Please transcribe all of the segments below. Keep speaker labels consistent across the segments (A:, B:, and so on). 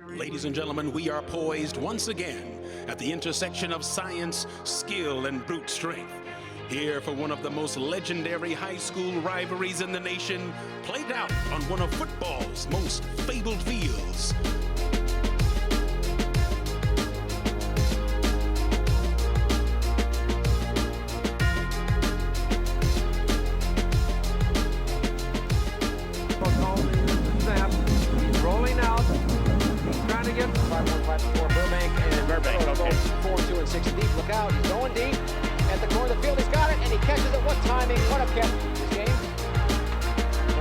A: Ladies and gentlemen, we are poised once again at the intersection of science, skill, and brute strength. Here for one of the most legendary high school rivalries in the nation, played out on one of football's most fabled fields.
B: He's rolling out. He's trying to get 5-1-5-4 Burbank and
C: Burbank, okay.
B: 4-2 and 6 deep. Look out, he's going deep. At the corner of the field, he's got it, and he catches it. What timing, what a catch. This game.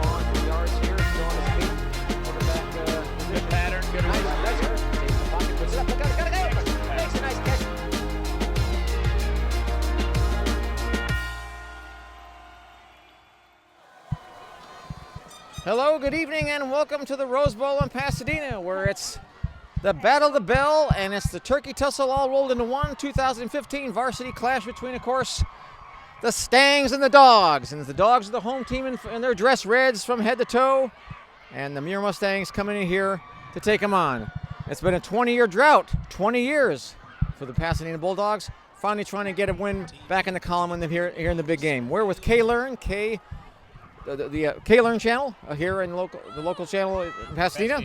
B: On 2 yards here, still on his feet. Quarterback,
C: Good pattern, good
B: nice,
C: receiver.
B: nice. Takes the pocket, puts it up. Look out, gotta go. Makes a nice catch.
D: Hello, good evening, and welcome to the Rose Bowl in Pasadena, where it's the Battle of the Bell, and it's the Turkey Tussle all rolled into one 2015 varsity clash between, of course, the Stangs and the Dogs. And the Dogs are the home team in their dress reds from head to toe, and the Muir Mustangs coming in here to take them on. It's been a 20-year drought, 20 years for the Pasadena Bulldogs, finally trying to get a win back in the column when they're here in the big game. We're with K-Learn, the K-Learn channel here in the local channel in Pasadena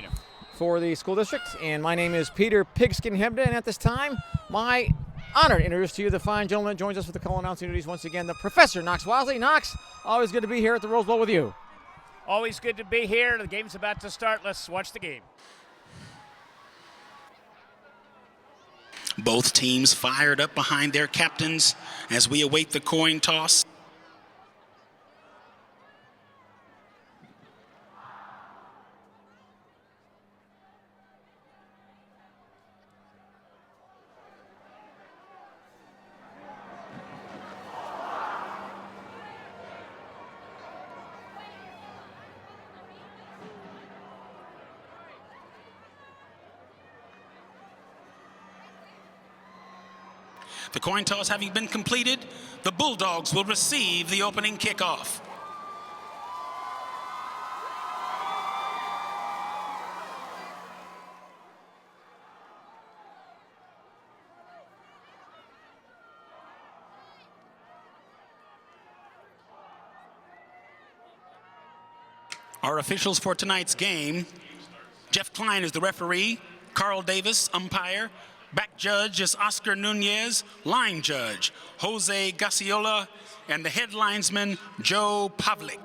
D: for the school district, and my name is Peter Pigskin Hebda, and at this time, my honor to introduce to you the fine gentleman that joins us for the call announcing duties once again, the Professor Knox Wasley. Knox, always good to be here at the Rose Bowl with you.
C: Always good to be here. The game's about to start. Let's watch the game.
A: Both teams fired up behind their captains as we await the coin toss. The coin toss having been completed, the Bulldogs will receive the opening kickoff. Our officials for tonight's game: Jeff Klein is the referee, Carl Davis, umpire. Back judge is Oscar Nunez, line judge Jose Gasiola, and the head linesman Joe Pavlik.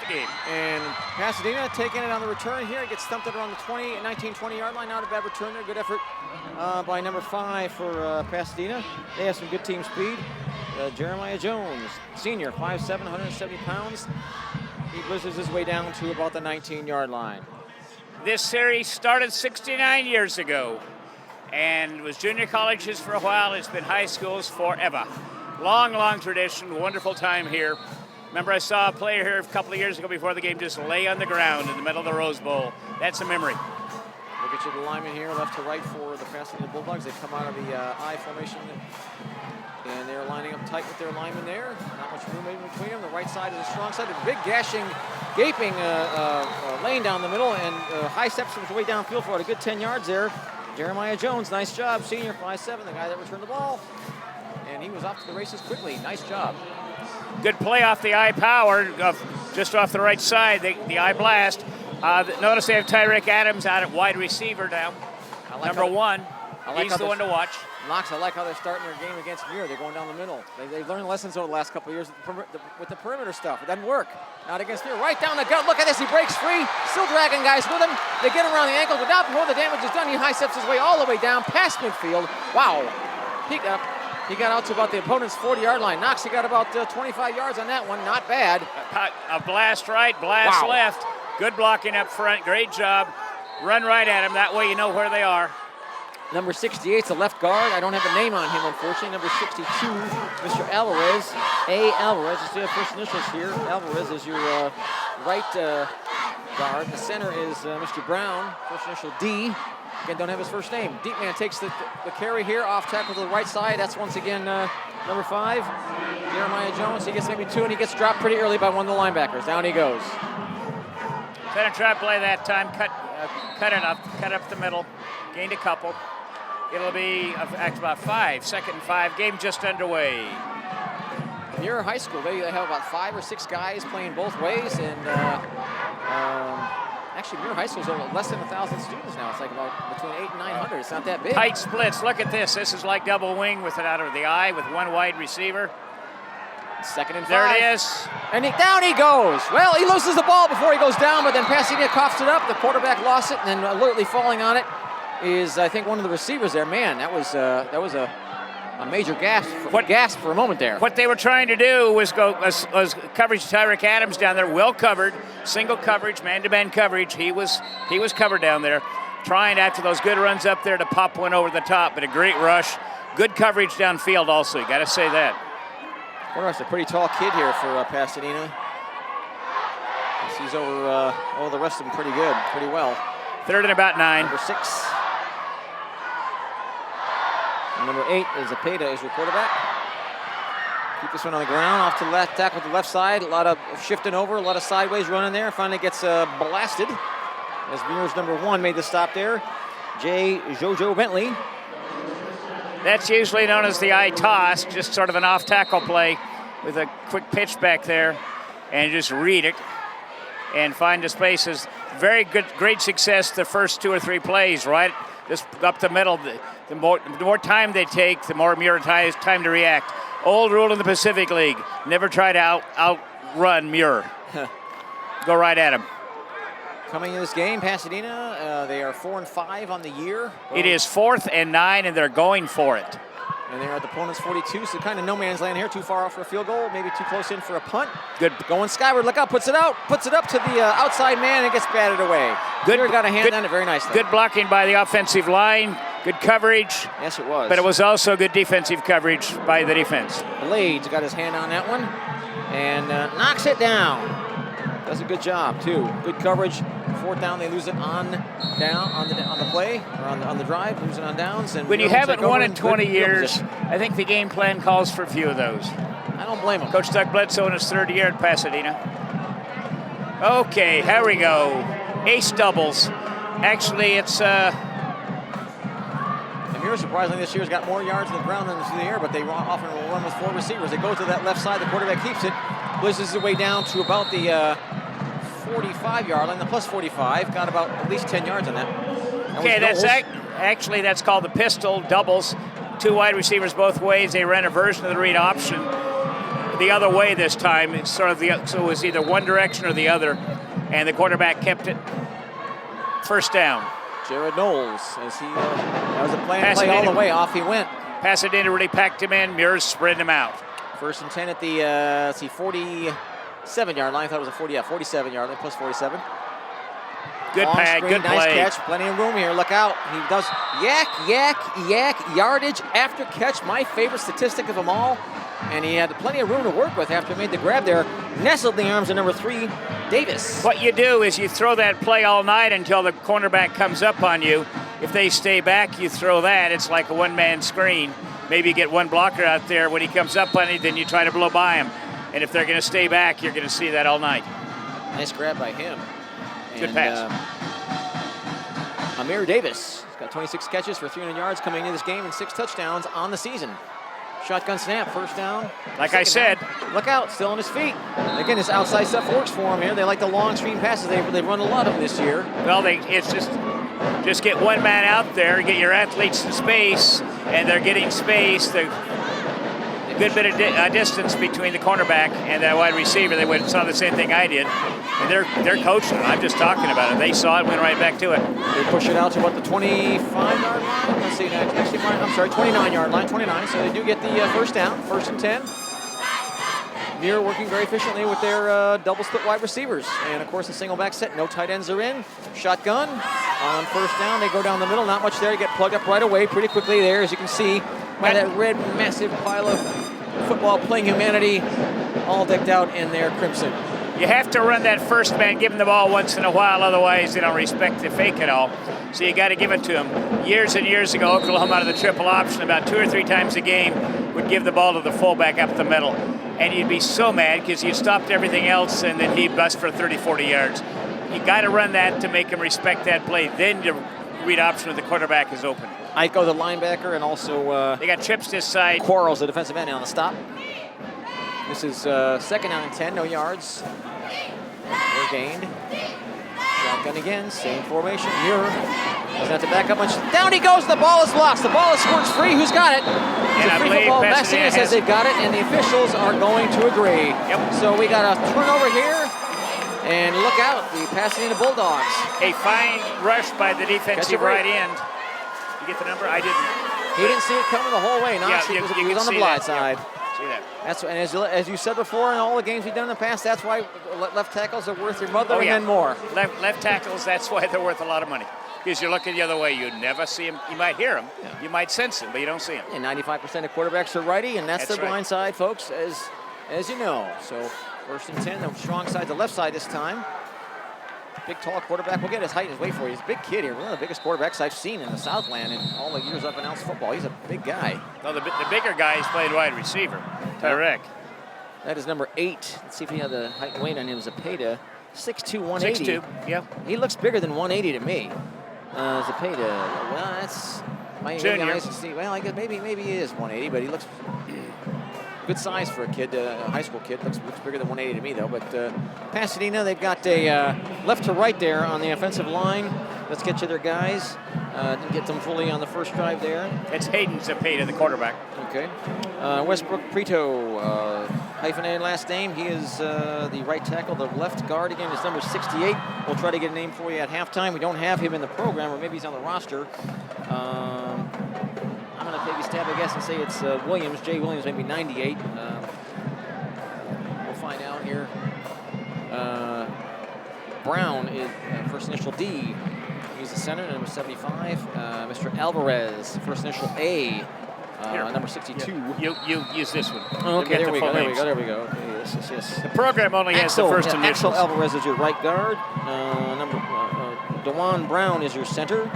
C: Game.
D: And Pasadena taking it on the return here. It gets stumped at around the 19-20 yard line. Not a bad return there. Good effort by number 5 for Pasadena. They have some good team speed. Jeremiah Jones, senior, 5'7", 170 pounds. He blizzards his way down to about the 19-yard line.
C: This series started 69 years ago and was junior colleges for a while. It's been high schools forever. Long, long tradition, wonderful time here. Remember, I saw a player here a couple of years ago before the game just lay on the ground in the middle of the Rose Bowl. That's a memory.
D: Look at the linemen here, left to right for the Pasadena Bulldogs. They come out of the I formation, and they're lining up tight with their linemen there. Not much room in between them. The right side is a strong side. A big gashing, gaping lane down the middle, and High steps his way downfield for a good 10 yards there. Jeremiah Jones, nice job, senior, 5'7", the guy that returned the ball. And he was off to the races quickly. Nice job.
C: Good play off the eye power, just off the right side, the eye blast. Notice they have Tyrek Adams out at wide receiver now. Number one. He's the one to watch.
D: Knox, I like how they're starting their game against Muir. They're going down the middle. They've learned lessons over the last couple of years with the perimeter stuff. It doesn't work. Not against Muir. Right down the gut. Look at this. He breaks free. Still dragging guys with him. They get him around the ankle, but not before the damage is done. He high steps his way all the way down past midfield. Wow. He got out to about the opponent's 40-yard line. Knox, he got about 25 yards on that one. Not bad.
C: A blast right, blast left. Good blocking up front. Great job. Run right at him. That way you know where they are.
D: Number 68 is the left guard. I don't have a name on him, unfortunately. Number 62, Mr. Alvarez. A. Alvarez. You see the first initials here. Alvarez is your right guard. The center is Mr. Brown. First initial D. Again, don't have his first name. Deep man takes the carry here. Off tackle to the right side. That's once again number 5, Jeremiah Jones. He gets maybe 2, and he gets dropped pretty early by one of the linebackers. Down he goes.
C: Center trap play that time. Cut up the middle. Gained a couple. It'll be about 5, second and 5. Game just underway.
D: Muir High School, they have about 5 or 6 guys playing both ways, and actually Muir High School is less than 1,000 students now. It's like about between 800 and 900. It's not that big.
C: Tight splits. Look at this. This is like double wing with it out of the eye with one wide receiver.
D: Second and 5.
C: There it is.
D: And down he goes. Well, he loses the ball before he goes down, but then Pasadena coughs it up. The quarterback lost it, and then alertly falling on it is, I think, one of the receivers there. Man, that was a major gasp for a moment there.
C: What they were trying to do was coverage Tyrek Adams down there, well covered, single coverage, man-to-man coverage. He was covered down there, trying after those good runs up there to pop one over the top, but a great rush. Good coverage downfield also, you got to say that.
D: That's a pretty tall kid here for Pasadena. He's over the rest of them pretty well.
C: Third and about 9.
D: Number 6. And number 8 is Apeda as your quarterback. Keep this one on the ground, off to the left tackle to the left side. A lot of shifting over, a lot of sideways running there. Finally gets blasted as Muir's number 1 made the stop there. Jojo Bentley.
C: That's usually known as the eye toss, just sort of an off-tackle play with a quick pitch back there, and just read it and find the spaces. Very good, great success the first 2 or 3 plays, right? Just up the middle. The more time they take, the more Muir has time to react. Old rule in the Pacific League: never try to outrun Muir. Go right at him.
D: Coming in this game, Pasadena, they are 4-5 on the year.
C: It is 4th and 9, and they're going for it.
D: And they're at the opponent's 42, so kind of no man's land here. Too far off for a field goal, maybe too close in for a punt.
C: Good.
D: Going skyward, look out, puts it up to the outside man, and gets batted away.
C: Good.
D: Got a hand on it very nicely.
C: Good blocking by the offensive line. Good coverage.
D: Yes, it was.
C: But it was also good defensive coverage by the defense.
D: Blades got his hand on that one and knocks it down. Does a good job too. Good coverage. 4th down, they lose it on the play or on the drive, lose it on downs. And
C: when you haven't won in 20 years, I think the game plan calls for a few of those.
D: I don't blame him.
C: Coach Doug Bledsoe in his 3rd year at Pasadena. Okay, here we go. Ace doubles. Actually, it's
D: Muir, surprisingly, this year's got more yards on the ground than in the air, but they often will run with 4 receivers. They go to that left side. The quarterback keeps it, blizzes his way down to about the 45-yard line, the plus 45. Got about at least 10 yards on that.
C: Okay, actually that's called the pistol doubles. 2 wide receivers both ways. They ran a version of the read option the other way this time. It's sort of so it was either one direction or the other, and the quarterback kept it. First down.
D: Jared Knowles, as that was a play all the way, off he went.
C: Pasadena really packed him in. Muir spread him out.
B: First and 10 at the, 47-yard line. I thought it was a 47-yard line, plus 47.
C: Good
B: Long
C: pad,
B: screen,
C: good
B: nice
C: play.
B: catch, plenty of room here. Look out. He does yak yardage after catch, my favorite statistic of them all. And he had plenty of room to work with after he made the grab there. Nestled in the arms of number 3, Davis.
C: What you do is you throw that play all night until the cornerback comes up on you. If they stay back, you throw that. It's like a one-man screen. Maybe you get one blocker out there. When he comes up on you, then you try to blow by him. And if they're going to stay back, you're going to see that all night.
B: Nice grab by him.
C: Good pass.
B: Amir Davis has got 26 catches for 300 yards coming into this game and 6 touchdowns on the season. Shotgun snap, first down.
C: Like I said.
B: Look out, still on his feet. Again, this outside stuff works for him here. They like the long screen passes. They've run a lot of them this year.
C: Well, it's just get one man out there, get your athletes in space, and they're getting space. A good bit of distance between the cornerback and that wide receiver. They saw the same thing I did, and they're coaching it. I'm just talking about it. They saw it, went right back to it.
B: They push it out to what, the 25-yard line? Let's see, actually, I'm sorry, 29-yard line, 29. So they do get the first down, first and 10. Muir working very efficiently with their double split wide receivers. And of course, the single back set, no tight ends are in. Shotgun on first down. They go down the middle, not much there. You get plugged up right away pretty quickly there, as you can see by that red massive pile of football playing humanity all decked out in their crimson.
C: You have to run that first man, give him the ball once in a while, otherwise they don't respect the fake at all. So you got to give it to him. Years and years ago, Oklahoma out of the triple option, about 2 or 3 times a game, would give the ball to the fullback up the middle. And you'd be so mad because you stopped everything else and then he'd bust for 30, 40 yards. You got to run that to make him respect that play. Then the read option with the quarterback is open.
B: Iko, the linebacker, and also
C: they got trips this side.
B: Quarles, the defensive end, on the stop. This is second down and 10, no yards. They're gained. Shotgun again, same formation. Muir doesn't have to back up much. Down he goes, the ball is lost. The ball is squirts free. Who's got it? It's a free football. Pasadena says they've got it, and the officials are going to agree.
C: Yep.
B: So we got a turnover here. And look out, the Pasadena Bulldogs.
C: A fine rush by the defensive right end. You get the number? I didn't.
B: He didn't see it coming the whole way. He was on the blind side.
C: Yeah. See that.
B: That's, and as you said before in all the games we've done in the past, that's why left tackles are worth your mother and then more.
C: Left tackles, that's why they're worth a lot of money. Because you're looking the other way, you never see them. You might hear them, you might sense them, but you don't see them.
B: And 95% of quarterbacks are righty, and that's the blind side, folks, as you know. So first and 10, the strong side, the left side this time. Big, tall quarterback. We'll get his height and his weight for you. He's a big kid here. One of the biggest quarterbacks I've seen in the Southland in all the years I've announced football. He's a big guy.
C: No, the bigger guy is playing wide receiver. Tyrek.
B: That is number 8. Let's see if he had the height and weight on him. Zapata. 6'2", 180.
C: 6'2", yeah.
B: He looks bigger than 180 to me. Zapata. Well, that's my eyes to see. Well, I guess maybe he is 180, but he looks good size for a kid, a high school kid. Looks bigger than 180 to me, though. But Pasadena, they've got a left to right there on the offensive line. Let's get you their guys. Didn't get them fully on the first drive there.
C: It's Hayden Zapata, the quarterback.
B: Okay. Westbrook Prieto, hyphenated last name. He is the right tackle. The left guard, again, is number 68. We'll try to get a name for you at halftime. We don't have him in the program, or maybe he's on the roster. I'm going to take a stab, I guess, and say it's Williams. Jay Williams, maybe 98. We'll find out here. Brown is first initial D. He's the center, number 75. Mr. Alvarez, first initial A. Number 62.
C: You use this one.
B: Oh, okay, there we go. Okay, yes.
C: The program only has the first initials.
B: Axel Alvarez is your right guard. DeJuan Brown is your center.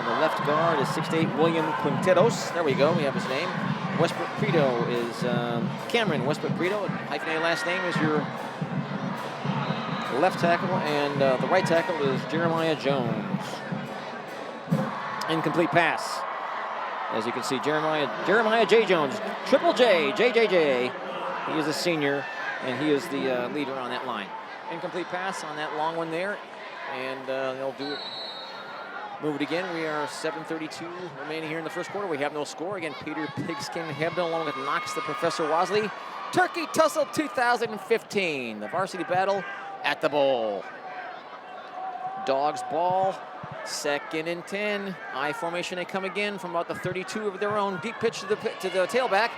B: The left guard is 6'8", William Quinteros. There we go. We have his name. Westbrook Prieto is Cameron Westbrook Prieto. Hyphenated last name is your left tackle, and the right tackle is Jeremiah Jones. Incomplete pass. As you can see, Jeremiah J. Jones, Triple J, JJJ. He is a senior, and he is the leader on that line. Incomplete pass on that long one there, and they'll do it. Move it again. We are 7:32 remaining here in the first quarter. We have no score. Again, Peter Pigskin Hebden along with Knox the Professor Wasley. Turkey Tussle 2015, the varsity battle at the bowl. Dogs ball, second and 10. I formation, they come again from about the 32 of their own. Deep pitch to the tailback.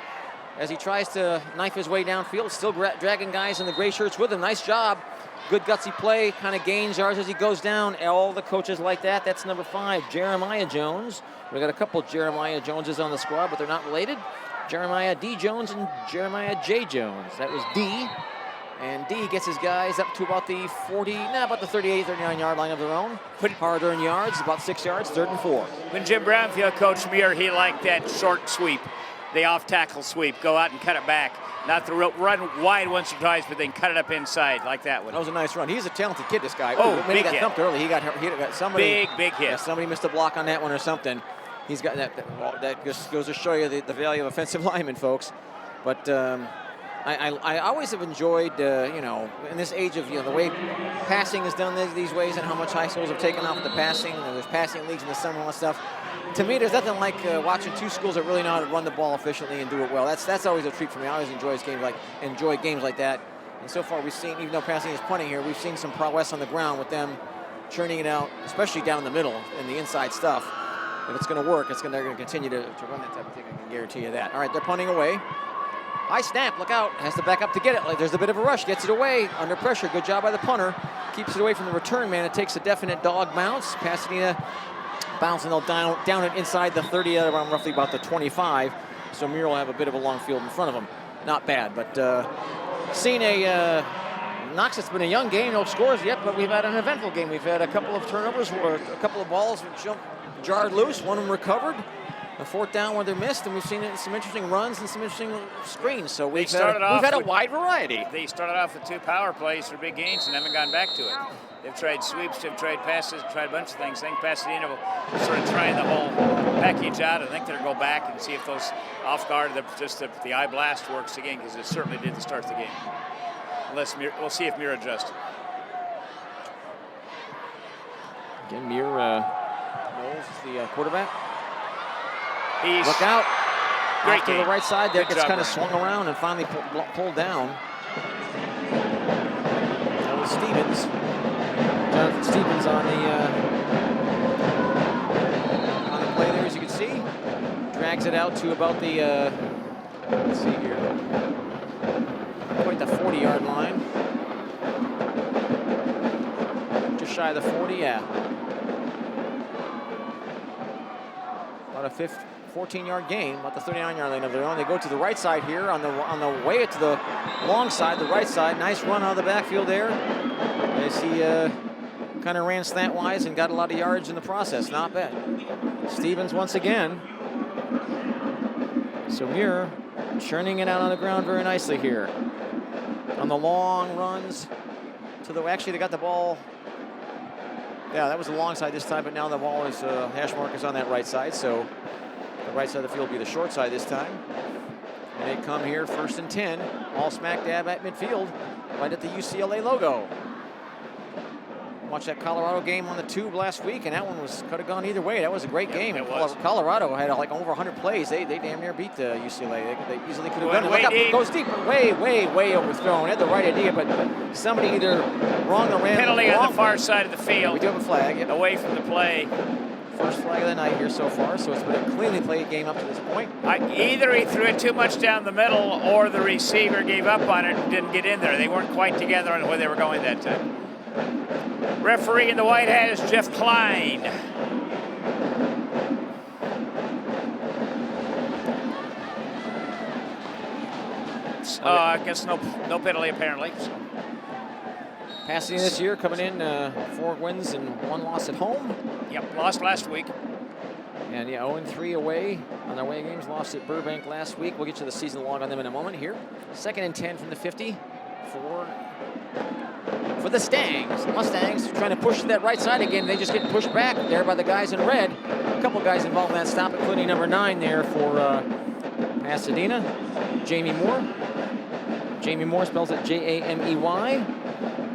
D: as he tries to knife his way downfield, still dragging guys in the gray shirts with him. Nice job. Good gutsy play, kind of gains yards as he goes down. All the coaches like that. That's number 5, Jeremiah Jones. We got a couple Jeremiah Joneses on the squad, but they're not related. Jeremiah D. Jones and Jeremiah J. Jones. That was D. And D gets his guys up to about the 38, 39-yard line of their own. Hard-earned yards, about 6 yards, 3rd and 4.
C: When Jim Brownfield coached Muir, he liked that short sweep, the off-tackle sweep. Go out and cut it back. Not the run wide once or twice, but then cut it up inside like that one.
D: That was a nice run. He's a talented kid, this guy.
C: Oh,
D: when he
C: big
D: got
C: hit.
D: thumped early, he got somebody.
C: Big hit.
D: Yeah, somebody missed a block on that one or something. He's got that just goes to show you the value of offensive linemen, folks. But I always have enjoyed, in this age of, the way passing is done these ways and how much high schools have taken off the passing. And there's passing leagues in the summer and all that stuff. To me, there's nothing like watching 2 schools that really know how to run the ball efficiently and do it well. That's always a treat for me. I always enjoy games like that. And so far, we've seen, even though passing is punting here, we've seen some prowess on the ground with them churning it out, especially down the middle and the inside stuff. If it's going to work, they're going to continue to run that type of thing. I can guarantee you that. All right, they're punting away. High snap, look out. Has to back up to get it. There's a bit of a rush, gets it away under pressure. Good job by the punter. Keeps it away from the return man. It takes a definite dog bounce. Pasadena bouncing down it inside the 30, around roughly about the 25. So Muir will have a bit of a long field in front of him. Not bad, but seen Knox, it's been a young game, no scores yet, but we've had an eventful game. We've had a couple of turnovers, or a couple of balls jarred loose, one of them recovered. A 4th down where they're missed, and we've seen some interesting runs and some interesting screens. So we've had a wide variety.
C: They started off with 2 power plays for big gains and haven't gone back to it. They've tried sweeps, they've tried passes, tried a bunch of things. I think Pasadena will sort of try the whole package out. I think they'll go back and see if those off guard, the eye blast works again, because it certainly did to start the game. We'll see if Muir adjusts.
D: Again, Muir knows the quarterback.
C: Look
D: out.
C: Great
D: to the right side there, gets kind of
C: Brian.
D: swung around and finally pulled down. That was Stevens. Jonathan Stevens on the play there, as you can see. Drags it out to about the, let's see here, quite the 40-yard line. Just shy of the 40, yeah. About a 14-yard gain, about the 39-yard line of their own. They go to the right side here on the way to the long side, the right side. Nice run out of the backfield there. As he kind of ran slantwise and got a lot of yards in the process. Not bad. Stevens once again. So Muir churning it out on the ground very nicely here. On the long runs to the, actually they got the ball. Yeah, that was the long side this time, but now the ball is, hash markers on that right side, so the right side of the field will be the short side this time. And they come here 1st and 10, all smack dab at midfield, right at the UCLA logo. Watched that Colorado game on the tube last week, and that one could have gone either way. That was a great game.
C: It was.
D: Colorado had like over 100 plays. They damn near beat the UCLA. They easily could have done it.
C: Way
D: Look up,
C: deep.
D: goes deep, way overthrown. Had the right idea, but somebody either wrong or ran.
C: Penalty on the far side of the
D: We
C: field,
D: do have a flag. Yep.
C: away from the play.
D: First flag of the night here so far, so it's been a cleanly played game up to this point.
C: Either he threw it too much down the middle, or the receiver gave up on it and didn't get in there. They weren't quite together on where they were going that time. Referee in the white hat is Jeff Klein. I guess no penalty apparently. So.
D: Pasadena this year coming in 4 wins and 1 loss at home.
C: Yep, lost last week.
D: And yeah, 0-3 away on their away games. Lost at Burbank last week. We'll get to the season log on them in a moment here. 2nd and 10 from the 50 for the Stangs. The Mustangs trying to push to that right side again. They just get pushed back there by the guys in red. A couple guys involved in that stop, including number 9 there for Pasadena, Jamie Moore. Jamie Moore spells it J-A-M-E-Y.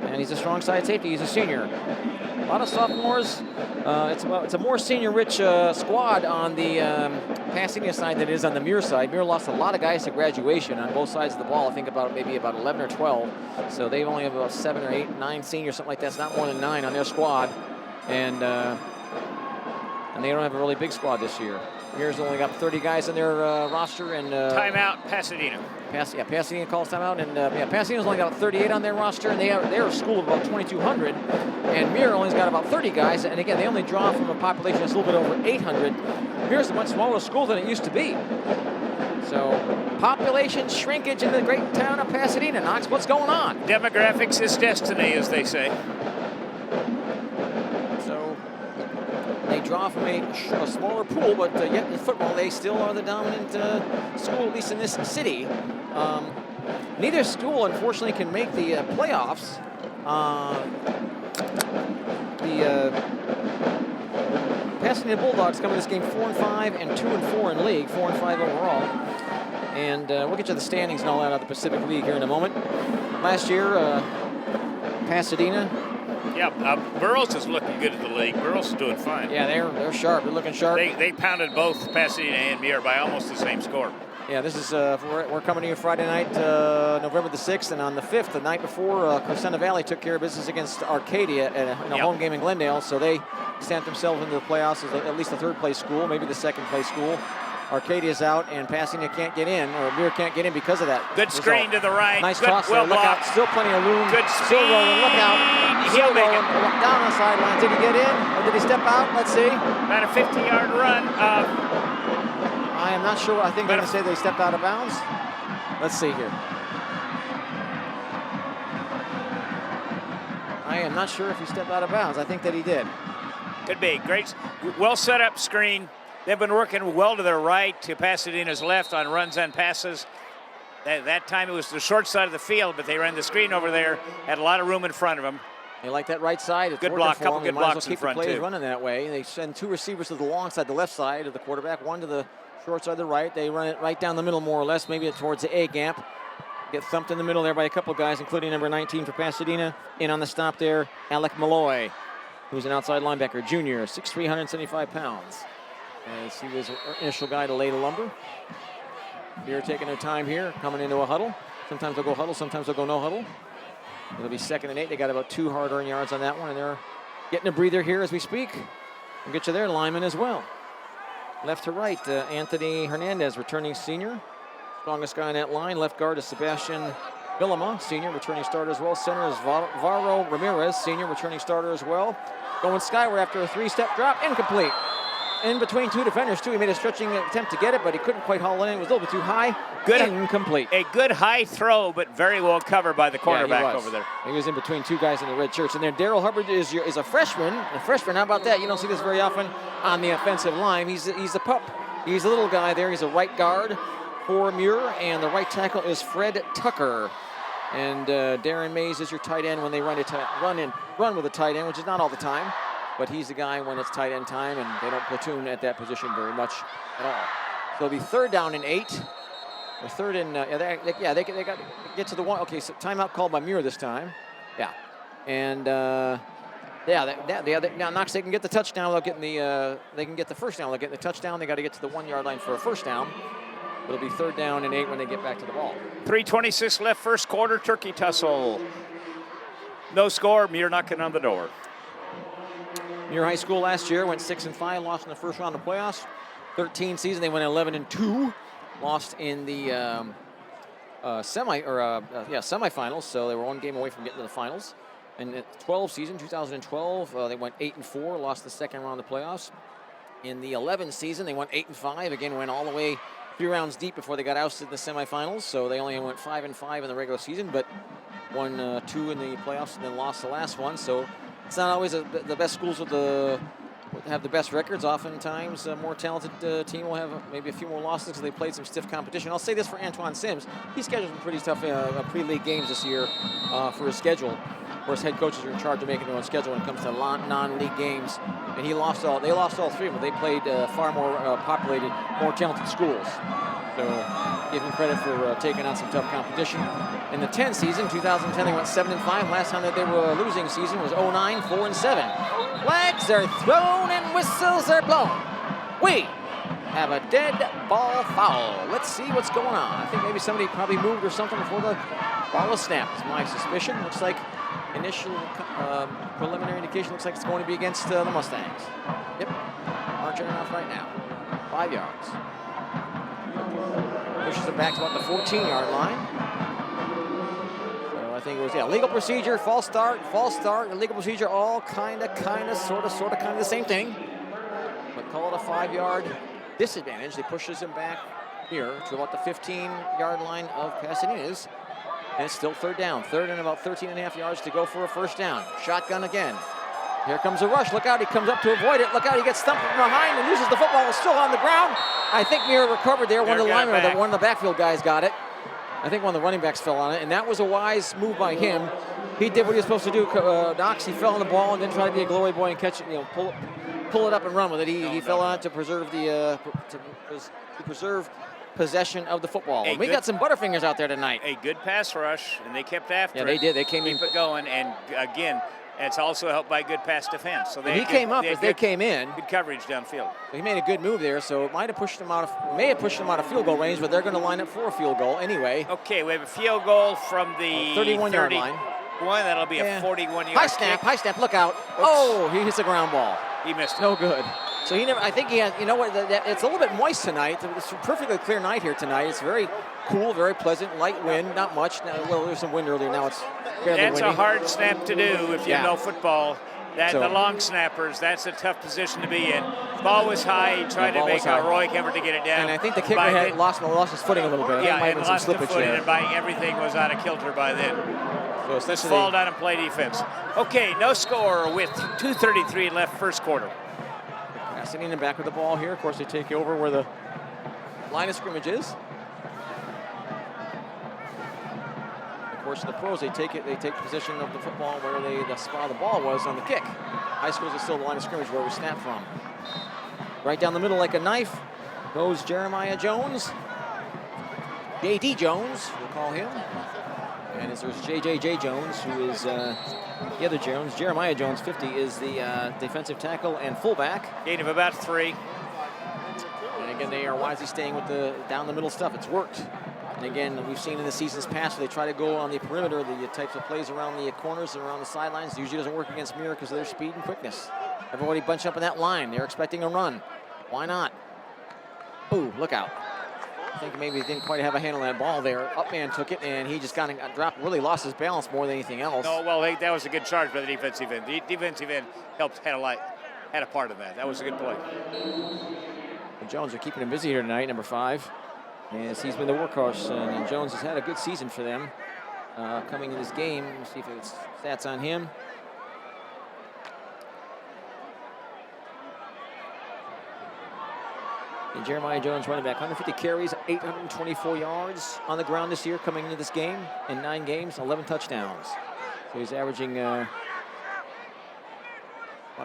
D: And he's a strong side safety. He's a senior. A lot of sophomores. It's a more senior-rich squad on the Pasadena side than it is on the Muir side. Muir lost a lot of guys to graduation on both sides of the ball. I think maybe about 11 or 12. So they only have about 7 or 8, 9 seniors, something like that. It's not more than 9 on their squad. And
B: and they don't have a really big squad this year. Muir's only got 30 guys in their roster, and
C: Timeout, Pasadena.
B: Pasadena calls timeout, and Pasadena's only got 38 on their roster, and they're a school of about 2,200, and Muir only's got about 30 guys, and again, they only draw from a population that's a little bit over 800. Muir's a much smaller school than it used to be. So, population shrinkage in the great town of Pasadena. Knox, what's going on?
C: Demographics is destiny, as they say.
B: So, they draw from a smaller pool, but yet in football, they still are the dominant school, at least in this city. Neither school, unfortunately, can make the playoffs. The Pasadena Bulldogs come in this game 4-5 and 2-4 in league, 4-5 overall. And we'll get you the standings and all that out of the Pacific League here in a moment. Last year, Pasadena.
C: Yeah, Burroughs is looking good at the league. Burroughs is doing fine.
B: Yeah, they're sharp. They're looking sharp.
C: They pounded both Pasadena and Muir by almost the same score.
B: Yeah, this is we're coming to you Friday night, November the 6th, and on the 5th, the night before, Crescenta Valley took care of business against Arcadia in a home game in Glendale, so they stamped themselves into the playoffs as at least the third-place school, maybe the second-place school. Arcadia's out, and Pasadena can't get in, or Muir can't get in because of that.
C: Good screen to the right.
B: Nice
C: good,
B: toss
C: well
B: there. Look out.
C: blocked.
B: Still plenty of room.
C: Good
B: Still rolling. Look out.
C: He'll make
B: rolling.
C: it.
B: Down the sideline. Did he get in, or did he step out? Let's see.
C: About a 50-yard run.
B: I am not sure. I think they're going to say they stepped out of bounds. Let's see here. I am not sure if he stepped out of bounds. I think that he did.
C: Could be. Great. Well set up screen. They've been working well to their right, to Pasadena's left on runs and passes. That time it was the short side of the field, but they ran the screen over there, had a lot of room in front of them.
B: They like that right side. It's
C: good
B: working
C: block,
B: for
C: couple
B: them.
C: good
B: They might as well
C: blocks in
B: keep
C: front,
B: the plays
C: too.
B: running that way. They send two receivers to the long side, the left side of the quarterback, one to the short side of the right. They run it right down the middle more or less, maybe towards the A gap. Get thumped in the middle there by a couple guys, including number 19 for Pasadena. In on the stop there, Alec Malloy, who's an outside linebacker, junior, 6'3", 175 pounds. As he was initial guy to lay the lumber. They're taking their time here, coming into a huddle. Sometimes they'll go huddle, sometimes they'll go no huddle. It'll be 2nd and 8. They got about 2 hard-earned yards on that one, and they're getting a breather here as we speak. We'll get you their lineman as well. Left to right, Anthony Hernandez, returning senior. Strongest guy on that line. Left guard is Sebastian Villama, senior, returning starter as well. Center is Varro Ramirez, senior, returning starter as well. Going skyward after a 3-step drop, incomplete. In between two defenders, too. He made a stretching attempt to get it, but he couldn't quite haul it in. It was a little bit too high.
C: Good,
B: incomplete.
C: A good high throw, but very well covered by the cornerback over there.
B: He was in between two guys in the red shirts. And there, Daryl Hubbard is a freshman. A freshman, how about that? You don't see this very often on the offensive line. He's a pup. He's a little guy there. He's a right guard for Muir, and the right tackle is Fred Tucker. And Darren Mays is your tight end when they run with a tight end, which is not all the time. But he's the guy when it's tight end time, and they don't platoon at that position very much at all. So it'll be 3rd down and 8. Or 3rd and, they got to get to the one. Okay, so timeout called by Muir this time. Yeah. And, now Knox, they can get the touchdown without getting they can get the first down without getting the touchdown. They got to get to the 1-yard line for a first down. It'll be 3rd down and 8 when they get back to the ball.
C: 3:26 left, first quarter, turkey tussle. No score, Muir knocking on the door.
B: Muir High School last year went 6-5, lost in the first round of playoffs. 13 season, they went 11-2, lost in the semifinals. So they were one game away from getting to the finals. And in 12 season, 2012, they went 8-4, lost the second round of playoffs. In the 11 season, they went 8-5. Again, went all the way 3 rounds deep before they got ousted in the semifinals. So they only went 5-5 in the regular season, but won 2 in the playoffs and then lost the last one. So it's not always the best schools have the best records. Oftentimes, a more talented team will have maybe a few more losses because they played some stiff competition. I'll say this for Antoine Sims. He scheduled some pretty tough pre-league games this year for his schedule. Of course, head coaches are in charge of making their own schedule when it comes to non-league games. And they lost all 3 of them. They played far more populated, more talented schools. So give him credit for taking on some tough competition. In the 10 season, 2010, they went 7-5. Last time that they were a losing season was 09, 4-7. Flags are thrown and whistles are blown. We have a dead ball foul. Let's see what's going on. I think maybe somebody probably moved or something before the ball was snapped. It's my suspicion. Looks like initial preliminary indication looks like it's going to be against the Mustangs. Yep.
D: marching it off right now. 5 yards. Pushes it back to about the 14-yard line. So I think it was, legal procedure, false start, illegal procedure, all kind of, sort of the same thing. But call it a 5-yard disadvantage. They pushes him back here to about the 15-yard line of Pasadena's. And it's still third down. Third and about 13.5 yards to go for a first down. Shotgun again. Here comes a rush. Look out, he comes up to avoid it. Look out, he gets stumped from behind and loses the football. It's still on the ground. I think Muir recovered there. One of the linemen, one of the backfield guys got it. I think one of the running backs fell on it, and that was a wise move by him. He did what he was supposed to do. Knox, he fell on the ball and didn't try to be a glory boy and catch it, pull it up and run with it. He fell on it to preserve the to preserve possession of the football. And we got some Butterfingers out there tonight.
C: A good pass rush, and they kept after it.
D: Yeah, they did. They came in.
C: Keep it going, and again, it's also helped by good pass defense. So
D: he came up as they came in.
C: Good coverage downfield.
D: So he made a good move there. So it may have pushed them out of field goal range, but they're going to line up for a field goal anyway.
C: Okay, we have a field goal from the
D: 31-yard line.
C: That'll be a 41-yard.
D: High snap. Look out! Oops. Oh, he hits a ground ball.
C: He missed it.
D: No good. So he never. I think he has. You know what? It's a little bit moist tonight. It's a perfectly clear night here tonight. It's very cool, very pleasant, light wind, not much. Well, there's some wind earlier. Now it's fairly windy.
C: That's a hard snap to do if you know football. The long snappers, that's a tough position to be in. Ball was high. He tried to make a heroic effort to get it down.
D: And I think the kicker had lost his footing a little bit.
C: And lost the footing, and everything was out of kilter by then.
D: So
C: let's fall down and play defense. Okay, no score with 2:33 left first quarter.
D: Passing in the back of the ball here. Of course, they take over where the line of scrimmage is. Of course, the pros, they take possession of the football where the spot of the ball was on the kick. High schools is still the line of scrimmage where we snap from. Right down the middle like a knife goes Jeremiah Jones. J.D. Jones, we'll call him. And there's J.J. Jones, who is the other Jones. Jeremiah Jones, 50, is the defensive tackle and fullback.
C: Gain of about 3.
D: And again, they are wisely staying with the down the middle stuff. It's worked. And again, we've seen in the seasons past where they try to go on the perimeter, the types of plays around the corners and around the sidelines. It usually doesn't work against Muir because of their speed and quickness. Everybody bunch up in that line. They're expecting a run. Why not? Ooh, look out. I think maybe he didn't quite have a handle on that ball there. Upman took it, and he just got dropped, really lost his balance more than anything else.
C: No, well, that was a good charge by the defensive end. The defensive end had a part of that. That was a good play.
D: The Jones are keeping him busy here tonight, number 5. As he's been the workhorse, and Jones has had a good season for them coming in this game. Let's see if it's stats on him. And Jeremiah Jones, running back, 150 carries, 824 yards on the ground this year coming into this game. In 9 games, 11 touchdowns. So he's averaging about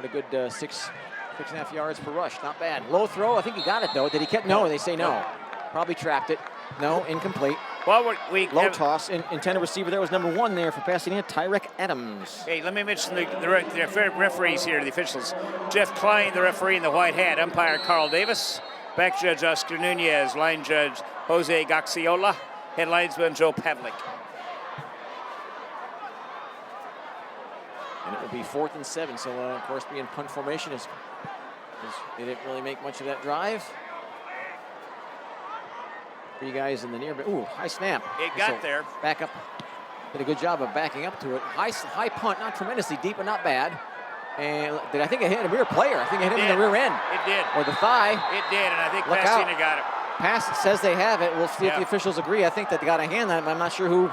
D: a good 6.5 yards per rush. Not bad. Low throw. I think he got it, though. Did he catch? No, they say no. Probably trapped it. No, incomplete.
C: Well,
D: low toss. Intended receiver there was number 1 there for Pasadena, Tyrek Adams.
C: Hey, let me mention the referees here, the officials. Jeff Klein, the referee in the white hat. Umpire Carl Davis. Back judge Oscar Nunez. Line judge Jose Gaxiola. Head linesman Joe Pavlik.
D: And it will be 4th and 7. So, of course, being punt formation they didn't really make much of that drive. 3 guys in the near. Ooh, high snap.
C: It got there.
D: Back up. Did a good job of backing up to it. High punt, not tremendously deep, but not bad. And I think it hit a rear player. I think it hit him in the rear end.
C: It did.
D: Or the thigh.
C: It did, and I think Pasadena got it.
D: Pass says they have it. We'll see if the officials agree. I think that they got a hand on it. I'm not sure who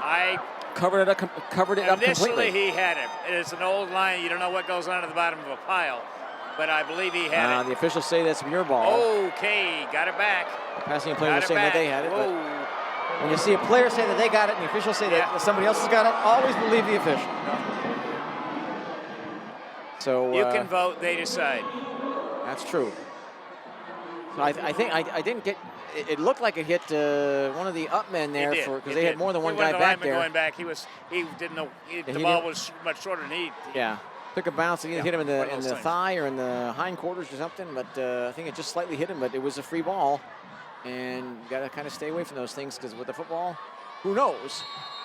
D: covered it up completely.
C: Initially, he had it. It's an old line. You don't know what goes on at the bottom of a pile. But I believe he had it.
D: The officials say that's Muir ball.
C: Okay, got it back.
D: The passing player was saying that they had it. But when you see a player say that they got it and the officials say that somebody else has got it, always believe the official. So
C: you can vote, they decide.
D: That's true. So I think I didn't get. It looked like it hit one of the up men there because they had more than one guy back there.
C: Going back, he didn't know the ball was much shorter than he.
D: Yeah. Took a bounce and hit him in the thigh or in the hindquarters or something, but I think it just slightly hit him, but it was a free ball. And you got to kind of stay away from those things because with the football, who knows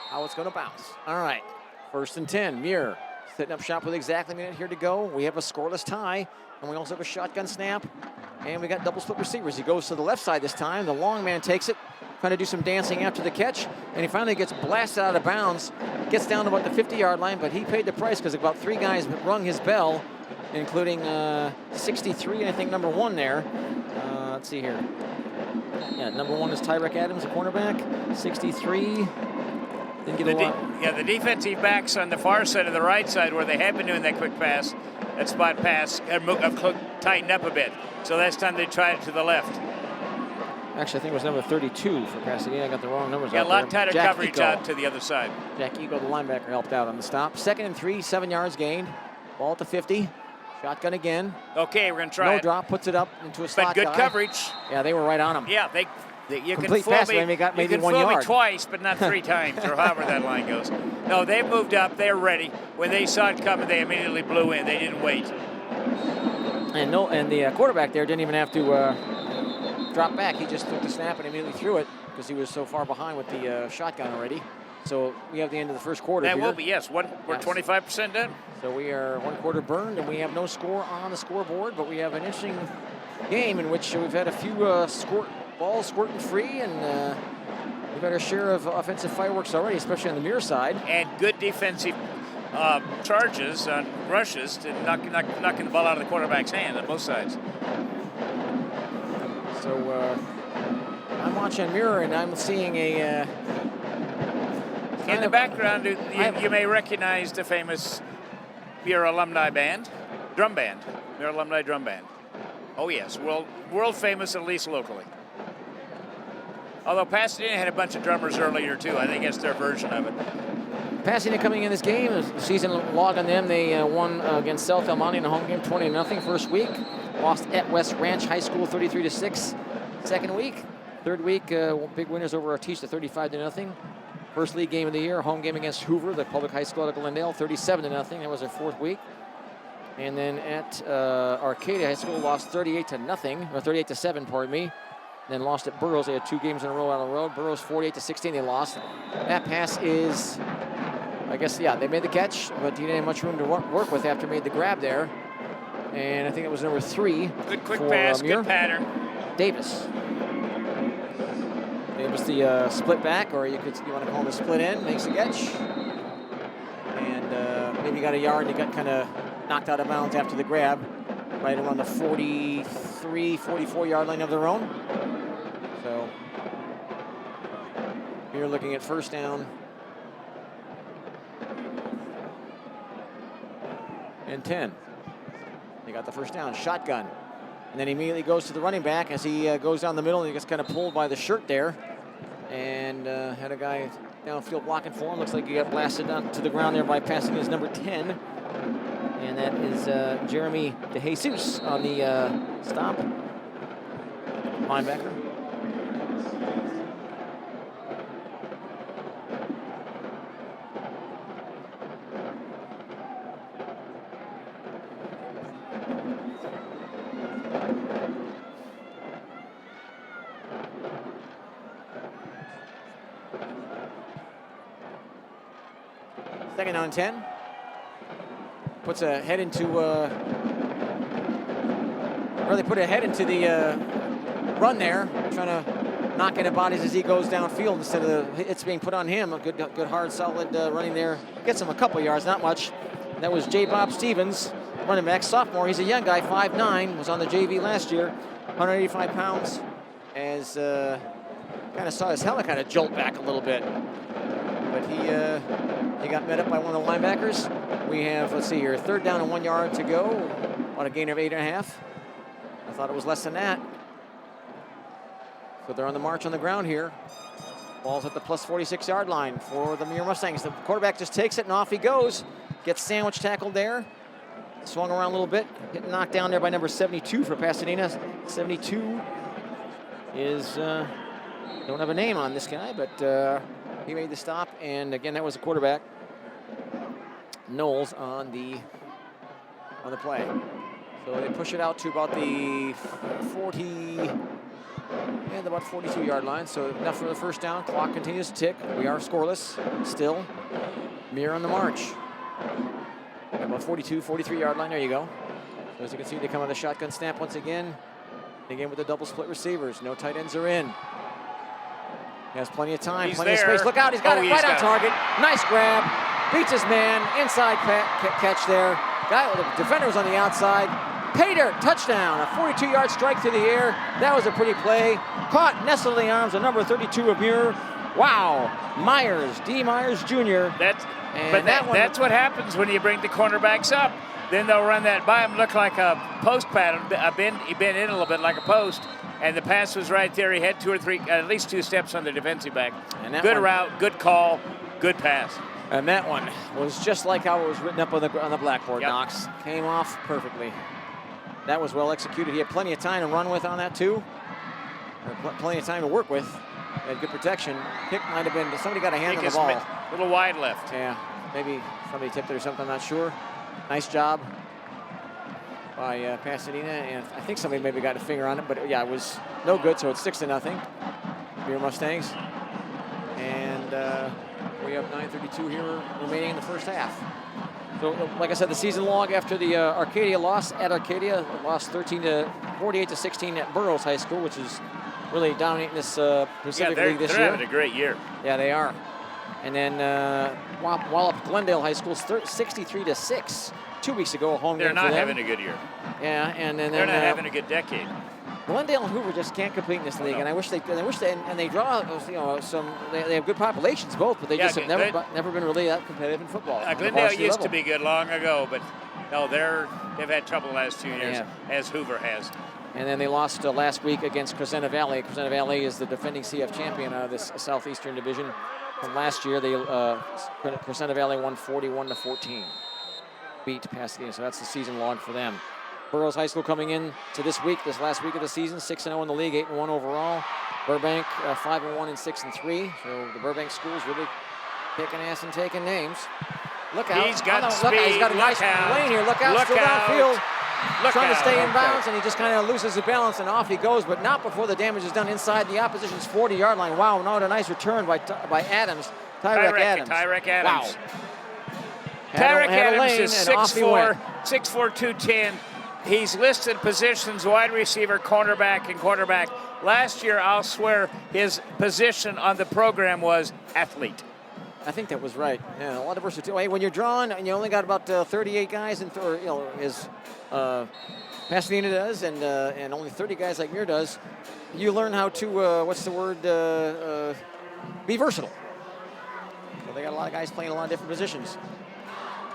D: how it's going to bounce. All right, 1st and 10. Muir Setting up shop with exactly a minute here to go. We have a scoreless tie, and we also have a shotgun snap, and we got double split receivers. He goes to the left side this time. The long man takes it, trying to do some dancing after the catch, and he finally gets blasted out of bounds, gets down to about the 50-yard line, but he paid the price because about 3 guys rung his bell, including 63, and I think number 1 there. Let's see here. Yeah, number 1 is Tyrek Adams, a cornerback. 63. Didn't get a lot.
C: Yeah, the defensive backs on the far side of the right side where they have been doing that quick pass, that spot pass, have tightened up a bit. So that's time they tried it to the left.
D: Actually, I think it was number 32 for Pasadena. I got the wrong numbers
C: Yeah,
D: out
C: a lot
D: there.
C: tighter
D: Jack
C: coverage
D: Eco.
C: out to the other side.
D: Jack Eagle, the linebacker, helped out on the stop. 2nd and 3, 7 yards gained. Ball at the 50. Shotgun again.
C: Okay, we're going to try
D: No
C: it.
D: drop, puts it up into a slot
C: But good
D: guy.
C: coverage.
D: Yeah, they were right on him.
C: Yeah, you can
D: Complete
C: fool
D: pass,
C: me.
D: and they got maybe
C: you can
D: 1
C: fool
D: yard.
C: me twice, but not 3 times, or however that line goes. No, they moved up. They're ready. When they saw it coming, they immediately blew in. They didn't wait.
D: And the quarterback there didn't even have to drop back. He just took the snap and immediately threw it because he was so far behind with the shotgun already. So we have the end of the first quarter
C: That
D: here.
C: will be, yes. We're 25% done.
D: So we are 1 quarter burned, and we have no score on the scoreboard, but we have an interesting game in which we've had a few balls squirting free, and we've had our share of offensive fireworks already, especially on the near side.
C: And good defensive charges on rushes to knocking the ball out of the quarterback's hand on both sides.
D: So I'm watching mirror, and I'm seeing a...
C: In the background, you may recognize the famous Muir alumni band, drum band, Muir alumni drum band. Oh yes, world famous, at least locally. Although Pasadena had a bunch of drummers earlier too. I think it's their version of it.
D: Pasadena coming in this game, the season log on them, they won against South El Monte in a home game 20-0 first week. Lost at West Ranch High School 33-6 second week. Third week, big winners over Artesia 35-0. First league game of the year, home game against Hoover, the public high school out of Glendale, 37-0. That was their 4th week. And then at Arcadia High School, lost 38-0, or 38-7, pardon me. Then lost at Burroughs. They had 2 games in a row out on the road. Burroughs 48-16, they lost. That pass is, I guess, yeah, they made the catch, but he didn't have much room to work with after he made the grab there. And I think it was number 3.
C: Good quick
D: for,
C: pass,
D: Muir.
C: good pattern.
D: Davis. It was the split back, or you want to call him a split end, makes the catch. And maybe got a yard and he got kind of knocked out of bounds after the grab, right around the 43, 44-yard line of their own. So you're looking at first down and 10. They got the first down, shotgun. And then he immediately goes to the running back as he goes down the middle, and he gets kind of pulled by the shirt there. And had a guy downfield blocking for him. Looks like he got blasted down to the ground there by passing his number 10. And that is Jeremy DeJesus on the stop. Linebacker. Second down and 10. Puts a head into, or they put a head into the run there, trying to knock into bodies as he goes downfield instead of it's being put on him. A good hard, solid running there. Gets him a couple yards, not much. And that was J. Bob Stevens, running back, sophomore. He's a young guy, 5'9", was on the JV last year, 185 pounds. As kind of saw his helmet kind of jolt back a little bit. But he got met up by one of the linebackers. We have, let's see here, 3rd down and 1 yard to go on a gain of 8.5. I thought it was less than that. So they're on the march on the ground here. Ball's at the plus 46-yard line for the Muir Mustangs. The quarterback just takes it and off he goes. Gets sandwich tackled there. Swung around a little bit. Hit knocked down there by number 72 for Pasadena. 72 is, don't have a name on this guy, but he made the stop. And again, that was a quarterback. Knowles on the play. So they push it out to about the 40, and about 42-yard line. So enough for the first down. Clock continues to tick. We are scoreless still. Muir on the march. About 42, 43-yard line. There you go. So as you can see, they come on the shotgun snap once again. Again with the double split receivers. No tight ends are in. He has plenty of time,
C: He's
D: plenty
C: there.
D: of space. Look out, he's got it
C: He's
D: right on
C: got it.
D: target. Nice grab. Beats his man. Inside catch there. The defender was on the outside. Pay dirt, touchdown. A 42-yard strike through the air. That was a pretty play. Caught, nestled in the arms of number 32 of Muir. Wow. Myers, D. Myers Jr.
C: That's
D: one-
C: that's what happens when you bring the cornerbacks up. Then they'll run that by him, look like a post pattern. He bent in a little bit like a post, and the pass was right there. He had 2 or 3, at least 2 steps on the defensive back.
D: And that
C: Good
D: one-
C: route, good call, good pass.
D: And that one was just like how it was written up on the blackboard,
C: Yep.
D: Knox. Came off perfectly. That was well executed. He had plenty of time to run with on that, too. Or plenty of time to work with. He had good protection. Kick might have been, somebody got a
C: I
D: hand
C: think
D: on the
C: it's
D: ball.
C: a little wide left.
D: Yeah, maybe somebody tipped it or something, I'm not sure. Nice job by Pasadena, and I think somebody maybe got a finger on it, but yeah, it was no good, so it's 6-0. Beer Mustangs. And we have 9:32 here remaining in the first half. So, like I said, the season log after the Arcadia loss at Arcadia, lost 48-16 at Burroughs High School, which is really dominating this Pacific
C: Yeah,
D: League this
C: they're
D: year.
C: having a great year.
D: Yeah, they are. And then Wallop Glendale High School 63-6 2 weeks ago, a home
C: They're
D: game for
C: not
D: them.
C: having a good year.
D: Yeah, and then
C: They're not having a good decade.
D: Glendale and Hoover just can't compete in this league, and I wish they and they draw they have good populations both, but they
C: Yeah,
D: just have never been really that competitive in football. on the
C: Glendale
D: varsity
C: used to
D: level.
C: be good long ago, but no, they've had trouble the last 2 years,
D: Yeah.
C: as Hoover has.
D: And then they lost last week against Crescenta Valley. Crescenta Valley is the defending CF champion out of this Southeastern Division. From last year, Crescenta Valley won 41-14. Beat Pasadena, so that's the season log for them. Burroughs High School coming in to this last week of the season, 6-0 in the league, 8-1 overall. Burbank 5-1 and 6-3. So the Burbank schools really kicking ass and taking names. Look out!
C: He's got
D: Look
C: speed.
D: out. He's got a nice
C: Look out.
D: lane here. Look out!
C: Look
D: Still
C: out.
D: downfield.
C: Look
D: Trying to
C: out.
D: stay in
C: Okay.
D: bounds, and he just kind of loses his balance, and off he goes, but not before the damage is done inside the opposition's 40-yard line. Wow, what a nice return by Adams, Tyrek Adams.
C: Tyrek Adams.
D: Wow.
C: Tyrek
D: Had a
C: Adams
D: lane,
C: is
D: and off he went.
C: 6'4", 210. He's listed positions, wide receiver, cornerback, and quarterback. Last year, I'll swear, his position on the program was athlete.
D: I think that was right. Yeah, a lot of versatility. When you're drawn and you only got about 38 guys, as Pasadena does, and only 30 guys like Muir does, you learn how to be versatile. So they got a lot of guys playing a lot of different positions.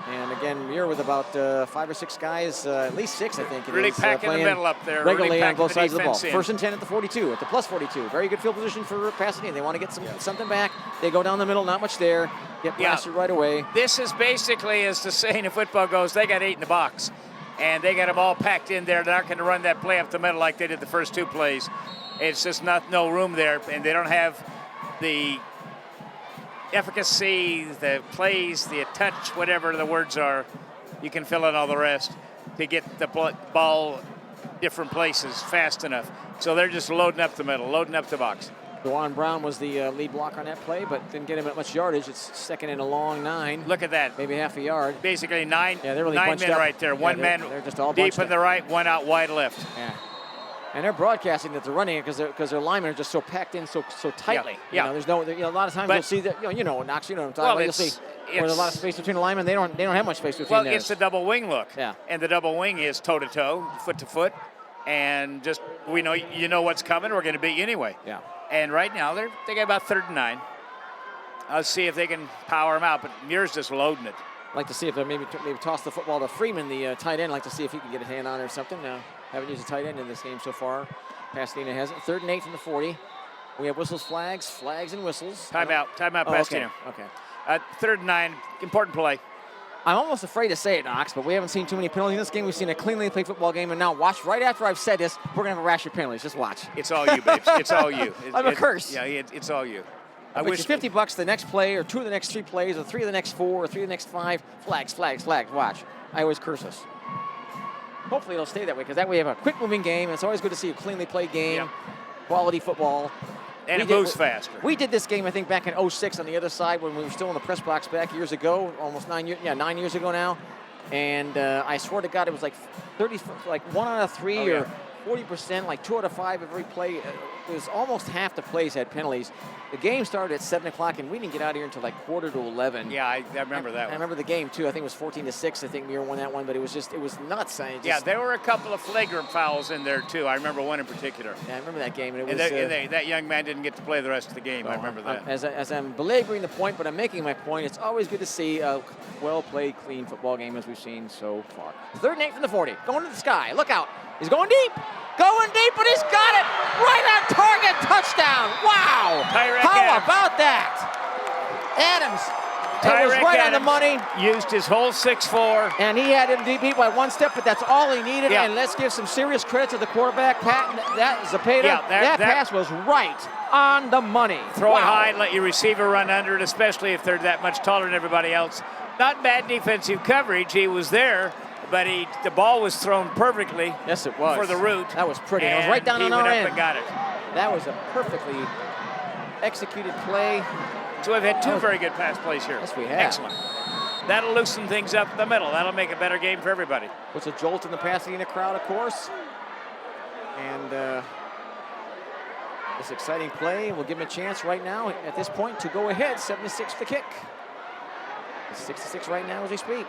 D: And again, Muir with about 5 or 6 guys, at least 6, I think.
C: Really packing the
D: playing
C: middle up there.
D: regularly
C: Really
D: on
C: packing
D: both sides of the ball.
C: defense in.
D: First and 10 at the 42, at the plus 42. Very good field position for Pasadena. They want to get something back. They go down the middle, not much there. Get blasted right away.
C: This is basically, as the saying in football goes, they got 8 in the box. And they got them all packed in there. They're not going to run that play up the middle like they did the first 2 plays. It's just no room there, and they don't have the efficacy, the plays, the touch, whatever the words are. You can fill in all the rest to get the ball different places fast enough. So they're just loading up the middle, loading up the box.
D: Dewan Brown was the lead blocker on that play, but didn't get him at much yardage. It's second and a long 9.
C: Look at that.
D: Maybe half a yard.
C: Basically 9
D: Yeah, they're really
C: men
D: bunched up.
C: right there.
D: Yeah,
C: One
D: they're-
C: man
D: they're just all
C: deep
D: bunched
C: in
D: up.
C: the right, one out wide left.
D: Yeah. And they're broadcasting that they're running it because their linemen are just so packed in so tightly.
C: Yeah.
D: There's no, a lot of times
C: But-
D: you'll see that, Knox, what I'm talking
C: Well,
D: about. You'll see where there's a lot of space between the linemen. They don't have much space between
C: Well,
D: theirs.
C: it's the double wing look.
D: Yeah.
C: And the double wing is toe to toe, foot to foot, and just you know what's coming. We're going to beat you anyway.
D: Yeah.
C: And right now they got about 3rd and 9. I'll see if they can power them out, but Muir's just loading it.
D: Like to see if they maybe toss the football to Freeman, the tight end. Like to see if he can get a hand on it or something. Haven't used a tight end in this game so far. Pasadena has it. 3rd and 8 from the 40. We have whistles, flags, and whistles.
C: Timeout,
D: Oh,
C: Pasadena.
D: Okay.
C: 3rd and 9, important play.
D: I'm almost afraid to say it, Knox, but we haven't seen too many penalties in this game. We've seen a cleanly played football game, and now watch, right after I've said this, we're going to have a rash of penalties. Just watch.
C: It's all you, babes. It's all you.
D: I'm a curse.
C: Yeah, it's all you.
D: I wish you $50 the next play, or 2 of the next 3 plays, or 3 of the next 4, or 3 of the next 5. Flags. Watch. I always curse us. Hopefully it'll stay that way, because that way we have a quick-moving game. It's always good to see a cleanly played game,
C: Yep.
D: quality football.
C: And it moves faster.
D: We did this game, I think, back in '06 on the other side when we were still in the press box back years ago, almost 9 years ago now.
B: And I swear to God, it was like 30, like 1 out of 3
C: Oh, yeah.
B: or 40%, like 2 out of 5 every play. It was almost half the plays had penalties. The game started at 7 o'clock, and we didn't get out of here until like quarter to 11.
C: Yeah, I remember that
B: I
C: one.
B: remember the game too. I think it was 14-6. I think Muir won that one, but it was nuts.
C: Yeah, there were a couple of flagrant fouls in there too. I remember one in particular.
B: Yeah, I remember that game, and it was.
C: That young man didn't get to play the rest of the game. I remember that.
B: As I'm belaboring the point, but I'm making my point. It's always good to see a well-played, clean football game as we've seen so far. 3rd and 8 from the 40. Going to the sky. Look out. He's going deep. Going deep, but he's got it. Right on target. Touchdown. Wow.
C: Tyrek
B: How
C: Adams.
B: about that? Adams. It was
C: Tyrek
B: right on the
C: Adams
B: money.
C: Used his whole 6'4".
B: And he had him beat by 1 step, but that's all he needed.
C: Yeah.
B: And let's give some serious credit to the quarterback, Patton. That Zepeda.
C: Yeah,
B: that pass was right on the money.
C: Throw
B: Wow.
C: it high and let your receiver run under it, especially if they're that much taller than everybody else. Not bad defensive coverage. He was there, but the ball was thrown perfectly.
B: Yes, it was.
C: For the route.
B: That was pretty. It was right down
C: he
B: on
C: went
B: our
C: up
B: end.
C: and got it.
B: That was a perfectly executed play.
C: So we've had 2 very good pass plays here.
B: Yes, we have.
C: Excellent. That'll loosen things up in the middle. That'll make a better game for everybody.
B: Puts a jolt in the Pasadena crowd, of course. And this exciting play will give him a chance right now at this point to go ahead. 7-6 for the kick. It's 6-6 right now as we speak.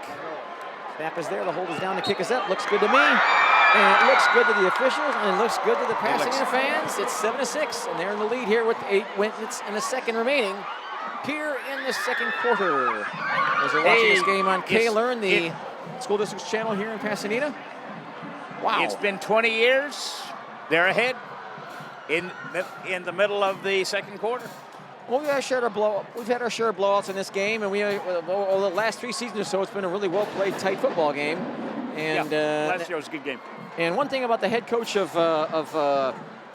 B: Snap is there. The hold is down. The kick is up. Looks good to me. And it looks good to the officials, and it looks good to the Pasadena fans. It's 7-6, and they're in the lead here with 8 minutes and a second remaining here in the second quarter. As we're watching this game on K-Learn, the school district's channel here in Pasadena. Wow.
C: It's been 20 years. They're ahead in the middle of the second quarter.
B: Well, we've had our share of blowouts in this game, and over the last 3 seasons or so, it's been a really well-played, tight football game. And
C: last year was a good game.
B: And one thing about the head coach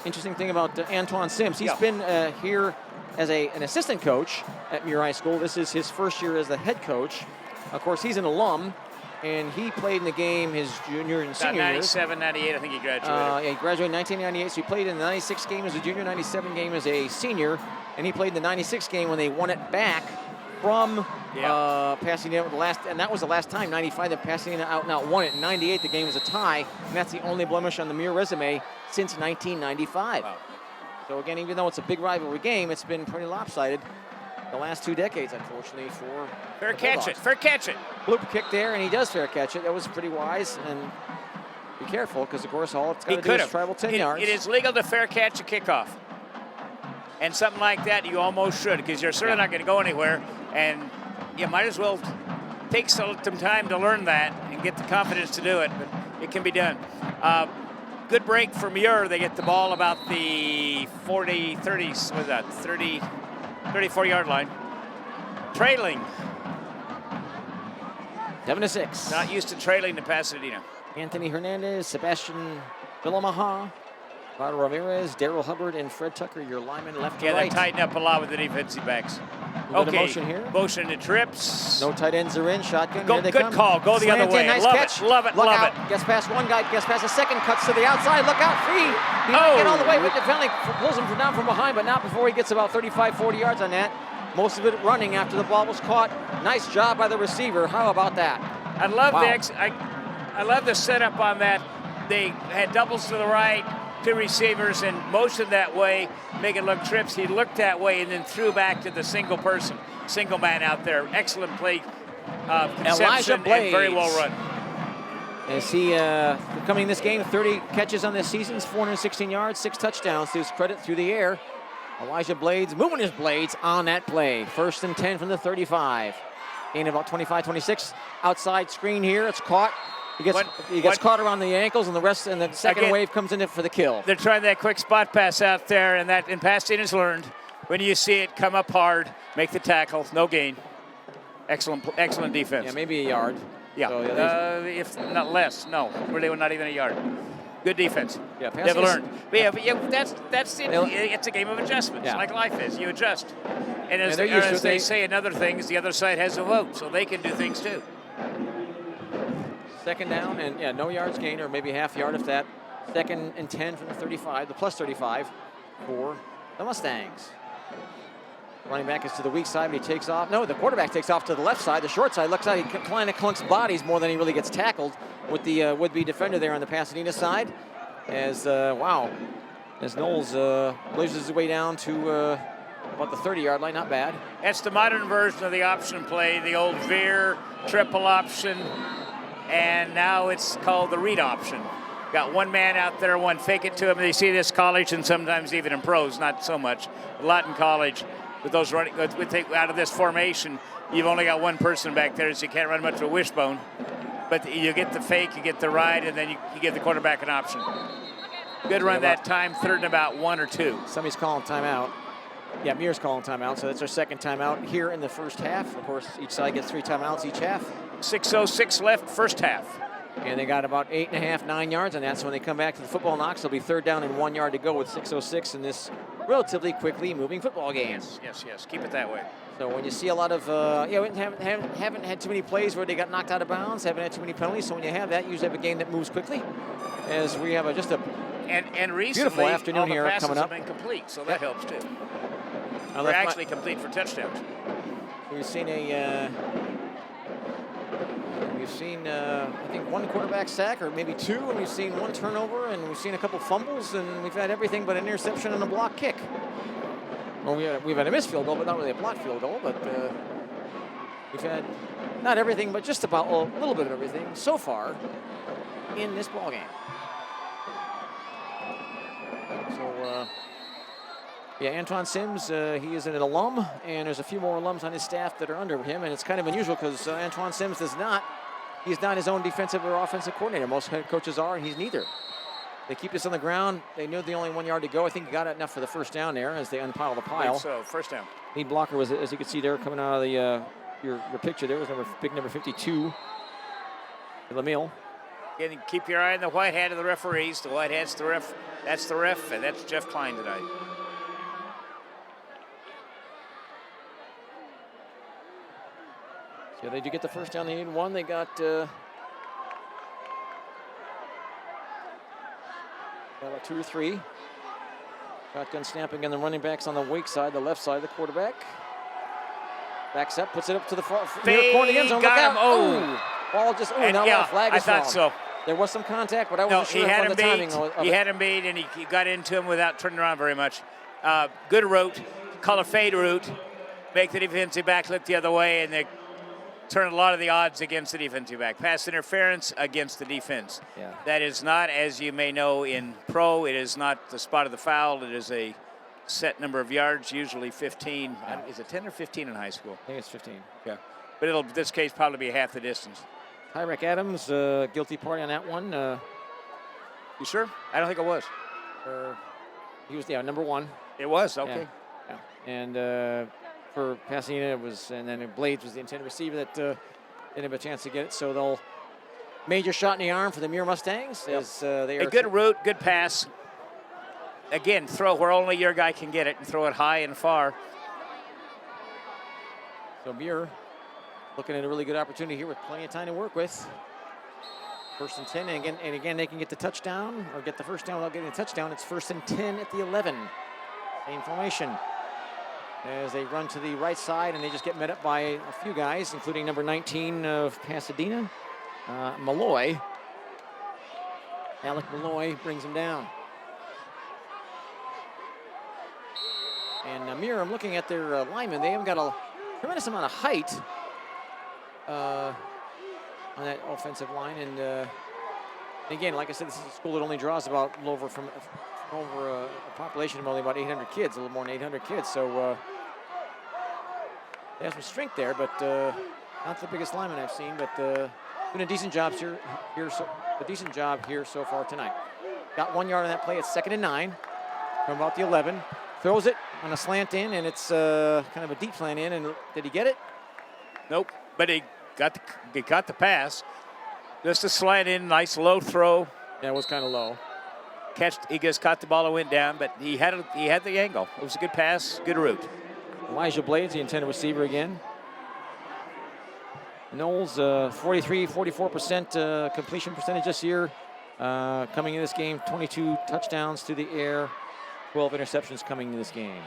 B: interesting thing about Antoine Sims, he's been here as an assistant coach at Muir High School. This is his first year as the head coach. Of course, he's an alum, and he played in the game his junior and senior years.
C: 97, 98, I think he graduated.
B: Yeah, he graduated in 1998, so he played in the 96 game as a junior, 97 game as a senior, and he played in the 96 game when they won it back from Pasadena. And that was the last time, 95, that Pasadena out and out won it. In 98, the game was a tie, and that's the only blemish on the Muir resume since 1995.
C: Wow.
B: So again, even though it's a big rivalry game, it's been pretty lopsided the last 2 decades, unfortunately, for
C: Fair catch it.
B: Bloop kick there, and he does fair catch it. That was pretty wise, and be careful, because of course all it's got to do is travel 10 yards.
C: It is legal to fair catch a kickoff. And something like that, you almost should, because you're certainly not going to go anywhere, and you might as well take some time to learn that and get the confidence to do it, but it can be done. Good break for Muir. They get the ball about the 34-yard line. Trailing.
B: 7-6.
C: Not used to trailing to Pasadena.
B: Anthony Hernandez, Sebastian Villamaha, Vado Ramirez, Daryl Hubbard, and Fred Tucker, your linemen left to
C: Yeah,
B: right.
C: they tighten up a lot with the defensive backs.
B: Little bit of motion here.
C: Motion to trips.
B: No tight ends are in. Shotgun.
C: Go-
B: Here they
C: good
B: come.
C: call. Go the other
B: Slants in.
C: way.
B: Nice
C: Love it.
B: catch.
C: Love it.
B: Look
C: Love
B: out.
C: it.
B: Gets past one guy. Gets past a second. Cuts to the outside. Look out. Free. He might get all the way, but finally pulls him down from behind, but not before he gets about 35, 40 yards on that. Most of it running after the ball was caught. Nice job by the receiver. How about that?
C: I love
B: Wow.
C: I love the setup on that. They had doubles to the right, 2 receivers, and motioned that way, making look trips. He looked that way and then threw back to the single man out there. Excellent play, conception, and
B: Blades.
C: very well run.
B: As he coming in this game, 30 catches on this season, 416 yards, 6 touchdowns to his credit through the air. Elijah Blades moving his blades on that play. 1st and 10 from the 35. In about 25, 26. Outside screen here. It's caught. He gets caught around the ankles, and the second wave comes in for the kill.
C: They're trying that quick spot pass out there, and Pasadena's learned. When you see it, come up hard, make the tackle, no gain. Excellent defense.
B: Yeah, maybe a yard.
C: Yeah,
B: So,
C: if not less, no. Really, not even a yard. Good defense.
B: Yeah,
C: they've learned. But that's it.
B: They'll-
C: It's a game of adjustments,
B: Yeah.
C: like life is. You adjust. And as
B: they're used to it.
C: they say in other things, the other side has a vote, so they can do things too.
B: Second down, and no yards gained, or maybe half yard if that. 2nd and 10 from the 35, the plus 35 for the Mustangs.
D: Running back is to the weak side, but he takes off. No, the quarterback takes off to the left side, the short side. Looks like he kind of clunks bodies more than he really gets tackled with the would-be defender there on the Pasadena side. As Knowles blazes his way down to about the 30-yard line, not bad.
C: That's the modern version of the option play, the old veer, triple option, and now it's called the read option. Got one man out there, one fake it to him. They see this college and sometimes even in pros, not so much. A lot in college with those running, out of this formation, you've only got one person back there, so you can't run much of a wishbone. But you get the fake, you get the ride, and then you give the quarterback an option. Good run that time, third and about 1 or 2.
D: Somebody's calling timeout. Yeah, Muir's calling timeout, so that's our second timeout here in the first half. Of course, each side gets 3 timeouts each half.
C: 6:06 left, first half.
D: And they got about 8.5, 9 yards, and that's when they come back to the football knocks. It'll be third down and 1 yard to go with 6:06 in this relatively quickly moving football game.
C: Yes. Keep it that way.
D: So when you see a lot of, we haven't had too many plays where they got knocked out of bounds, haven't had too many penalties. So when you have that, you usually have a game that moves quickly. As we have just a
C: and recently,
D: beautiful afternoon
C: all the
D: here
C: passes
D: coming up.
C: have been complete, so that helps too.
D: I
C: They're actually complete for touchdowns.
D: We've seen I think 1 quarterback sack, or maybe 2, and we've seen 1 turnover, and we've seen a couple fumbles, and we've had everything but an interception and a block kick. Well, we've had a missed field goal, but not really a blocked field goal. But we've had not everything, but just about a little bit of everything so far in this ball game. So, Antoine Sims, he is an alum, and there's a few more alums on his staff that are under him, and it's kind of unusual because Antoine Sims he's not his own defensive or offensive coordinator. Most head coaches are, and he's neither. They keep this on the ground. They knew the only 1 yard to go. I think he got it enough for the first down there as they unpile the pile.
C: So, first down.
D: Lead blocker was, as you can see there, coming out of the your picture there, was big number 52, Lamille.
C: Again, keep your eye on the white hat of the referees. The white hat's the ref. That's the ref, and that's Jeff Klein tonight.
D: So they do get the first down. They need 1. They got about 2 or 3. Shotgun snapping and the running backs on the weak side, the left side, the quarterback. Backs up, puts it up to the far corner of the end zone. Look out. Ball just, now the flag is
C: I thought
D: wrong.
C: So.
D: There was some contact, but I wasn't sure
C: he had
D: on
C: him
D: the timing
C: beat.
D: of
C: He
D: it.
C: had him beat, and he got into him without turning around very much. Good route, call a fade route, make the defensive back look the other way, and they turn a lot of the odds against the defensive back. Pass interference against the defense.
D: Yeah.
C: That is not, as you may know, in pro, it is not the spot of the foul. It is a set number of yards, usually 15.
D: Yeah.
C: Is it 10 or 15 in high school?
D: I think it's 15.
C: Yeah. But it'll, in this case, probably be half the distance.
D: Tyrek Adams, guilty party on that one.
C: You sure? I don't think it was.
D: He was, number 1.
C: It was, okay.
D: Yeah. And for Pasadena, it was, and then Blades was the intended receiver that didn't have a chance to get it. So they'll major shot in the arm for the Muir Mustangs. As they are
C: a good route, good pass. Again, throw where only your guy can get it and throw it high and far.
D: So Muir looking at a really good opportunity here with plenty of time to work with. First and 10, and again they can get the touchdown or get the first down without getting a touchdown. It's first and 10 at the 11. Same formation. As they run to the right side, and they just get met up by a few guys, including number 19 of Pasadena, Malloy. Alec Malloy brings him down. And Muir, I'm looking at their linemen. They haven't got a tremendous amount of height on that offensive line. And again, like I said, this is a school that only draws about a little over a population of only about 800 kids, a little more than 800 kids. So they have some strength there, but not the biggest lineman I've seen. But doing a decent job here so far tonight. Got 1 yard on that play. It's 2nd and 9 from about the 11. Throws it on a slant in, and it's kind of a deep slant in. And did he get it?
C: Nope. But he got the pass. Just a slant in, nice low throw.
D: Yeah, it was kind of low.
C: He just caught the ball and went down, but he had the angle. It was a good pass, good route.
D: Elijah Blades, the intended receiver again. Knowles, 44% completion percentage this year. Coming in this game, 22 touchdowns to the air, 12 interceptions coming in this game.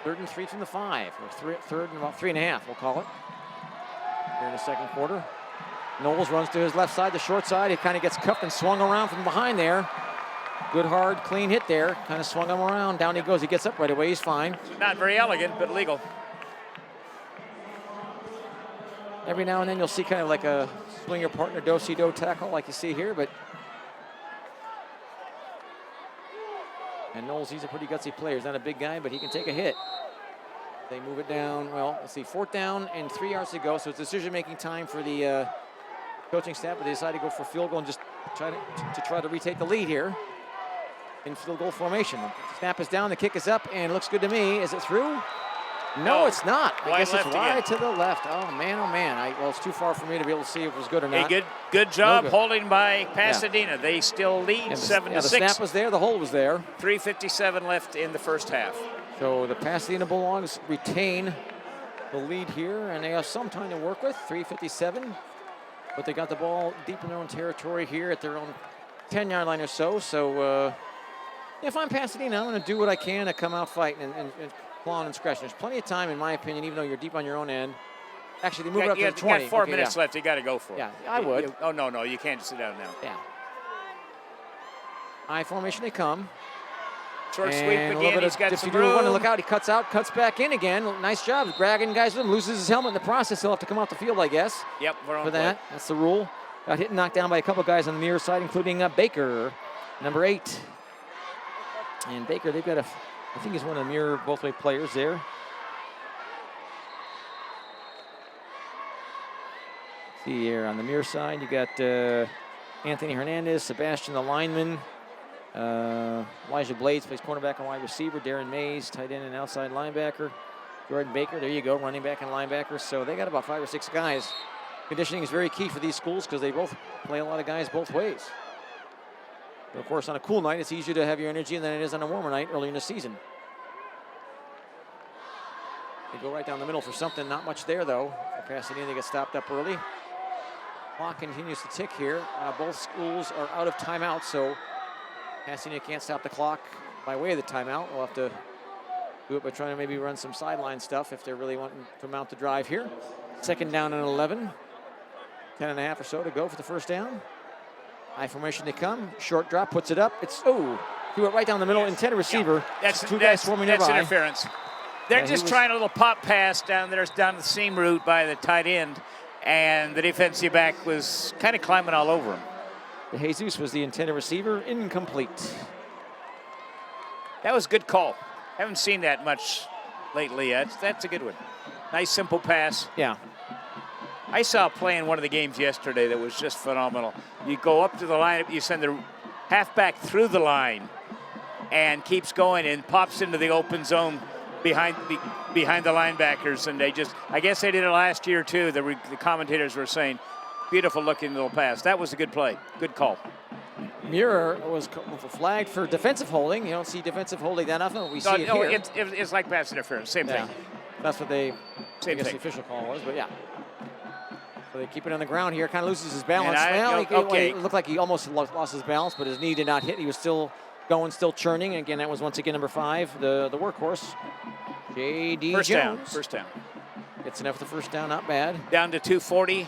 B: 3rd and 3 from the 5, or third and about 3.5, we'll call it. Here in the second quarter. Knowles runs to his left side, the short side. He kind of gets cuffed and swung around from behind there. Good, hard, clean hit there. Kind of swung him around. Down he goes. He gets up right away. He's fine.
C: Not very elegant, but legal.
B: Every now and then you'll see kind of like a swing your partner do-si-do tackle like you see here, but and Knowles, he's a pretty gutsy player. He's not a big guy, but he can take a hit. They move it down. Well, let's see, 4th down and 3 yards to go. So it's decision-making time for the coaching staff, but they decide to go for field goal and just try to retake the lead here in field goal formation. The snap is down, the kick is up, and it looks good to me. Is it through? No, it's not. I guess it's wide to the left. Oh man, well, it's too far for me to be able to see if it was good or not.
C: A good job holding by Pasadena. Yeah. They still lead 7-6.
B: The snap was there, the hold was there.
C: 3:57 left in the first half.
B: So the Pasadena Bulldogs retain the lead here, and they have some time to work with, 3:57. But they got the ball deep in their own territory here at their own 10-yard line or so. So if I'm Pasadena, I'm going to do what I can to come out fighting and clawing and scratching. There's plenty of time, in my opinion, even though you're deep on your own end. Actually, they move it up to the 20.
C: You got 4 minutes left. You got to go for it.
B: Yeah, I would.
C: No, you can't sit down now.
B: Yeah. I formation they come.
C: Short sweep again. He's got some room.
B: Look out. He cuts out, cuts back in again. Nice job. Bragging guys with him. Loses his helmet in the process. He'll have to come off the field, I guess.
C: Yep, we're on
B: for that. That's the rule. Got hit and knocked down by a couple guys on the near side, including Baker, number 8. And Baker, they've got I think he's one of the mirror both-way players there. Let's see here on the mirror side, you got Anthony Hernandez, Sebastian the lineman, Elijah Blades plays cornerback and wide receiver, Darren Mays, tight end and outside linebacker, Jordan Baker, there you go, running back and linebacker. So they got about 5 or 6 guys. Conditioning is very key for these schools because they both play a lot of guys both ways. But of course, on a cool night, it's easier to have your energy than it is on a warmer night early in the season. They go right down the middle for something. Not much there, though. For Pasadena, they get stopped up early. Clock continues to tick here. Both schools are out of timeout, so Pasadena can't stop the clock by way of the timeout. We'll have to do it by trying to maybe run some sideline stuff if they're really wanting to mount the drive here. 2nd down and 11. 10.5 or so to go for the first down. High formation they come. Short drop, puts it up. Threw it right down the middle. Intended receiver.
C: Yeah. That's 2 guys swarming nearby. That's interference. They're just trying a little pop pass down there, down the seam route by the tight end, and the defensive back was kind of climbing all over him.
B: De Jesus was the intended receiver. Incomplete.
C: That was a good call. Haven't seen that much lately. That's a good one. Nice, simple pass.
B: Yeah.
C: I saw a play in one of the games yesterday that was just phenomenal. You go up to the line, you send the halfback through the line and keeps going and pops into the open zone behind the linebackers. And I guess they did it last year too. The commentators were saying, beautiful looking little pass. That was a good play. Good call.
B: Muir was flagged for defensive holding. You don't see defensive holding that often. We see it here.
C: It's like pass interference. Same thing.
B: That's what the official call was, but yeah. So they keep it on the ground here. Kind of loses his balance. It looked like he almost lost his balance, but his knee did not hit. He was still going, still churning. And again, that was once again number 5, the workhorse, J.D. Jones.
C: First down.
B: Gets enough for the first down, not bad.
C: Down to 2:40.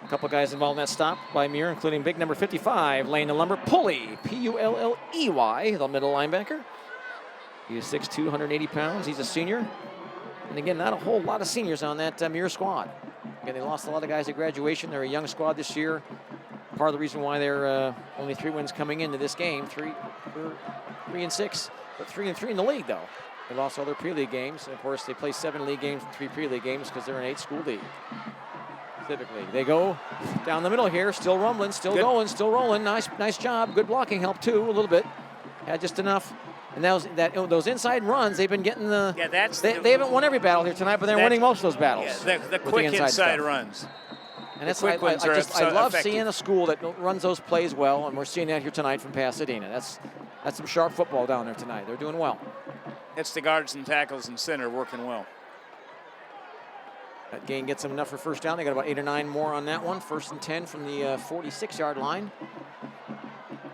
B: A couple guys involved in that stop by Muir, including big number 55, Lane the Lumber, Pulley, Pulley, the middle linebacker. He is 6'2", 180 pounds. He's a senior. And again, not a whole lot of seniors on that Muir squad. Again, they lost a lot of guys at graduation. They're a young squad this year. Part of the reason why they're only 3 wins coming into this game. 3-6, but 3-3 in the league, though. They lost all their pre-league games. And, of course, they play 7 league games and 3 pre-league games because they're an 8-school league. Typically, they go down the middle here, still rumbling, still going, still rolling. Nice job. Good blocking help too, a little bit. Had just enough. And those inside runs, they've been getting the. Yeah, they haven't won every battle here tonight, but they're winning most of those battles.
C: Yeah, the quick inside runs.
B: And that's I love seeing a school that runs those plays well, and we're seeing that here tonight from Pasadena. That's some sharp football down there tonight. They're doing well.
C: It's the guards and tackles and center working well.
B: That gain gets them enough for first down. They got about 8 or 9 more on that one. 1st and 10 from the 46-yard line.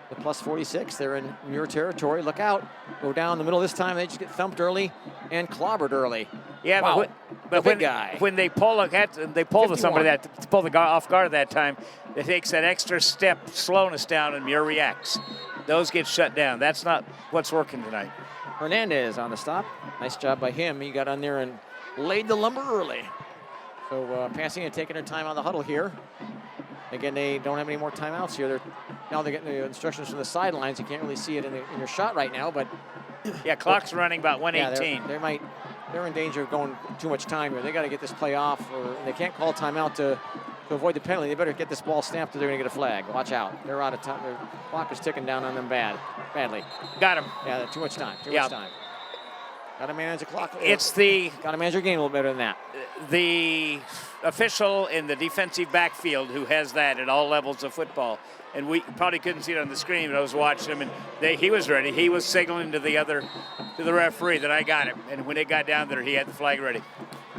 B: The plus 46, they're in Muir territory. Look out.
D: go down the middle this time. They just get thumped early and clobbered early.
C: Yeah,
D: wow.
C: but
D: big guy.
C: when they pull somebody that pull the guy off guard at that time, it takes that extra step slowness down and Muir reacts. Those get shut down. That's not what's working tonight.
D: Hernandez on the stop. Nice job by him. He got on there and laid the lumber early. So Pasadena taking their time on the huddle here. Again, they don't have any more timeouts here. Now they're getting the instructions from the sidelines. You can't really see it in your shot right now, but
C: yeah, clock's running about 1:18.
D: Yeah, they're in danger of going too much time here. They got to get this play off, or they can't call timeout to avoid the penalty. They better get this ball snapped or they're going to get a flag. Watch out. They're out of time. Their clock is ticking down on them badly.
C: Got him.
D: Yeah, too much time. Too much time. Got to manage the clock.
C: Got
D: to manage your game a little better than that.
C: The official in the defensive backfield who has that at all levels of football, and we probably couldn't see it on the screen, but I was watching him, and he was ready. He was signaling to the referee that I got him, and when it got down there, he had the flag ready.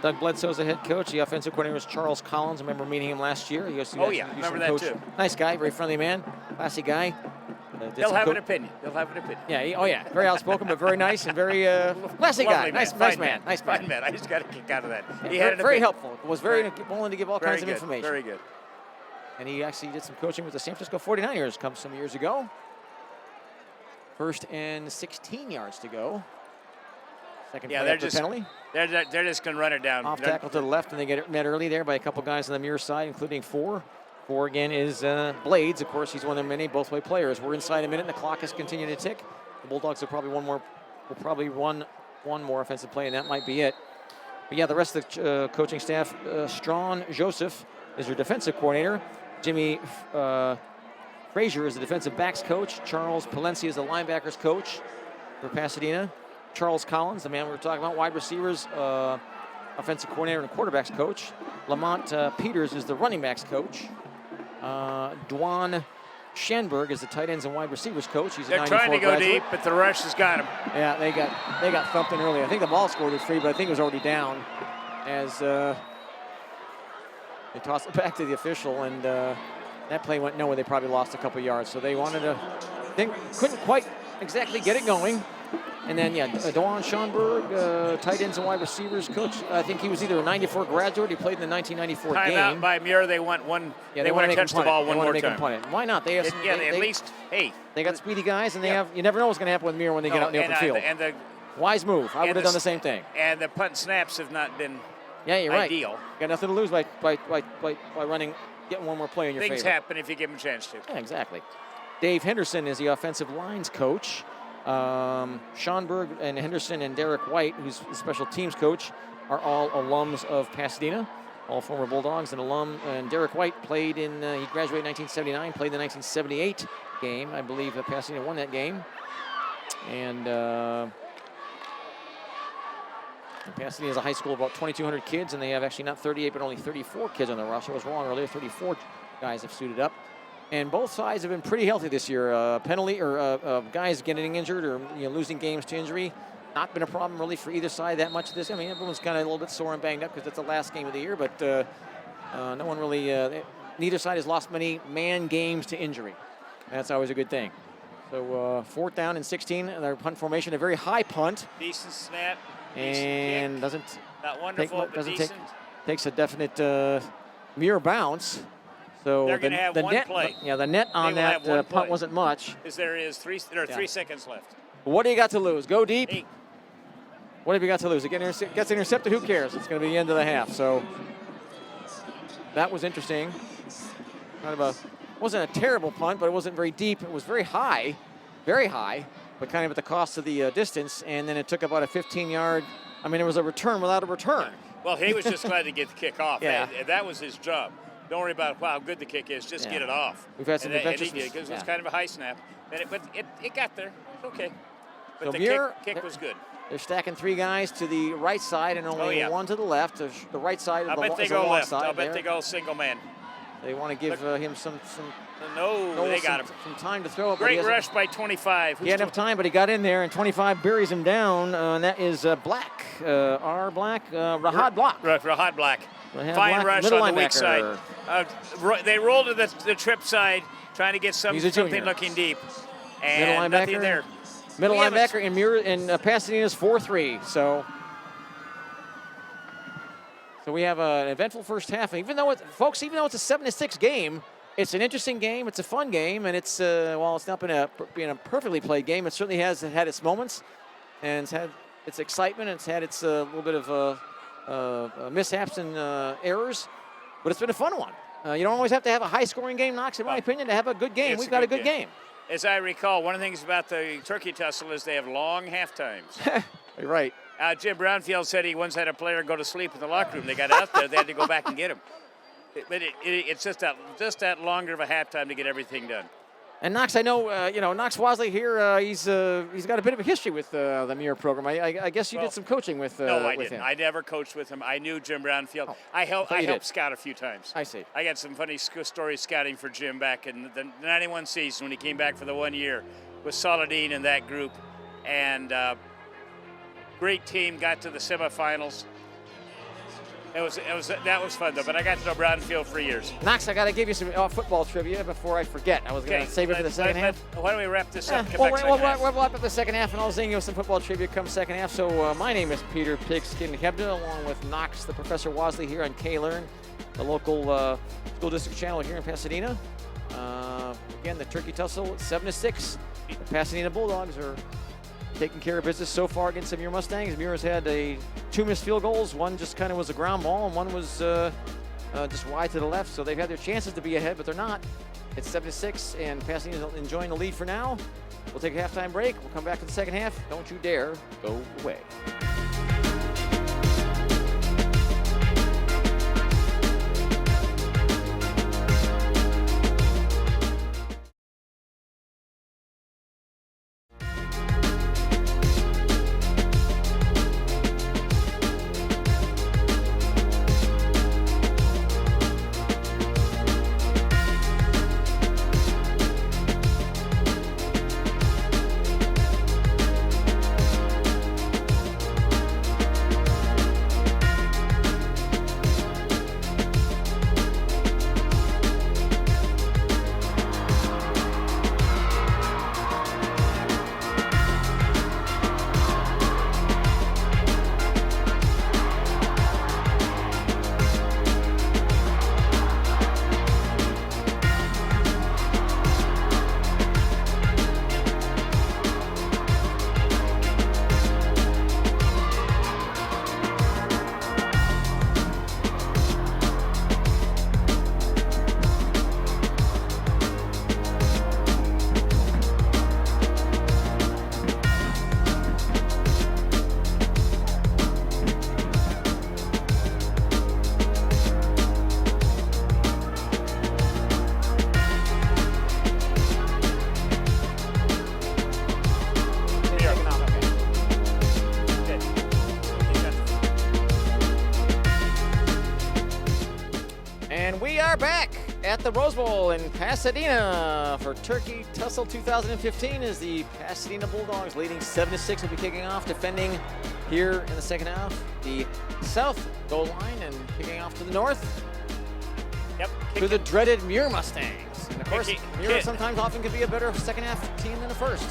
D: Doug Bledsoe's the head coach. The offensive coordinator was Charles Collins. I remember meeting him last year. He
C: remember that too.
D: Nice guy, very friendly man, classy guy.
C: They'll have an opinion.
D: Yeah, very outspoken, but very nice and very classy guy. Nice man.
C: Fine man. I just got a kick out of that. He
D: had
C: an
D: very
C: opinion.
D: helpful. Was very willing to give all kinds of information.
C: Very good.
D: And he actually did some coaching with the San Francisco 49ers some years ago. 1st and 16 yards to go. Second play after penalty.
C: They're just going to run it down.
D: Off tackle to the left, and they get it met early there by a couple guys on the Muir side, including Four. Four again is Blades. Of course, he's one of their many both-way players. We're inside a minute, and the clock is continuing to tick. The Bulldogs will probably run one more offensive play, and that might be it. But yeah, the rest of the coaching staff, Strawn Joseph is your defensive coordinator. Jimmy Frazier is the defensive backs coach. Charles Palencia is the linebackers coach for Pasadena. Charles Collins, the man we were talking about, wide receivers, offensive coordinator and quarterbacks coach. Lamont Peters is the running backs coach. Dwan Schenberg is the tight ends and wide receivers coach. He's a 94
C: They're trying to go
D: graduate.
C: deep, but the rush has got him.
D: Yeah, they got thumped in early. I think the ball scored it free, but I think it was already down as they tossed it back to the official, and that play went nowhere. They probably lost a couple yards, so they couldn't quite exactly get it going. And then, Dwan Schenberg, tight ends and wide receivers coach. I think he was either a 94 graduate. He played in the 1994 game.
C: Timeout by Muir. They want one.
D: Yeah,
C: they want to catch the ball one more time.
D: Why not? They have
C: at least. Hey,
D: they got speedy guys, and you never know what's going to happen with Muir when they get out in the open field. Wise move. I would have done the same thing.
C: And the punt snaps have not been.
D: Yeah, you're
C: ideal.
D: Right. Got nothing to lose by running, getting one more play in your favor.
C: Things happen if you give them a chance to.
D: Yeah, exactly. Dave Henderson is the offensive lines coach. Schonberg and Henderson and Derek White, who's the special teams coach, are all alums of Pasadena, all former Bulldogs and alum. And Derek White played he graduated in 1979, played the 1978 game. I believe Pasadena won that game. And Pasadena is a high school of about 2,200 kids, and they have actually not 38, but only 34 kids on the roster. I was wrong earlier. 34 guys have suited up. And both sides have been pretty healthy this year. Guys getting injured or losing games to injury, not been a problem really for either side that much. Everyone's kind of a little bit sore and banged up because it's the last game of the year. But no one really. Neither side has lost many man games to injury. That's always a good thing. So 4th down and 16. Their punt formation, a very high punt.
C: Decent snap.
D: And
C: decent kick. Not wonderful, but decent.
D: Takes a definite Muir bounce. So
C: they're going to have one
D: net,
C: play.
D: Yeah, the net on that punt wasn't much.
C: There are 3 seconds left.
D: What do you got to lose? Go deep. 8. What have you got to lose? It gets intercepted. Who cares? It's going to be the end of the half. So that was interesting. Wasn't a terrible punt, but it wasn't very deep. It was very high, but kind of at the cost of the distance. And then it took about a 15-yard. It was a return without a return.
C: Well, he was just glad to get the kick off.
D: Yeah.
C: That was his job. Don't worry about how good the kick is. Just get it off.
D: We've had some adventures.
C: Because it was kind of a high snap. But it got there. It's okay. But
D: so
C: the kick was good.
D: They're stacking 3 guys to the right side and only 1 to the left. The right side
C: I bet they go left. I bet they go single man.
D: They want to give him some
C: they got him.
D: Some time to throw it.
C: Great rush by 25.
D: He had enough time, but he got in there, and 25 buries him down. And that is Black, Rahad Black.
C: Rahad Black. Fine rush on the weak side. They roll to the trip side, trying to get something looking deep. And nothing there.
D: middle
A: We have a-
D: linebacker, and Muir and Pasadena's 4-3. So we have an eventful first half. And even though it's a 7-6 game, it's an interesting game. It's a fun game, and it's while it's not been a perfectly played game, it certainly has had its moments, and it's had its excitement, and it's had its little bit of mishaps and errors. But it's been a fun one. You don't always have to have a high-scoring game, Knox, in my opinion, to have a good game.
C: It's
D: We've
C: a
D: got a
C: good
D: good game.
C: As I recall, one of the things about the turkey tussle is they have long half times.
D: You're right.
C: Jim Brownfield said he once had a player go to sleep in the locker room. They got out there, they had to go back and get him. But it's just that longer of a halftime to get everything done.
D: And Knox, I know, Knox Wasley here, he's got a bit of a history with the Muir program. I guess you did some coaching with
C: No, I
D: with
C: didn't.
D: him.
C: I never coached with him. I knew Jim Brownfield.
D: Oh,
C: I
D: thought you
C: helped
D: did.
C: scout a few times.
D: I see.
C: I got some funny stories scouting for Jim back in the 91 season when he came back for the 1 year with Saladin and that group. And great team, got to the semifinals. That was fun though, but I got to know Brownfield for years.
D: Knox, I got to give you some football trivia before I forget. I was going to save it for the second half.
C: Why don't we wrap this up?
D: We'll wrap up the second half, and I'll zing you with some football trivia come second half. So my name is Peter Pigskin Hebda, along with Knox, the Professor Wasley here on K-Learn, the local school district channel here in Pasadena. Again, the turkey tussle 7-6. The Pasadena Bulldogs are taking care of business so far against the Muir Mustangs. Muir has had two missed field goals. One just kind of was a ground ball, and one was just wide to the left. So they've had their chances to be ahead, but they're not. It's 7-6, and Pasadena's enjoying the lead for now. We'll take a halftime break. We'll come back to the second half. Don't you dare go away. At the Rose Bowl in Pasadena for Turkey Tussle 2015 as the Pasadena Bulldogs leading 7-6 will be kicking off, defending here in the second half the south goal line and kicking off to the north.
C: Yep.
D: To the dreaded Muir Mustangs. And of course, Muir sometimes often can be a better second half team than the first.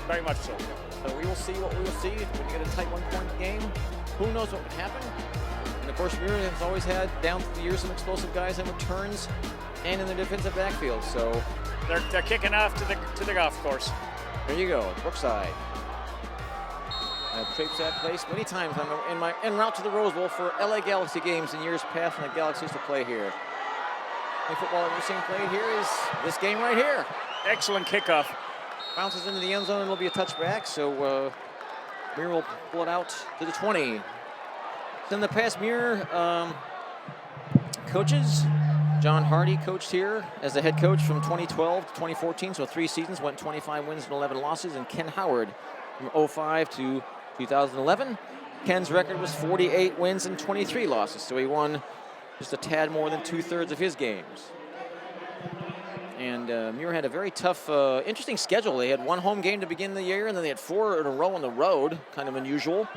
C: Very much so.
D: So we will see what we will see when you get a tight 1 point game. Who knows what would happen? And of course, Muir has always had down through the years some explosive guys on returns and in the defensive backfield. So
C: they're kicking off to the golf course.
D: There you go, Brookside. I've traipsed that place many times en route to the Rose Bowl for LA Galaxy games in years past when the Galaxy used to play here. Any football I've ever seen played here is this game right here.
C: Excellent kickoff.
D: Bounces into the end zone and it'll be a touchback. So Muir will pull it out to the 20. In the past, Muir coaches. John Hardy coached here as the head coach from 2012 to 2014, so 3 seasons, went 25 wins and 11 losses. And Ken Howard from 05 to 2011. Ken's record was 48 wins and 23 losses, so he won just a tad more than 2/3 of his games. And Muir had a very tough, interesting schedule. They had 1 home game to begin the year, and then they had 4 in a row on the road, kind of unusual.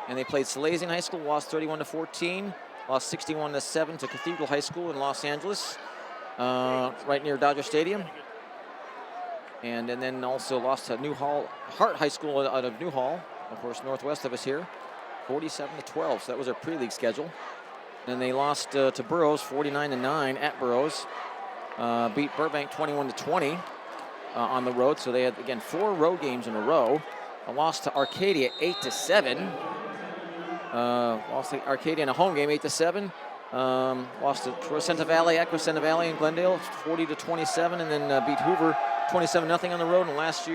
D: And they played Salesian High School, lost 31-14, lost 61-7 to Cathedral High School in Los Angeles, right near Dodger Stadium.
B: and then also lost to Hart High School out of Newhall, of course, northwest of us here, 47-12. So that was our pre-league schedule. Then they lost to Burroughs, 49-9 at Burroughs. Beat Burbank 21-20 on the road. So they had, again, 4 road games in a row. A loss to Arcadia, 8-7. Lost to Arcadia in a home game, 8-7. Lost to Crescenta Valley at Crescenta Valley in Glendale, 40-27, and then beat Hoover 27-0 on the road. And last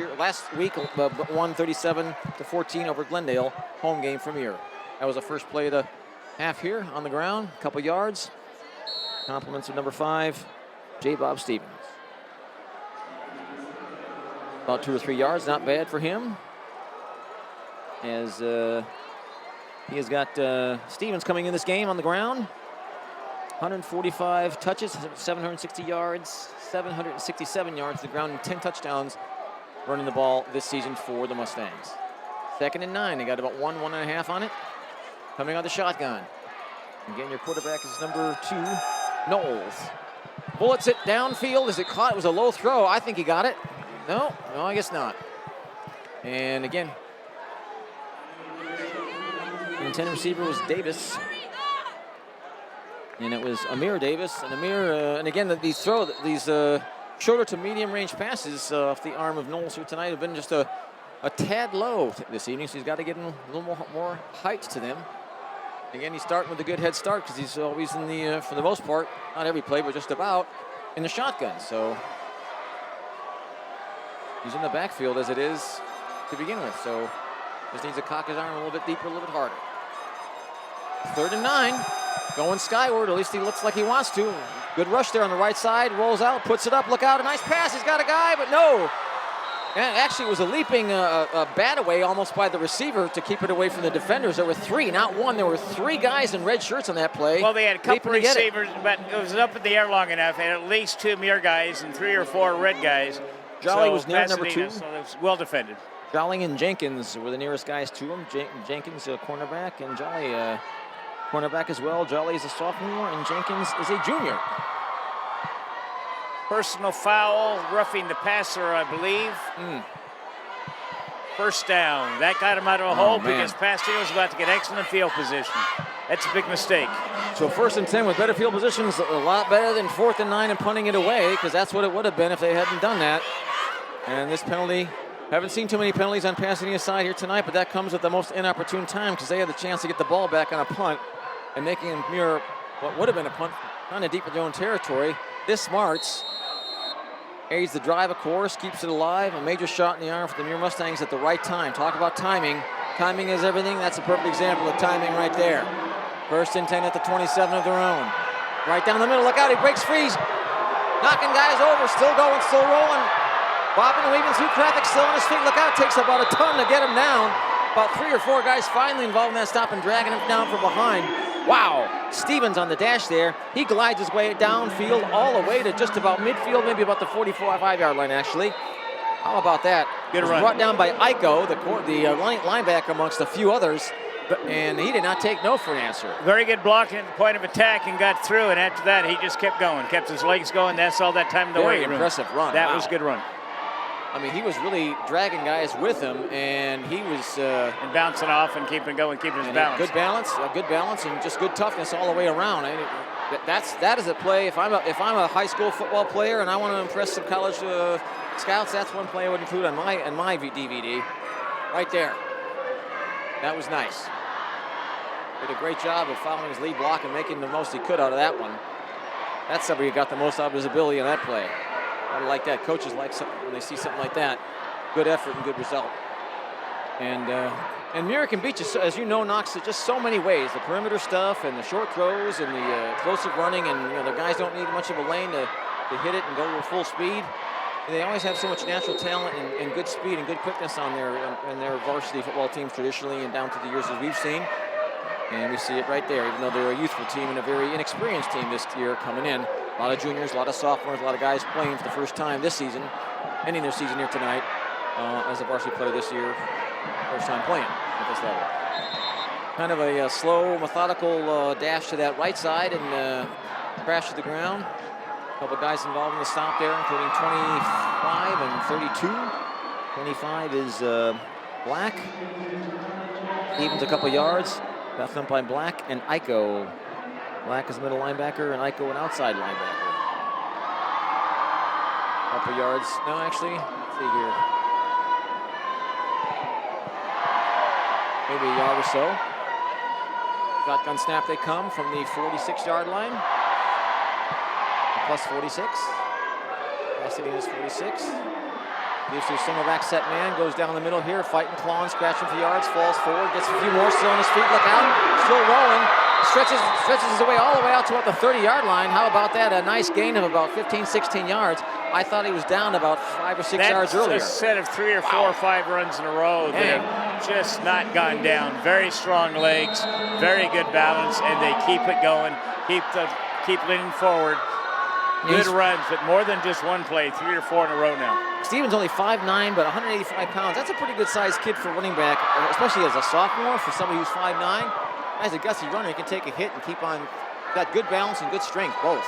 B: week won 37-14 over Glendale, home game from here. That was the first play of the half here on the ground, a couple yards. Compliments of number 5, J. Bob Stevens. About 2 or 3 yards, not bad for him. As he has got Stevens coming in this game on the ground. 145 touches, 760 yards, 767 yards to the ground, and 10 touchdowns running the ball this season for the Mustangs. 2nd and 9. They got about 1.5 on it. Coming on the shotgun. Again, your quarterback is number 2, Knowles. Bullets it downfield. Is it caught? It was a low throw. I think he got it. No, I guess not. And again, the intended receiver was Davis. And it was Amir Davis. And Amir, and again, these shorter to medium range passes off the arm of Knowles here tonight have been just a tad low this evening, so he's got to get a little more height to them. Again, he's starting with a good head start because he's always in the, for the most part, not every play, but just about, in the shotgun. So he's in the backfield as it is to begin with. So just needs to cock his arm a little bit deeper, a little bit harder. 3rd and 9, going skyward. At least he looks like he wants to. Good rush there on the right side. Rolls out, puts it up. Look out, a nice pass. He's got a guy, but no. And actually, it was a leaping bat away almost by the receiver to keep it away from the defenders. There were 3, not 1. There were 3 guys in red shirts on that play.
C: Well, they had a couple receivers, but it was up in the air long enough. They had at least 2 Muir guys and 3 or 4 red guys.
B: Jolly was near number 2.
C: So it was well defended.
B: Jolly and Jenkins were the nearest guys to him. Jenkins, a cornerback, and Jolly, cornerback as well. Jolly is a sophomore, and Jenkins is a junior.
C: Personal foul, roughing the passer, I believe. First down. That got him out of a hole because Pastino was about to get excellent field position. That's a big mistake.
B: So 1st and 10 with better field positions, a lot better than 4th and 9 and punting it away, because that's what it would have been if they hadn't done that. And this penalty, haven't seen too many penalties on Pasadena's side here tonight, but that comes at the most inopportune time because they had the chance to get the ball back on a punt and making him mirror what would have been a punt kind of deep in their own territory. This smarts. Aids the drive, of course, keeps it alive. A major shot in the arm for the Muir Mustangs at the right time. Talk about timing. Timing is everything. That's a perfect example of timing right there. 1st and 10 at the 27 of their own. Right down the middle. Look out. He breaks free. Knocking guys over. Still going, still rolling. Bobbing and weaving through traffic. Still on his feet. Look out. Takes about a ton to get him down. About 3 or 4 guys finally involved in that stop and dragging him down from behind. Wow, Stevens on the dash there. He glides his way downfield all the way to just about midfield, maybe about the 45-yard line, actually. How about that?
C: Good run.
B: Brought down by Iko, the linebacker, amongst a few others, and he did not take no for an answer.
C: Very good blocking at the point of attack and got through, and after that, he just kept going, kept his legs going. That's all that time in the weight room.
B: Very impressive run.
C: That was a good run.
B: I mean, he was really dragging guys with him, and he was
C: and bouncing off and keeping going, keeping his balance.
B: Good balance, and just good toughness all the way around. I mean, that is a play. If I'm a high school football player and I want to impress some college scouts, that's one play I would include on my DVD. Right there. That was nice. Did a great job of following his lead block and making the most he could out of that one. That's somebody who got the most out of his ability in that play. I like that. Coaches like when they see something like that. Good effort and good result. And Muir can beat you, as you know, Knox, just so many ways. The perimeter stuff and the short throws and the explosive running, and the guys don't need much of a lane to hit it and go with full speed. And they always have so much natural talent and good speed and good quickness on their varsity football teams traditionally and down to the years as we've seen. And we see it right there, even though they're a youthful team and a very inexperienced team this year coming in. A lot of juniors, a lot of sophomores, a lot of guys playing for the first time this season, ending their season here tonight as a varsity player this year, first time playing at this level. Kind of a slow, methodical dash to that right side and crash to the ground. couple guys involved in the stop there, including 25 and 32. 25 is Black. Evens a couple yards. Got thumped by Black and Iko. Black is middle linebacker and Iko an outside linebacker. Couple yards. No, actually, let's see here. Maybe a yard or so. Shotgun snap they come from the 46-yard line. Plus 46. Pasadena's 46. Gives to a single back set man, goes down the middle here, fighting, clawing, scratching for yards, falls forward, gets a few more, still on his feet, look out, still rolling, stretches his way all the way out to about the 30-yard line. How about that? A nice gain of about 15, 16 yards. I thought he was down about 5 or 6 yards earlier.
C: That's a set of 3 or 4 or 5 runs in a row that have just not gone down. Very strong legs, very good balance, and they keep it going, keep leaning forward. Good runs, but more than just one play, 3 or 4 in a row now.
B: Stevens only 5'9", but 185 pounds. That's a pretty good sized kid for running back, especially as a sophomore, for somebody who's 5'9". As a gutsy runner, he can take a hit and keep on, got good balance and good strength, both.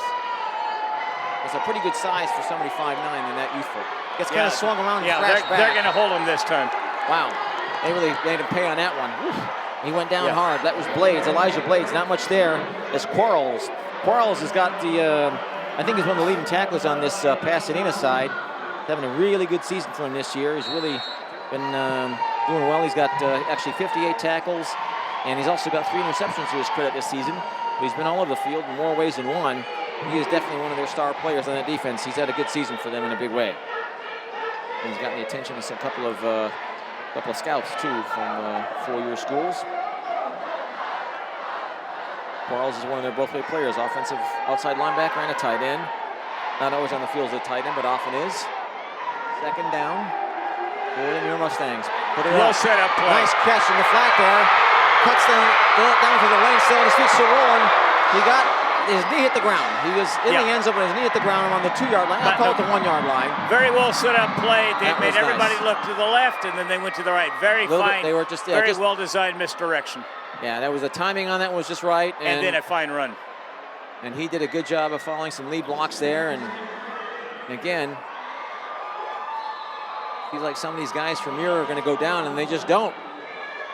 B: It's a pretty good size for somebody 5'9" and that youthful. Gets kind of swung around and crashed back.
C: They're going to hold him this time.
B: Wow, they really made him pay on that one. Whew. He went down hard. That was Blades, Elijah Blades. Not much there. It's Quarles. Quarles has got the, I think he's one of the leading tacklers on this Pasadena side. He's having a really good season for him this year. He's really been doing well. He's got actually 58 tackles, and he's also got 3 interceptions to his credit this season. But he's been all over the field in more ways than one. He is definitely one of their star players on that defense. He's had a good season for them in a big way. And he's gotten the attention of a couple of scouts too from 4-year schools. Quarles is one of their both way players, offensive outside linebacker and a tight end. Not always on the field as a tight end, but often is. Second down for the Muir Mustangs. Put it
C: well set up play.
B: Nice catch in the flat there. Cuts down to the lane, still on his feet, still rolling. He got his knee hit the ground. He was in the end zone, but his knee hit the ground on the 2-yard line. I'll call it the 1-yard line.
C: Very well set up play. They
B: That
C: made
B: was
C: everybody
B: nice.
C: look to the left, and then they went to the right. Very fine.
B: They were just
C: very well designed misdirection.
B: Yeah, that was the timing on that was just right.
C: And then a fine run.
B: And he did a good job of following some lead blocks there. And again, feels like some of these guys from Muir are going to go down, and they just don't.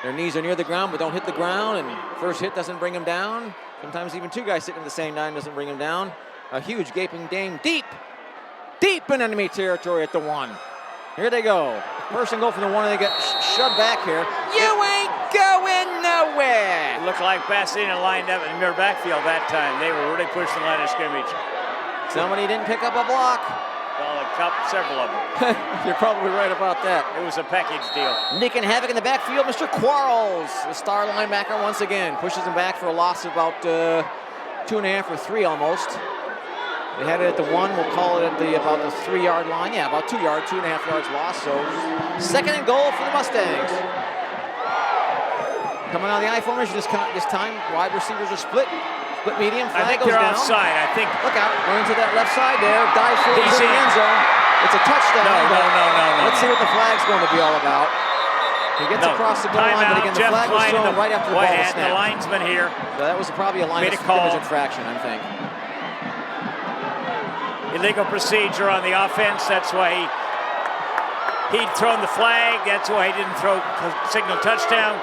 B: Their knees are near the ground, but don't hit the ground, and first hit doesn't bring them down. Sometimes even 2 guys sitting at the same time doesn't bring them down. A huge gaping game deep in enemy territory at the 1. Here they go. First and goal from the 1, and they get shoved back here. You ain't going nowhere.
C: It looked like Pasadena lined up in their backfield that time. They were really pushing the line of scrimmage.
B: Somebody didn't pick up a block.
C: Well, several of them.
B: You're probably right about that.
C: It was a package deal.
B: Nicking havoc in the backfield, Mr. Quarles, the star linebacker once again. Pushes him back for a loss of about 2.5 or 3 almost. They had it at the 1, we'll call it at about the 3-yard line. Yeah, about 2 yards, 2.5 yards lost. So second and goal for the Mustangs. Coming out of the I formation this time, wide receivers are split medium. Flag
C: I think
B: goes
C: they're
B: down.
C: offside. I think.
B: Look out, running to that left side there. Dive forward to the end zone. It's a touchdown.
C: No.
B: Let's see what the flag's going to be all about. He gets across the goal line, but again, the
C: Jeff
B: flag was
C: Klein
B: thrown right after the ball was
C: The
B: snapped.
C: linesman here.
B: So that was probably a line of scrimmage infraction, I think.
C: Illegal procedure on the offense. That's why he'd thrown the flag. That's why he didn't signal touchdown.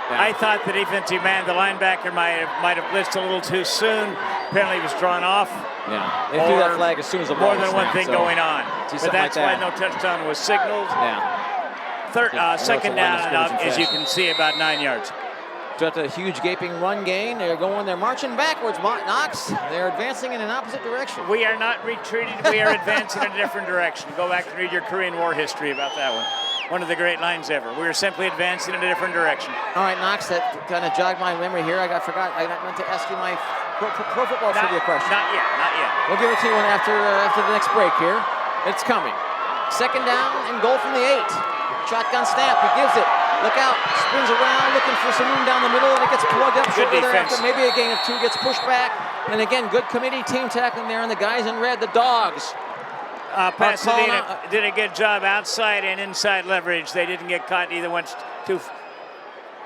C: Yeah. I thought the defensive man, the linebacker, might have blitzed a little too soon. Apparently, he was drawn off.
B: Yeah, they threw that flag as soon as the ball
C: was snapped. More than one thing going on. But that's why no touchdown was signaled.
B: Yeah.
C: Second down and out, as you can see, about 9 yards.
B: So that's a huge gaping run gain. They're marching backwards, Knox. They're advancing in an opposite direction.
C: We are not retreating. We are advancing in a different direction. Go back and read your Korean War history about that one. One of the great lines ever. We are simply advancing in a different direction.
B: All right, Knox, that kind of jogged my memory here. I forgot. I meant to ask you my pro football trivia question.
C: Not yet.
B: We'll give it to you after the next break here. It's coming. Second down and goal from the 8. Shotgun snap. He gives it. Look out. Spins around, looking for some room down the middle, and it gets plugged up shortly thereafter. Maybe a gain of 2, gets pushed back. And again, good committee team tackling there, and the guys in red, the Dogs.
C: Pasadena did a good job outside and inside leverage. They didn't get caught either once too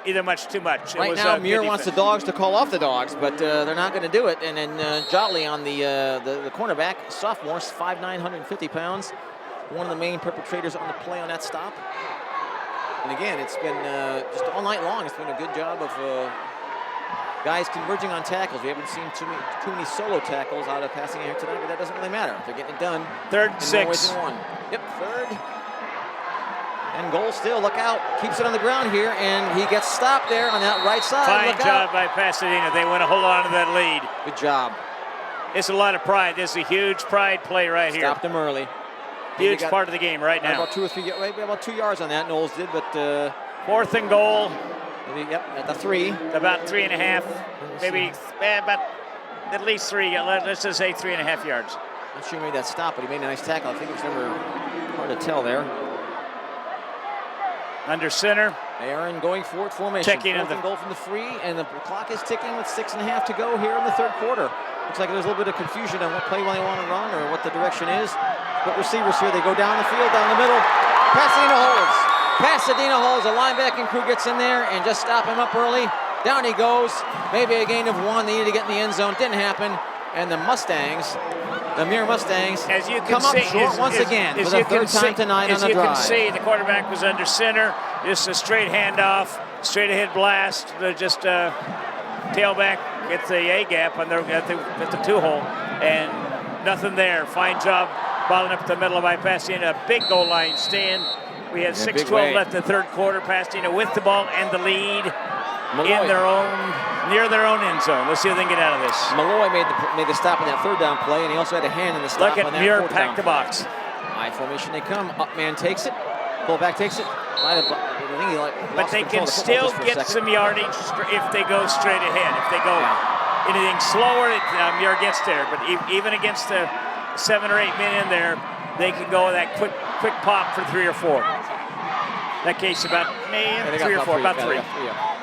C: either much too much.
B: Right now, Muir wants the dogs to call off the dogs, but they're not going to do it. And then Jolly on the cornerback, sophomore, 5'9", 150 pounds, one of the main perpetrators on the play on that stop. And again, it's been just all night long. It's been a good job of guys converging on tackles. We haven't seen too many solo tackles out of passing here tonight, but that doesn't really matter. They're getting it done.
C: Third,
B: in
C: 6.
B: more ways than one. Yep, third. And goal still. Look out. Keeps it on the ground here, and he gets stopped there on that right side.
C: Fine
B: Look
C: job
B: out.
C: by Pasadena. They want to hold on to that lead.
B: Good job.
C: It's a lot of pride. This is a huge pride play right here.
B: Stopped them early.
C: Huge part of the game right now.
B: About 2 or 3, about 2 yards on that. Knowles did, but
C: 4th and goal.
B: maybe, yep, at the 3.
C: About 3.5, maybe about at least 3. Let's just say 3.5 yards.
B: Not sure he made that stop, but he made a nice tackle. I think it was never hard to tell there.
C: Under center.
B: They are in going forward formation.
C: Checking
B: 4th and goal from the 3, and the clock is ticking with 6.5 to go here in the third quarter. Looks like there's a little bit of confusion on what play they want to run or what the direction is. But receivers here, they go down the field, down the middle. Pasadena holds. Pasadena holds. The linebacking crew gets in there and just stop him up early. Down he goes. Maybe a gain of 1. They need to get in the end zone. Didn't happen. And the Mustangs, the Muir Mustangs,
C: as you can
B: come up
C: see,
B: short once again for the third time tonight on the drive.
C: As you can see, the quarterback was under center. Just a straight handoff, straight ahead blast. Just tailback gets the A gap on at the 2-hole, and nothing there. Fine job balling up the middle by Pasadena. A big goal line stand. We had 6:12 left in the third quarter. Pasadena with the ball and the lead in near their own end zone. Let's see if they can get out of this.
B: Malloy made the stop on that third down play, and he also had a hand in the stop on that
C: Muir
B: fourth
C: pack
B: down
C: the box.
B: I formation they come. Up man takes it. Fullback takes it.
C: But they can still get some yardage if they go straight ahead. If they go anything slower, Muir gets there. But even against the 7 or 8 men in there, they can go with that quick pop for 3 or 4. In that case, about 3 or 4, about 3.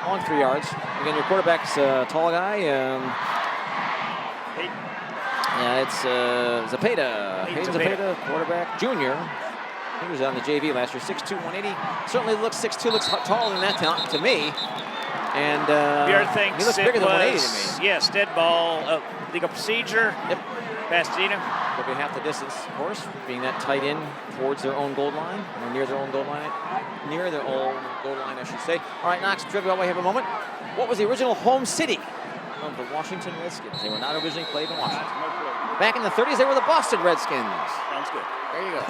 B: On 3 yards. Again, your quarterback's a tall guy. It's Zepeda. Hayden Zepeda, quarterback, junior. He was on the JV last year, 6'2", 180. Certainly looks 6'2", looks taller than that to me. And he looks bigger than 180 to me.
C: Yes, dead ball, legal procedure.
B: Yep.
C: Pasadena.
B: They'll be half the distance, of course, being that tight end towards their own goal line, or near their own goal line. Near their own goal line, I should say. All right, Knox trivia while we have a moment. What was the original home city of the Washington Redskins? They were not originally played in Washington. Back in the 30s, they were the Boston Redskins.
C: Sounds good.
B: There you go.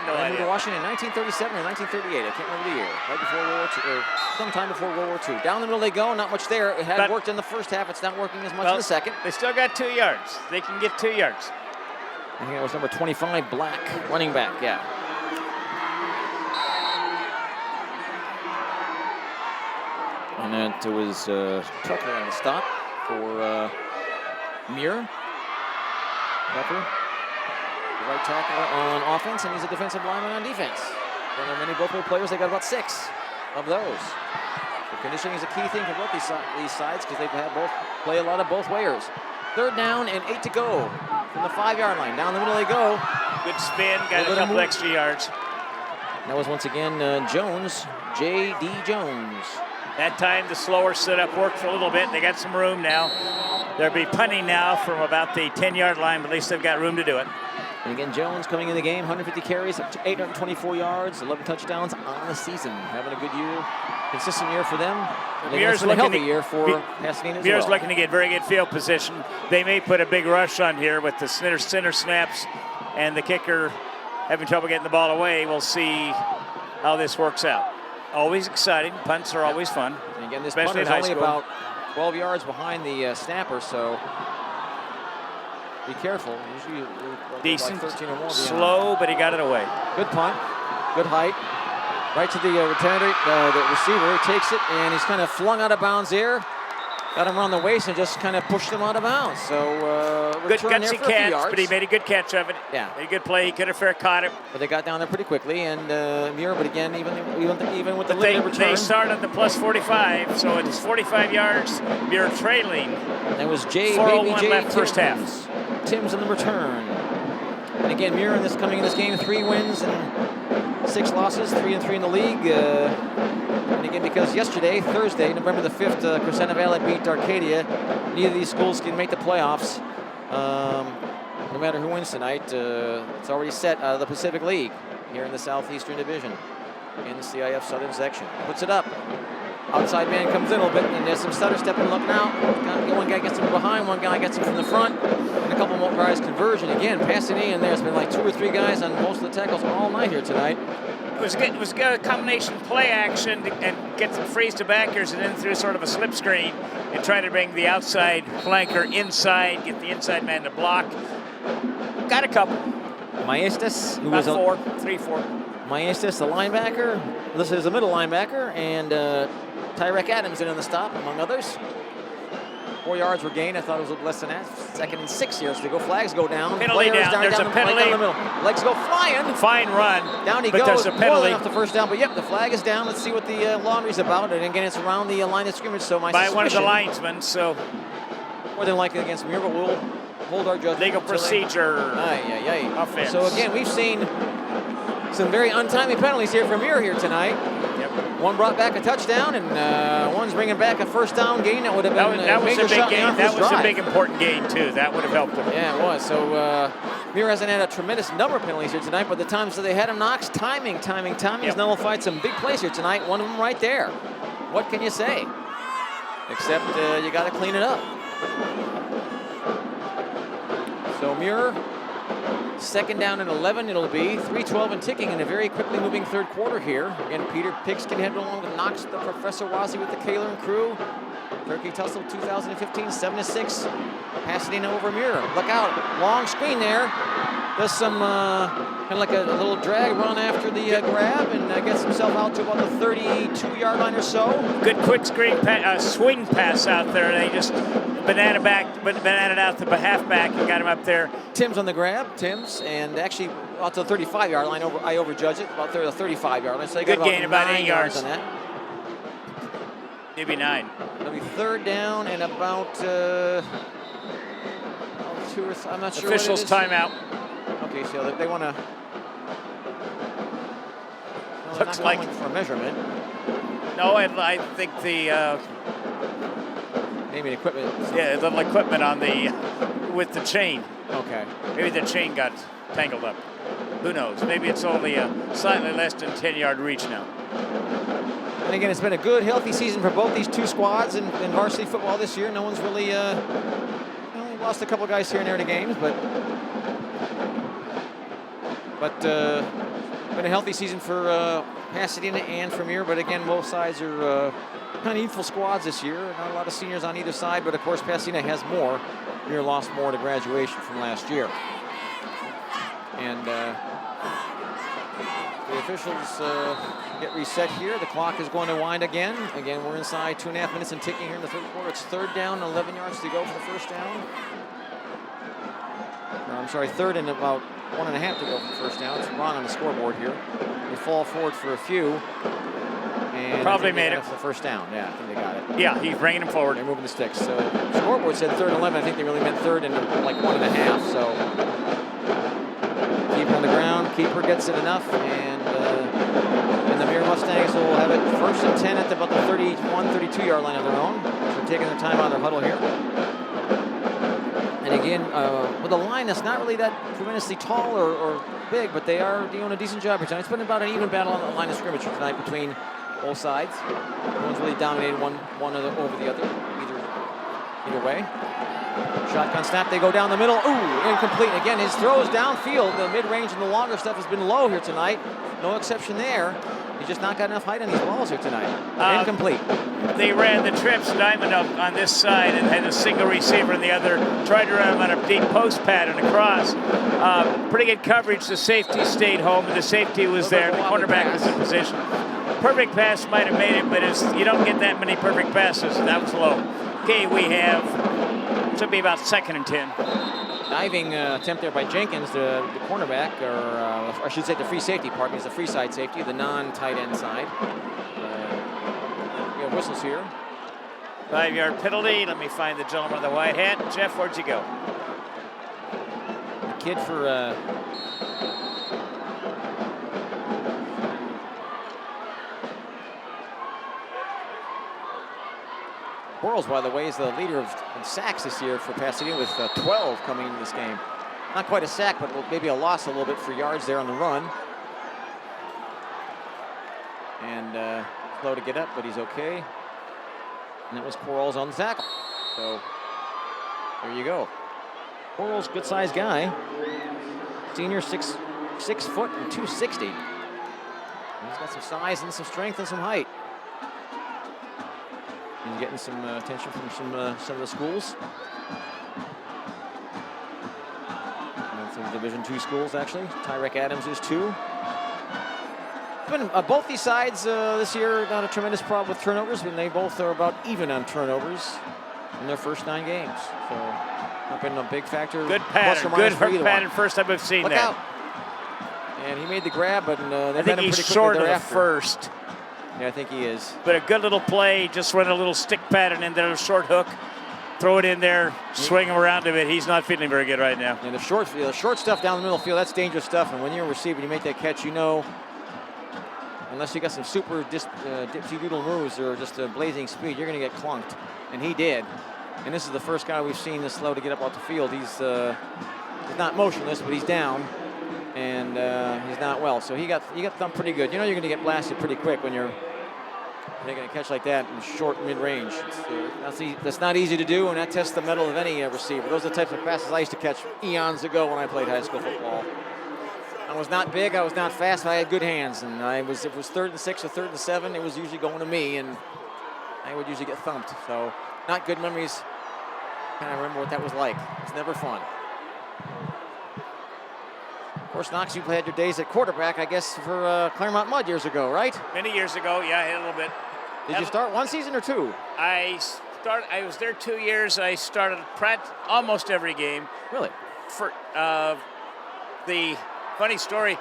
C: No
B: they moved
C: idea.
B: to Washington in 1937 or 1938. I can't remember the year. Right before World War II, or sometime before World War II. Down the middle they go. Not much there. It had worked in the first half. It's not working as much in the second.
C: They still got 2 yards. They can get 2 yards.
B: I think that was number 25, Black, running back. Yeah. And then it was Tucker on the stop for Muir. Tucker, the right tackle on offense, and he's a defensive lineman on defense. And there are many both-way players. They got about 6 of those. The conditioning is a key thing for both these sides because they play a lot of both wayers. Third down and 8 to go from the 5-yard line. Down the middle they go.
C: Good spin, got a couple extra yards.
B: That was once again Jones, J.D. Jones.
C: That time the slower setup worked for a little bit. They got some room now. They'll be punting now from about the 10-yard line, but at least they've got room to do it.
B: And again, Jones coming in the game, 150 carries, 824 yards, 11 touchdowns on the season. Having a good year, consistent year for them.
C: Muir's
B: a healthy year for Pasadena as
C: Muir's
B: well.
C: looking to get very good field position. They may put a big rush on here with the center snaps and the kicker having trouble getting the ball away. We'll see how this works out. Always exciting. Punts are always fun.
B: And again, this
C: especially
B: punt is only about 12 yards behind the snapper, so be careful. Usually
C: decent,
B: like 13 or more
C: slow, but he got it away.
B: Good punt, good height. Right to the the receiver. He takes it, and he's kind of flung out of bounds here. Got him around the waist and just kind of pushed him out of bounds. So
C: good gutsy catch, but he made a good catch of it.
B: Yeah,
C: made a good play. He could have fair caught it.
B: But they got down there pretty quickly, and Muir. But again, even with the limited return,
C: they start at the plus 45, so it's 45 yards. Muir trailing.
B: That was Baby J.
C: left first half.
B: Timms in the return. And again, Muir coming in this game, 3 wins and 6 losses, 3-3 in the league.
D: And again, because yesterday, Thursday, November the 5th, Crescenta Valley beat Arcadia. Neither of these schools can make the playoffs. No matter who wins tonight, it's already set out of the Pacific League here in the Southeastern Division in the CIF Southern section. Puts it up. Outside man comes in a little bit, and there's some stutter stepping, looking out. One guy gets him behind, one guy gets him from the front, and a couple more guys conversion. Again, Pasadena, and there's been like 2 or 3 guys on most of the tackles all night here tonight.
C: It was a combination play action and get some freeze to backers and then through sort of a slip screen and try to bring the outside flanker inside, get the inside man to block. Got a couple.
D: Maestas, who
C: About
D: was
C: 4.
D: Maestas, the linebacker. This is a middle linebacker, and Tyrek Adams in on the stop, among others. 4 yards were gained. I thought it was less than that. 2nd and 6 yards to go. Flags go down.
C: Penalty
D: Players
C: down. There's a penalty.
D: Right down the middle. Legs go flying.
C: Fine run.
D: Down he
C: but
D: goes.
C: There's a
D: More
C: penalty
D: than enough the first down. But yep, the flag is down. Let's see what the laundry's about. And again, it's around the line of scrimmage. So my
C: by one of the
D: suspicion,
C: linesmen. So
D: more than likely against Muir, but we'll hold our judgment.
C: legal procedure. Offense.
D: So again, we've seen some very untimely penalties here from Muir here tonight.
C: Yep.
D: One brought back a touchdown, and one's bringing back a first down gain. That would have been
C: That was a big
D: shot
C: gain.
D: in the
C: That was
D: drive.
C: a big important gain too. That would have helped them.
D: Yeah, it was. So Muir hasn't had a tremendous number of penalties here tonight, but the times that they had him knocks, timing has nullified some big plays here tonight. One of them right there. What can you say? Except you got to clean it up. So Muir, 2nd down and 11 it'll be. 3:12 and ticking in a very quickly moving third quarter here. Again, Peter Pigskin heading along with Knox, the Professor Wazzy with the Kaler and crew. Turkey Tussle 2015, 7-6. Pasadena over Muir. Look out, long screen there. Does some kind of like a little drag run after the grab and gets himself out to about the 32-yard line or so.
C: Good quick screen swing pass out there. They just bananaed out the halfback and got him up there.
D: Tim's on the grab, and actually out to the 35-yard line. I overjudged it, about the 35-yard line. So they
C: Good
D: got
C: gain, about
D: 9
C: 8 yards
D: on that.
C: Maybe 9.
D: It'll be 3rd down and about 2 or 3. I'm not sure.
C: Officials
D: what it is.
C: timeout.
D: Okay, so they want to.
C: Looks like
D: for a measurement.
C: No, I think the
D: Maybe equipment.
C: little equipment on the with the chain.
D: Okay.
C: Maybe the chain got tangled up. Who knows? Maybe it's only a slightly less than 10-yard reach now.
D: And again, it's been a good, healthy season for both these two squads in varsity football this year. No one's really lost a couple guys here and there to games, but been a healthy season for Pasadena and for Muir. But again, both sides are kind of youthful squads this year. Not a lot of seniors on either side, but of course Pasadena has more. Muir lost more to graduation from last year. And the officials get reset here. The clock is going to wind again. Again, we're inside 2.5 minutes and ticking here in the third quarter. It's 3rd down, 11 yards to go for the first down. I'm sorry, 3rd and about 1.5 to go for the first down. It's wrong on the scoreboard here. They fall forward for a few. And
C: Probably made it
D: for the first down. Yeah, I think they got it.
C: Yeah, he's bringing him forward.
D: They're moving the sticks. So scoreboard said 3rd and 11. I think they really meant 3rd and like 1.5. So keeper on the ground. Keeper gets it enough, and the Muir Mustangs will have it 1st and 10 at about the 31, 32-yard line of their own. So taking their time out of their huddle here. And again, with a line that's not really that tremendously tall or big, but they are doing a decent job here tonight. It's been about an even battle on the line of scrimmage tonight between both sides. No one's really dominated one over the other, either way. Shotgun snap, they go down the middle. Ooh, incomplete. Again, his throws downfield. The mid-range and the longer stuff has been low here tonight. No exception there. He's just not got enough height on these balls here tonight. Incomplete.
C: They ran the trips diamond up on this side and had a single receiver on the other. Tried to run him on a deep post pattern across. Pretty good coverage. The safety stayed home, and the safety was there. The cornerback was in position. Perfect pass might have made it, but you don't get that many perfect passes. That was low. Okay, we have, should be about 2nd and 10.
D: Diving attempt there by Jenkins, the cornerback, or I should say the free safety, pardon me, is the free side safety, the non-tight end side. We have whistles here.
C: 5-yard penalty. Let me find the gentleman in the white hat. Jeff, where'd you go?
D: The kid for
B: Quarles, by the way, is the leader in sacks this year for Pasadena with 12 coming into this game. Not quite a sack, but maybe a loss a little bit for yards there on the run. And slow to get up, but he's okay. And that was Quarles on the tackle. So there you go. Quarles, good-sized guy. Senior, 6 foot and 260. He's got some size and some strength and some height. He's getting some attention from some of the schools. And some Division II schools, actually. Tyrek Adams is too. Been, both these sides this year not a tremendous problem with turnovers, and they both are about even on turnovers in their first 9 games. So not been a big factor.
C: Good pattern. Good pattern. First time I've seen
B: Look
C: that.
B: Out. And he made the grab, but
C: I think he's short of the first.
B: Yeah, I think he is.
C: But a good little play, just run a little stick pattern in there, a short hook, throw it in there, swing him around a bit. He's not feeling very good right now.
B: And the short stuff down the middle of the field, that's dangerous stuff. And when you're a receiver, you make that catch, you know, unless you got some super dipsy-doodle moves or just a blazing speed, you're going to get clunked. And he did. And this is the first guy we've seen this slow to get up off the field. He's not motionless, but he's down. And he's not well, so he got thumped pretty good. You know you're going to get blasted pretty quick when you're making a catch like that in short mid-range. That's not easy to do, and that tests the mettle of any receiver. Those are the types of passes I used to catch eons ago when I played high school football. I was not big, I was not fast, but I had good hands, and if it was 3rd and 6 or 3rd and 7, it was usually going to me, and I would usually get thumped. So not good memories. Kind of remember what that was like. It's never fun. Of course, Knox, you had your days at quarterback, I guess, for Claremont Mudd years ago, right?
C: Many years ago, yeah, I had a little bit.
B: Did you start 1 season or 2?
C: I was there 2 years. I started almost every game.
B: Really?
C: For the funny story,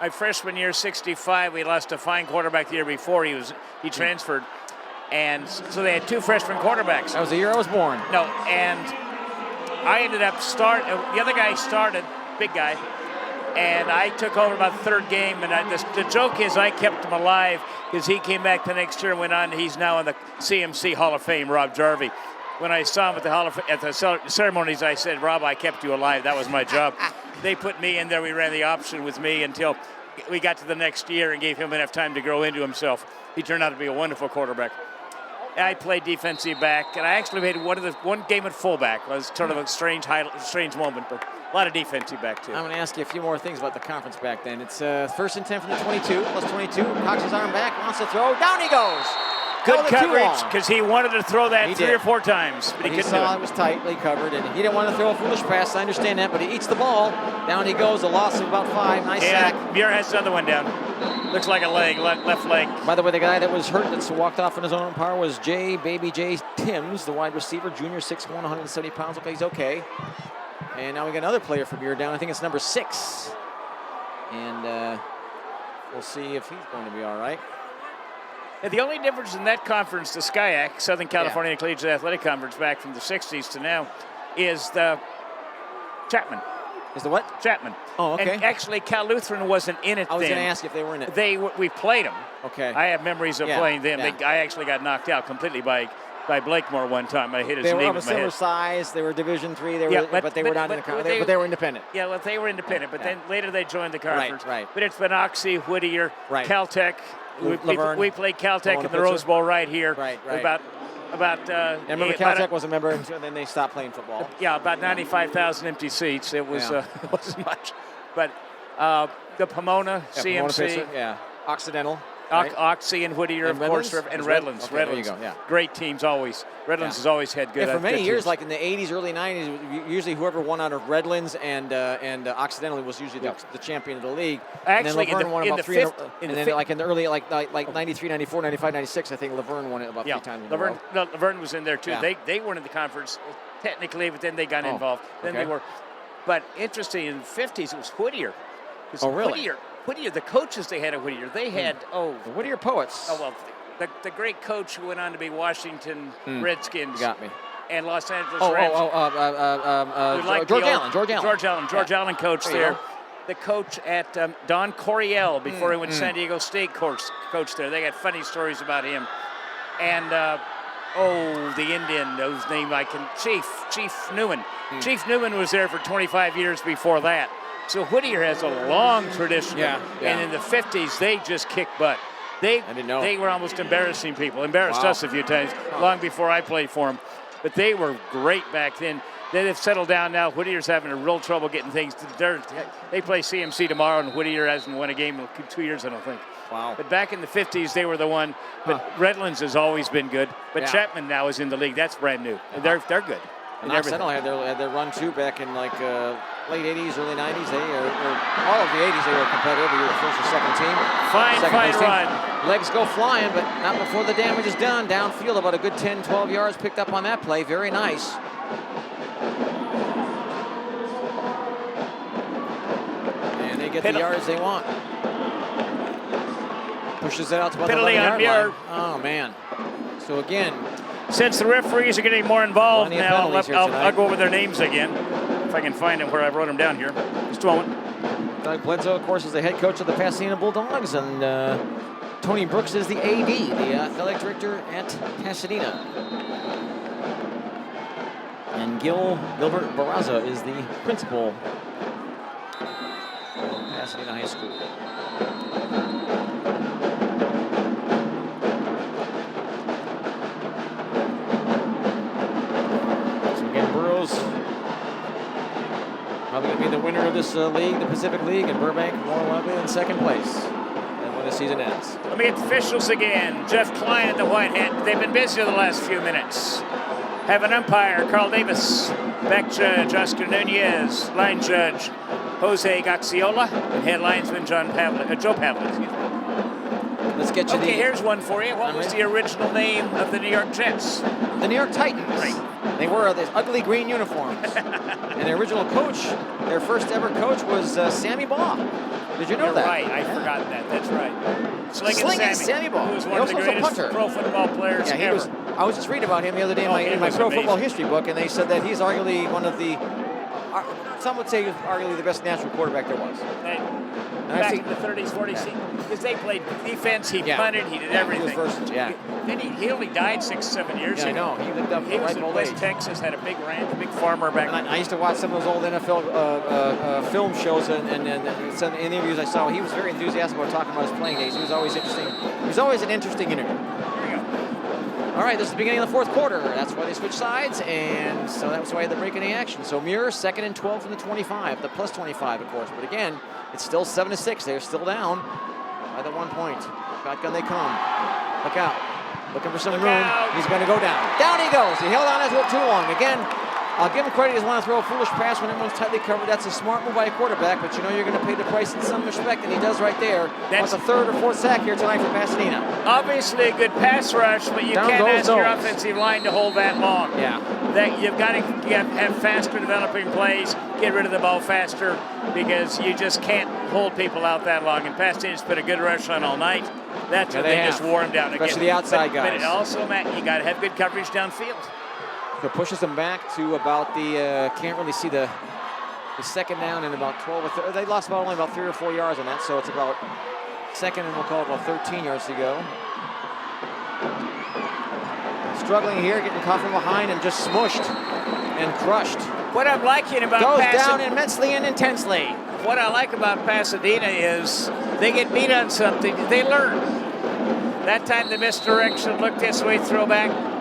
C: my freshman year, 65, we lost a fine quarterback the year before. He transferred, and so they had 2 freshman quarterbacks.
B: That was the year I was born.
C: No, and I ended up the other guy started, big guy. And I took over about the 3rd game, and the joke is I kept him alive because he came back the next year and went on. He's now in the CMC Hall of Fame, Rob Jarvie. When I saw him at the ceremonies, I said, "Rob, I kept you alive. That was my job." They put me in there. We ran the option with me until we got to the next year and gave him enough time to grow into himself. He turned out to be a wonderful quarterback. I played defensive back, and I actually made one game at fullback. It was sort of a strange moment, but a lot of defensive back, too.
B: I'm going to ask you a few more things about the conference back then. It's 1st and 10 from the 22, plus 22. Cocks his arm back, wants to throw. Down he goes.
C: Good coverage, because he wanted to throw that 3 or 4 times, but he couldn't do it.
B: It was tightly covered, and he didn't want to throw a foolish pass. I understand that, but he eats the ball. Down he goes, a loss of about 5. Nice sack.
C: Muir has the other one down. Looks like a leg, left leg.
B: By the way, the guy that was hurt that walked off on his own power was Baby J Timms, the wide receiver, junior, 6'1", 170 pounds. Okay, he's okay. And now we got another player from Muir down. I think it's number 6. And we'll see if he's going to be all right.
C: And the only difference in that conference, the SCIAC, Southern California Collegiate Athletic Conference, back from the 60s to now, is the Chapman.
B: Is the what?
C: Chapman.
B: Oh, okay.
C: And actually, Cal Lutheran wasn't in it then.
B: I was going to ask if they were in it.
C: We played them.
B: Okay.
C: I have memories of playing them.
B: Yeah.
C: I actually got knocked out completely by Blakemore one time. I hit his knee
B: with my head. They were of a similar size. They were Division III. But they were not in the conference. But they were independent.
C: Yeah, well, they were independent. But then later they joined the conference.
B: Right.
C: But it's been Oxy, Whittier, Caltech. We played Caltech in the Rose Bowl right here.
B: Right.
C: I
B: remember Caltech was a member, and then they stopped playing football.
C: Yeah, about 95,000 empty seats. It was it wasn't much. But the Pomona, CMC.
B: Occidental.
C: Right? Oxy and Whittier, of course, and Redlands.
B: Okay, Redlands. There you go,
C: Great teams always. Redlands has always had good.
B: Yeah, for many years,
C: teams.
B: like in the 80s, early 90s, usually whoever won out of Redlands and Occidental was usually the champion of the league.
C: Actually,
B: and then Laverne won about 3
C: in the
B: early, like 93, 94, 95, 96, I think Laverne won it about 3 times in a row.
C: Laverne was in there too.
B: Yeah.
C: They weren't in the conference technically, but then they got involved. Then they were. But interesting, in the 50s, it was Whittier.
B: Oh, really?
C: Whittier, the coaches they had at Whittier, they had,
B: the Whittier Poets.
C: Oh, well, the great coach who went on to be Washington Redskins.
B: You got me.
C: And Los Angeles Rams.
B: George Allen.
C: George Allen coached there. The coach at Don Coryell before he went to San Diego State coach there. They got funny stories about him. And the Indian, whose name Chief Newman. Chief Newman was there for 25 years before that. So Whittier has a long tradition.
D: Yeah.
C: And in the 50s, they just kicked butt. They
D: didn't know.
C: They were almost embarrassing people. Embarrassed us a few times, long before I played for them. But they were great back then. They've settled down now. Whittier's having a real trouble getting things. They play CMC tomorrow, and Whittier hasn't won a game in 2 years, I don't think.
D: Wow.
C: But back in the 50s, they were the one. But Redlands has always been good. But Chapman now is in the league. That's brand new. They're good.
D: And Occidental had their run too back in like late 80s, early 90s. They or all of the 80s they were competitive. They were the first or second team.
C: Fine run.
D: Legs go flying, but not before the damage is done. Downfield, about a good 10, 12 yards picked up on that play. Very nice. And they get the yards they want. Pushes it out to about the 11-yard line. Oh, man. So, again,
C: since the referees are getting more involved
D: Plenty of
C: now,
D: penalties here
C: I'll go over their names again, if I can find them where I wrote them down here. Just a moment.
D: Doug Bledsoe, of course, is the head coach of the Pasadena Bulldogs, and Tony Brooks is the AD, the athletic director at Pasadena. And Gilbert Barraza is the principal of Pasadena High School. Probably going to be the winner of this league, the Pacific League, and Burbank more likely in second place. And when the season ends.
C: Let me get the officials again. Jeff Klein at the white hat. They've been busy the last few minutes. Have an umpire, Carl Davis. Back judge, Oscar Nunez. Line judge, Jose Gaxiola. And head linesman, Joe Pavlik. Excuse me.
D: Let's get you
C: here's one for you. What was the original name of the New York Jets?
D: The New York Titans.
C: Right.
D: They wore these ugly green uniforms. And their original coach, their first ever coach was Sammy Baugh. Did you know that?
C: Right, I forgot that. That's right. Slinging
D: Sammy Baugh.
C: Who was one of the greatest pro football players ever.
D: I was just reading about him the other day in my pro football history book, and they said that he's arguably one of the, some would say he was arguably the best natural quarterback there was.
C: Back in the 30s, 40s, because they played defense, he punted, he did everything.
D: He was versatile,
C: Then he only died 6 or 7 years ago.
D: I know. He lived up
C: He was
D: right
C: in
D: old
C: West
D: age.
C: Texas, had a big ranch, a big farmer back then.
D: I used to watch some of those old NFL film shows, and some interviews I saw. He was very enthusiastic about talking about his playing days. He was always interesting. He was always an interesting interview.
C: There you go.
D: All right, this is the beginning of the fourth quarter. That's why they switched sides, and so that was why the break in the action. So Muir, 2nd and 12 from the 25, the plus 25, of course. But again, it's still 7-6. They're still down by the 1 point. Shotgun they come. Look out. Looking for some room.
C: Out.
D: He's going to go down. Down he goes. He held on as well too long. Again, I'll give him credit. He doesn't want to throw a foolish pass when everyone's tightly covered. That's a smart move by a quarterback, but you know you're going to pay the price in some respect, and he does right there. That's a 3rd or 4th sack here tonight for Pasadena.
C: Obviously a good pass rush, but you can't ask your offensive line to hold that long.
D: Yeah.
C: You've got to have faster developing plays, get rid of the ball faster, because you just can't hold people out that long. And Pasadena's put a good rush on all night. That's what they just wore him down again.
D: Especially the outside guys.
C: But also, Matt, you got to have good coverage downfield.
D: So pushes them back to about the, can't really see the second down and about 12 or 13. They lost only about 3 or 4 yards on that, so it's about second and we'll call it about 13 yards to go. Struggling here, getting caught from behind and just smushed and crushed.
C: What I'm liking about
D: Goes down immensely and intensely.
C: What I like about Pasadena is they get beat on something, they learn. That time the misdirection, look this way, throw back.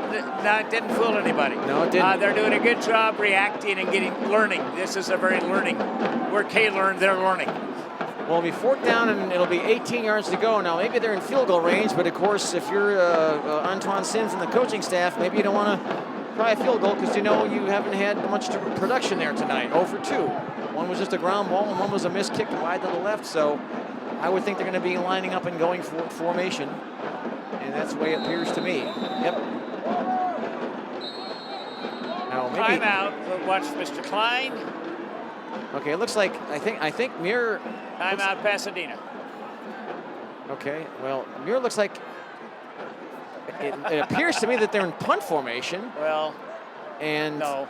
C: No, it didn't fool anybody.
D: No, it didn't.
C: They're doing a good job reacting and learning. This is a very learning. Where Kay learned, they're learning.
D: Well, it'll be 4th down, and it'll be 18 yards to go. Now, maybe they're in field goal range, but of course, if you're Antoine Sims and the coaching staff, maybe you don't want to try a field goal because you know you haven't had much production there tonight. 0 for 2. One was just a ground ball, and one was a missed kick wide to the left. So I would think they're going to be lining up and going for formation, and that's the way it appears to me. Yep. Now, maybe
C: Timeout. Watch Mr. Klein.
D: Okay, it looks like I think Muir.
C: Timeout, Pasadena.
D: Okay, well, Muir looks like it appears to me that they're in punt formation.
C: Well,
D: and
C: no,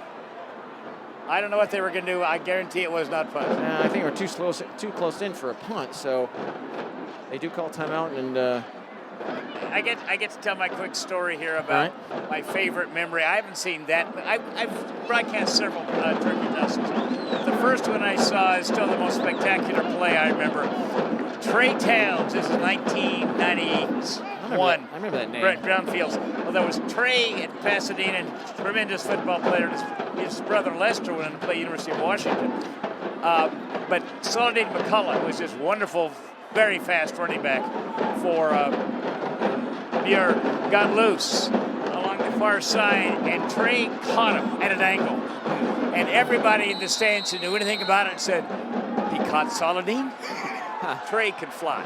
C: I don't know what they were going to do. I guarantee it was not punt.
D: I think we're too close in for a punt, so they do call timeout, and
C: I get to tell my quick story here about my favorite memory. I haven't seen that, but I've broadcast several turkey tussles. The first one I saw is still the most spectacular play I remember. Trey Towns, this is 1991.
B: I remember that name.
C: Brett Brownfields. Well, there was Trey at Pasadena, and tremendous football player. His brother Lester went and played University of Washington. But Saladin McCullough was this wonderful, very fast running back for Muir. Got loose along the far side, and Trey caught him at an angle. And everybody in the stands who knew anything about it said, he caught Saladin? Trey could fly.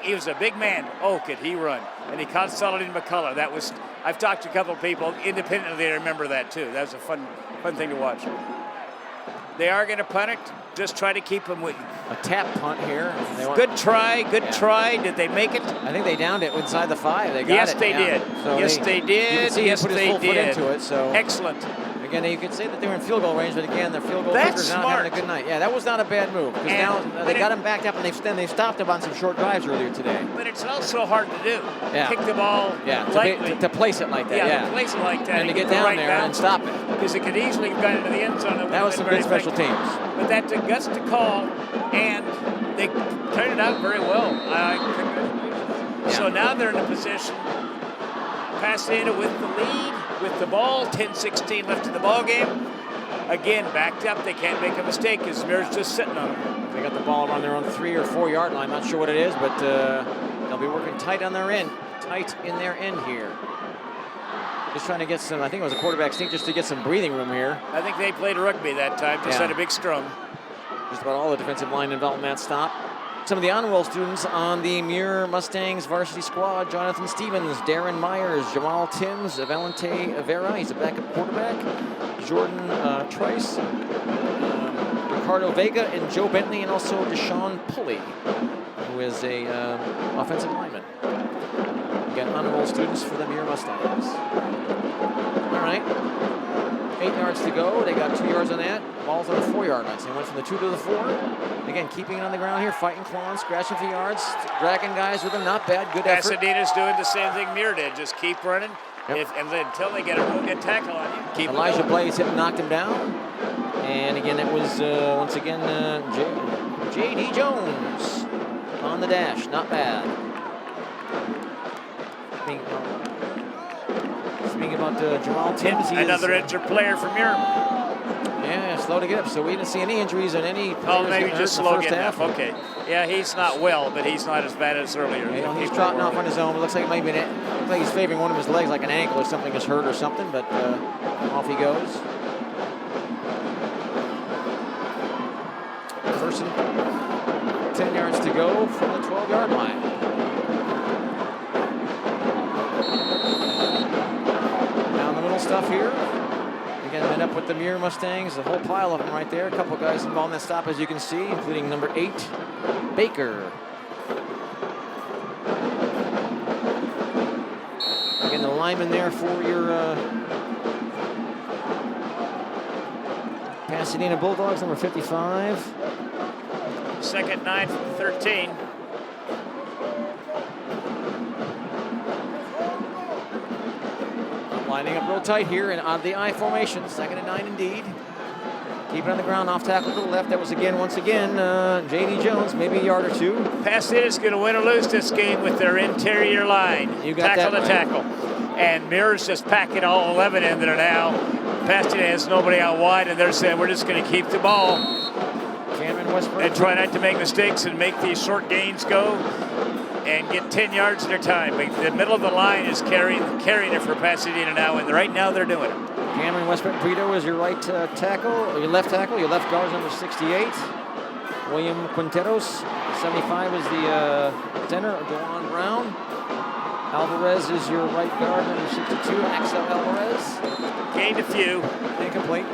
C: He was a big man. Oh, could he run? And he caught Saladin McCullough. I've talked to a couple of people independently. They remember that too. That was a fun thing to watch. They are going to punt it. Just try to keep them with
B: a tap punt here.
C: Good try. Did they make it?
B: I think they downed it inside the 5. They got
C: yes,
B: it.
C: They did.
B: So
C: yes, they did.
B: You can see
C: yes,
B: he put his
C: they
B: full
C: did.
B: foot into it. So
C: excellent.
B: Again, you could say that they were in field goal range, but again, the field goal
C: That's
B: kickers not
C: smart.
B: having a good night. Yeah, that was not a bad move because now they got him backed up, and they stopped him on some short drives earlier today.
C: But it's also hard to do.
B: Yeah.
C: Kick the ball lightly.
B: To place it like that.
C: To place it like that.
B: And to get down there and stop it.
C: Because it could easily have gone into the end zone.
B: That was some good special teams.
C: But that took guts to call, and they turned it out very well. So now they're in a position, Pasadena with the lead, with the ball, 10-16 left in the ball game. Again, backed up. They can't make a mistake because Muir's just sitting on them.
B: They got the ball around their own 3 or 4 yard line. Not sure what it is, but they'll be working tight on their end. Tight in their end here. Just trying to get some, I think it was a quarterback sneak just to get some breathing room here.
C: I think they played rugby that time. Just had a big scrum.
B: Just about all the defensive line involved in that stop. Some of the honor roll students on the Muir Mustangs varsity squad: Jonathan Stevens, Darren Myers, Jamal Timms, Valente Vera, he's a backup quarterback, Jordan Trice, Ricardo Vega, and Joe Bentley, and also Deshaun Pulley, who is a offensive lineman. Again, honor roll students for the Muir Mustangs. All right. 8 yards to go. They got 2 yards on that. Ball's on the 4 yard line. So they went from the 2 to the 4. Again, keeping it on the ground here, fighting, clawing, scratching for yards, dragging guys with them. Not bad. Good effort.
C: Pasadena's doing the same thing Muir did. Just keep running. Until they get a real good tackle on you. Keep
B: Elijah Blaze hit and knocked him down. And again, it was once again J.D. Jones on the dash. Not bad. Speaking about Jamal Timms,
C: another injured player from Europe.
B: Yeah, slow to get up. So we didn't see any injuries on any.
C: Maybe just slow getting up. Okay. Yeah, he's not well, but he's not as bad as earlier.
B: Yeah, he's trotting off on his own. It looks like maybe looks like he's favoring one of his legs, like an ankle or something is hurt or something. But off he goes. First and 10 yards to go from the 12-yard line. Stuff here. Again, end up with the Muir Mustangs, a whole pile of them right there. A couple guys involved in that stop, as you can see, including number 8, Baker. Again, the lineman there for your Pasadena Bulldogs, number 55.
C: Second 9 from 13.
B: Lining up real tight here and on the I formation. 2nd and 9 indeed. Keep it on the ground, off tackle to the left. That was once again, J.D. Jones, maybe a yard or 2.
C: Pasadena's going to win or lose this game with their interior line.
B: You got
C: tackle
B: that
C: to tackle. And Muir's just packing all 11 in there now. Pasadena has nobody out wide, and they're saying we're just going to keep the ball.
B: Cameron Westbrook.
C: And try not to make mistakes and make these short gains go and get 10 yards at a time. But the middle of the line is carrying it for Pasadena now, and right now they're doing it.
B: Cameron Westbrook Brito is your right tackle, or your left tackle. Your left guard is number 68. William Quinteros, 75 is the center, DeJuan Brown. Alvarez is your right guard, number 62, Axel Alvarez.
C: Gained a few.
B: Incomplete.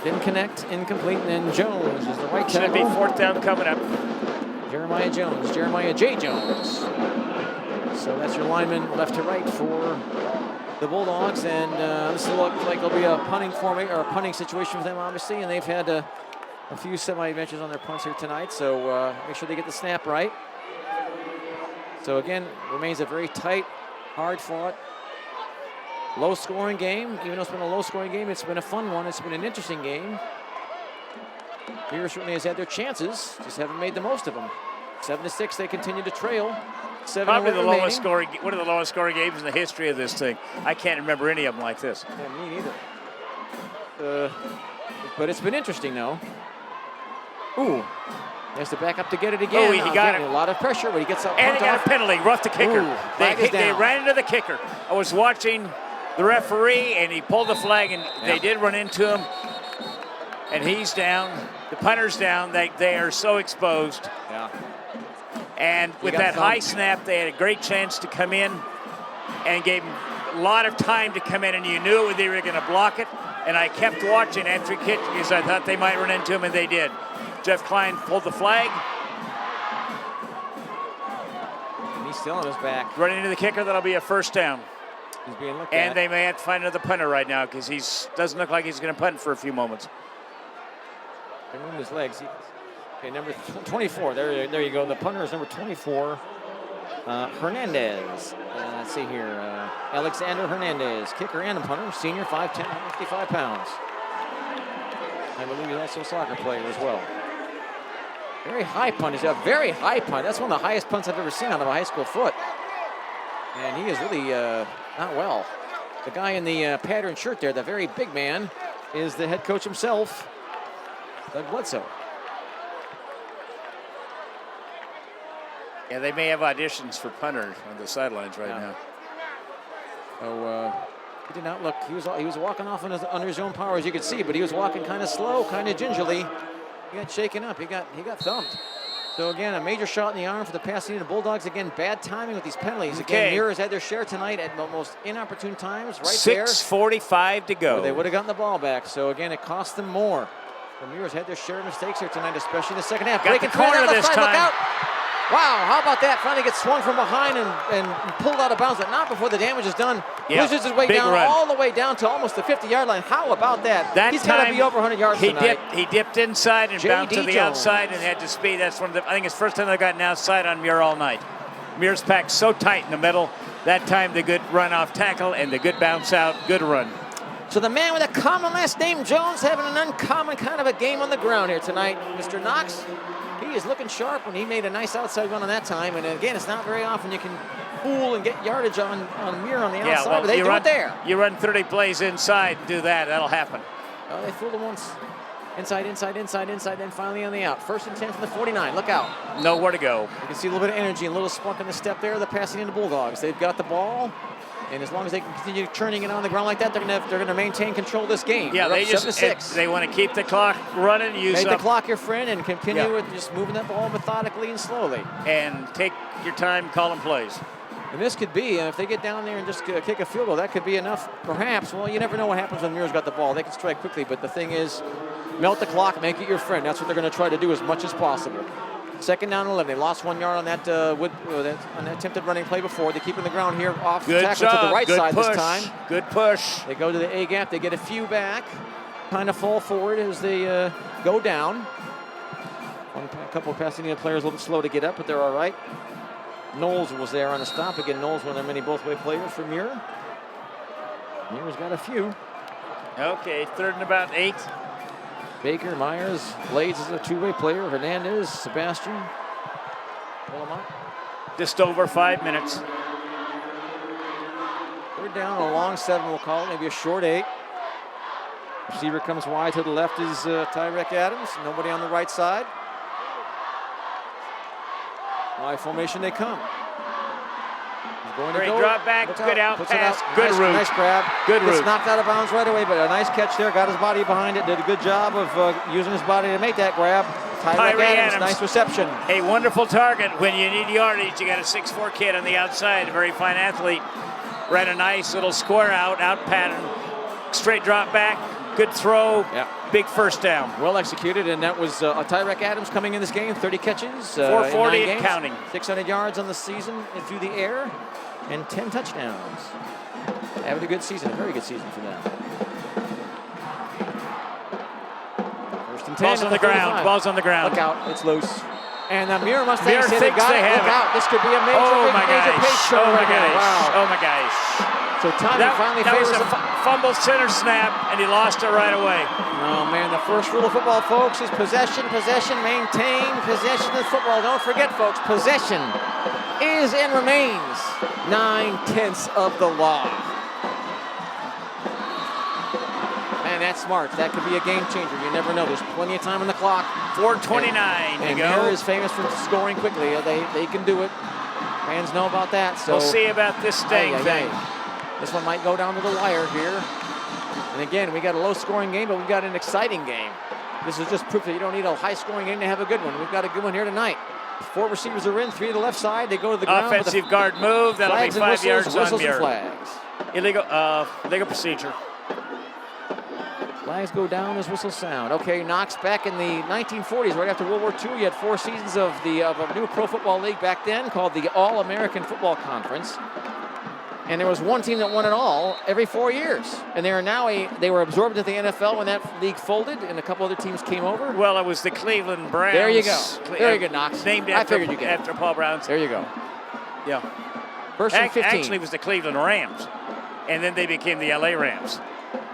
B: Didn't connect, incomplete, and then Jones is the right tackle.
C: Should be 4th down coming up.
B: Jeremiah Jones, Jeremiah J. Jones. So that's your lineman left to right for the Bulldogs, and this looks like it'll be a punting situation for them, obviously, and they've had a few semi-benches on their punts here tonight, so make sure they get the snap right. So again, remains a very tight, hard-fought, low-scoring game. Even though it's been a low-scoring game, it's been a fun one. It's been an interesting game. Muir certainly has had their chances, just haven't made the most of them. 7-6, they continue to trail.
C: Probably the
B: remaining.
C: lowest scoring, one of the lowest scoring games in the history of this thing. I can't remember any of them like this.
B: Yeah, me neither. But it's been interesting, though. Ooh, he has to back up to get it again.
C: Oh, he got
B: again,
C: it.
B: A lot of pressure, but he gets up.
C: And he got a penalty, roughed the kicker.
B: Ooh,
C: they
B: flag is down.
C: ran into the kicker. I was watching the referee, and he pulled the flag, and they did run into him. And he's down. The punter's down. They are so exposed.
B: Yeah.
C: And with
B: got
C: that
B: thumped.
C: high snap, they had a great chance to come in and gave him a lot of time to come in, and you knew they were going to block it. And I kept watching after kick because I thought they might run into him, and they did. Jeff Klein pulled the flag.
B: And he's still on his back.
C: Running into the kicker, that'll be a first down.
B: He's being looked
C: And
B: at.
C: they may have to find another punter right now because he doesn't look like he's going to punt for a few moments.
B: They're moving his legs. Okay, number 24. There you go. The punter is number 24. Hernandez. Let's see here. Alexander Hernandez, kicker and a punter, senior, 5'10", 155 pounds. I believe he's also a soccer player as well. Very high punt. He's a very high punt. That's one of the highest punts I've ever seen out of a high school foot. And he is really not well. The guy in the patterned shirt there, the very big man, is the head coach himself, Doug Bledsoe.
C: Yeah, they may have auditions for punter on the sidelines right now.
B: So he did not look. He was walking off under his own power, as you could see, but he was walking kind of slow, kind of gingerly. He got shaken up. He got thumped. So again, a major shot in the arm for the Pasadena Bulldogs. Again, bad timing with these penalties. Again, Muir has had their share tonight at the most inopportune times. Right there.
C: 6:45 to go.
B: They would have gotten the ball back. So again, it cost them more. The Muir's had their share of mistakes here tonight, especially in the second half.
C: Got
B: Breaking
C: the corner
B: left
C: this
B: side,
C: time.
B: Look out. Wow, how about that? Finally gets swung from behind and pulled out of bounds, but not before the damage is done.
C: Yeah,
B: Pushes his way
C: big
B: down,
C: run.
B: all the way down to almost the 50-yard line. How about that? He's got to be over 100 yards tonight.
C: He dipped inside and bounced to the
B: Jones.
C: outside and had to speed. That's I think it's the first time they've gotten outside on Muir all night. Muir's packed so tight in the middle. That time the good run off tackle and the good bounce out, good run.
B: So the man with a common last name, Jones, having an uncommon kind of a game on the ground here tonight. Mr. Knox, he is looking sharp when he made a nice outside run on that time. And again, it's not very often you can fool and get yardage on Muir on the outside, but they do it there.
C: You run 30 plays inside and do that, that'll happen.
B: They fooled him once. Inside, then finally on the out. 1st and 10 from the 49. Look out.
C: Nowhere to go.
B: You can see a little bit of energy, a little spunk in the step there. The Pasadena Bulldogs. They've got the ball, and as long as they can continue churning it on the ground like that, they're going to maintain control of this game.
C: Yeah,
B: They're
C: they
B: up
C: just
B: 7-6.
C: they want to keep the clock running. Use
B: Make
C: up
B: the clock your friend and continue with just moving that ball methodically and slowly.
C: and take your time calling plays.
B: And this could be, if they get down there and just kick a field goal, that could be enough, perhaps. Well, you never know what happens when Muir's got the ball. They can strike quickly, but the thing is, melt the clock, make it your friend. That's what they're going to try to do as much as possible. 2nd down and 11. They lost 1 yard on that on that attempted running play before. They keep in the ground here off the
C: Good
B: tackle
C: job.
B: to the right
C: Good
B: side
C: push.
B: this time.
C: Good push.
B: They go to the A gap. They get a few back. Kind of fall forward as they go down. A couple of Pasadena players a little bit slow to get up, but they're all right. Knowles was there on the stop. Again, Knowles, one of their many both-way players for Muir. Muir's got a few.
C: Okay, 3rd and about 8.
B: Baker, Myers, Blades is a two-way player. Hernandez, Sebastian. Pull them up.
C: Just over 5 minutes.
B: 3rd down, a long 7, we'll call it. Maybe a short 8. Receiver comes wide to the left is Tyrek Adams. Nobody on the right side. Wide formation they come. He's going
C: Great
B: to go.
C: drop back,
B: Look
C: good out
B: puts it
C: pass,
B: out.
C: good
B: Nice-
C: route.
B: Nice grab.
C: Good
B: Gets
C: route.
B: knocked out of bounds right away, but a nice catch there. Got his body behind it. Did a good job of using his body to make that grab. Tyrek Adams, nice reception.
C: A wonderful target. When you need yardage, you got a 6'4" kid on the outside, a very fine athlete. Ran a nice little square out pattern. Straight drop back, good throw,
B: Yeah.
C: big first down.
B: Well executed, and that was Tyrek Adams coming in this game. 30 catches,
C: 440
B: in 9
C: and
B: games,
C: counting.
B: 600 yards on the season and through the air, and 10 touchdowns. Having a good season, a very good season for them. 1st and 10.
C: Ball's
B: at
C: on the ground,
B: 45.
C: ball's on the ground.
B: Look out, it's loose.
D: And the Muir Mustangs
C: Muir
D: say they
C: thinks
D: got
C: they
D: it.
C: have
D: Look
C: it.
D: out. This could be a major,
C: Oh my
D: major
C: gosh.
D: pace show
C: Oh my
D: right here.
C: gosh.
D: Wow.
C: Oh my gosh.
D: So timing finally
C: That was
D: favors
C: a fumble center snap, and he lost it right away.
D: Oh man, the first rule of football, folks, is possession, possession, maintain. Possession is football. Don't forget, folks, possession is and remains 9/10 of the law. Man, that's smart. That could be a game changer. You never know. There's plenty of time on the clock.
C: 4:29 to
D: And
C: go.
D: Muir is famous for scoring quickly. They can do it. Fans know about that. So
C: We'll see about this Stang thing.
D: This one might go down to the wire here. And again, we got a low-scoring game, but we've got an exciting game. This is just proof that you don't need a high-scoring game to have a good one. We've got a good one here tonight. 4 receivers are in, 3 to the left side. They go to the ground.
C: Offensive guard move. That'll be
D: Flags
C: 5
D: and
C: yards
D: whistles,
C: on
D: whistles and
C: Muir.
D: flags.
C: Illegal procedure.
D: Flags go down as whistles sound. Okay, Knox back in the 1940s, right after World War II. You had 4 seasons of a new pro football league back then called the All-American Football Conference. And there was one team that won it all every 4 years. And they were absorbed into the NFL when that league folded, and a couple other teams came over.
C: Well, it was the Cleveland Browns.
D: There you go. Very good, Knox.
C: Named
D: I
C: after,
D: figured you'd get it.
C: after Paul Brown's.
D: There you go.
C: Yeah.
D: First and 15.
C: Actually, it was the Cleveland Rams. And then they became the LA Rams.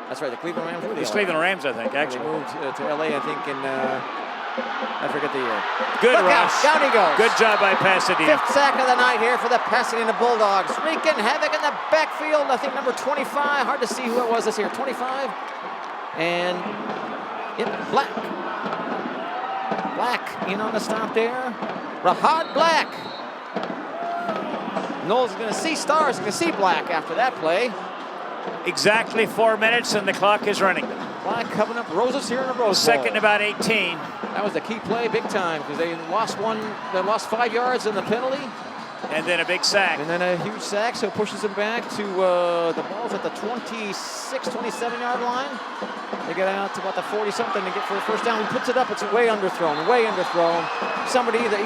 D: That's right, the Cleveland Rams were the
C: It was
D: LA.
C: Cleveland Rams, I think,
D: They
C: actually.
D: moved to LA, I think, in, I forget the year.
C: Good
D: Look out,
C: rush.
D: down he goes.
C: Good job by Pasadena.
D: 5th sack of the night here for the Pasadena Bulldogs. Wreaking havoc in the backfield. I think number 25. Hard to see who it was this year. 25. And Black. Black in on the stop there. Rahad Black. Knowles is going to see stars. Going to see Black after that play.
C: Exactly 4 minutes, and the clock is running.
D: Black coming up roses here in the Rose Bowl.
C: Second about 18.
D: That was the key play, big time, because they lost 5 yards in the penalty.
C: And then a big sack.
D: And then a huge sack, so it pushes them back to the ball's at the 26, 27-yard line. They get out to about the 40-something to get for the first down. He puts it up, it's way underthrown, way underthrown. Somebody either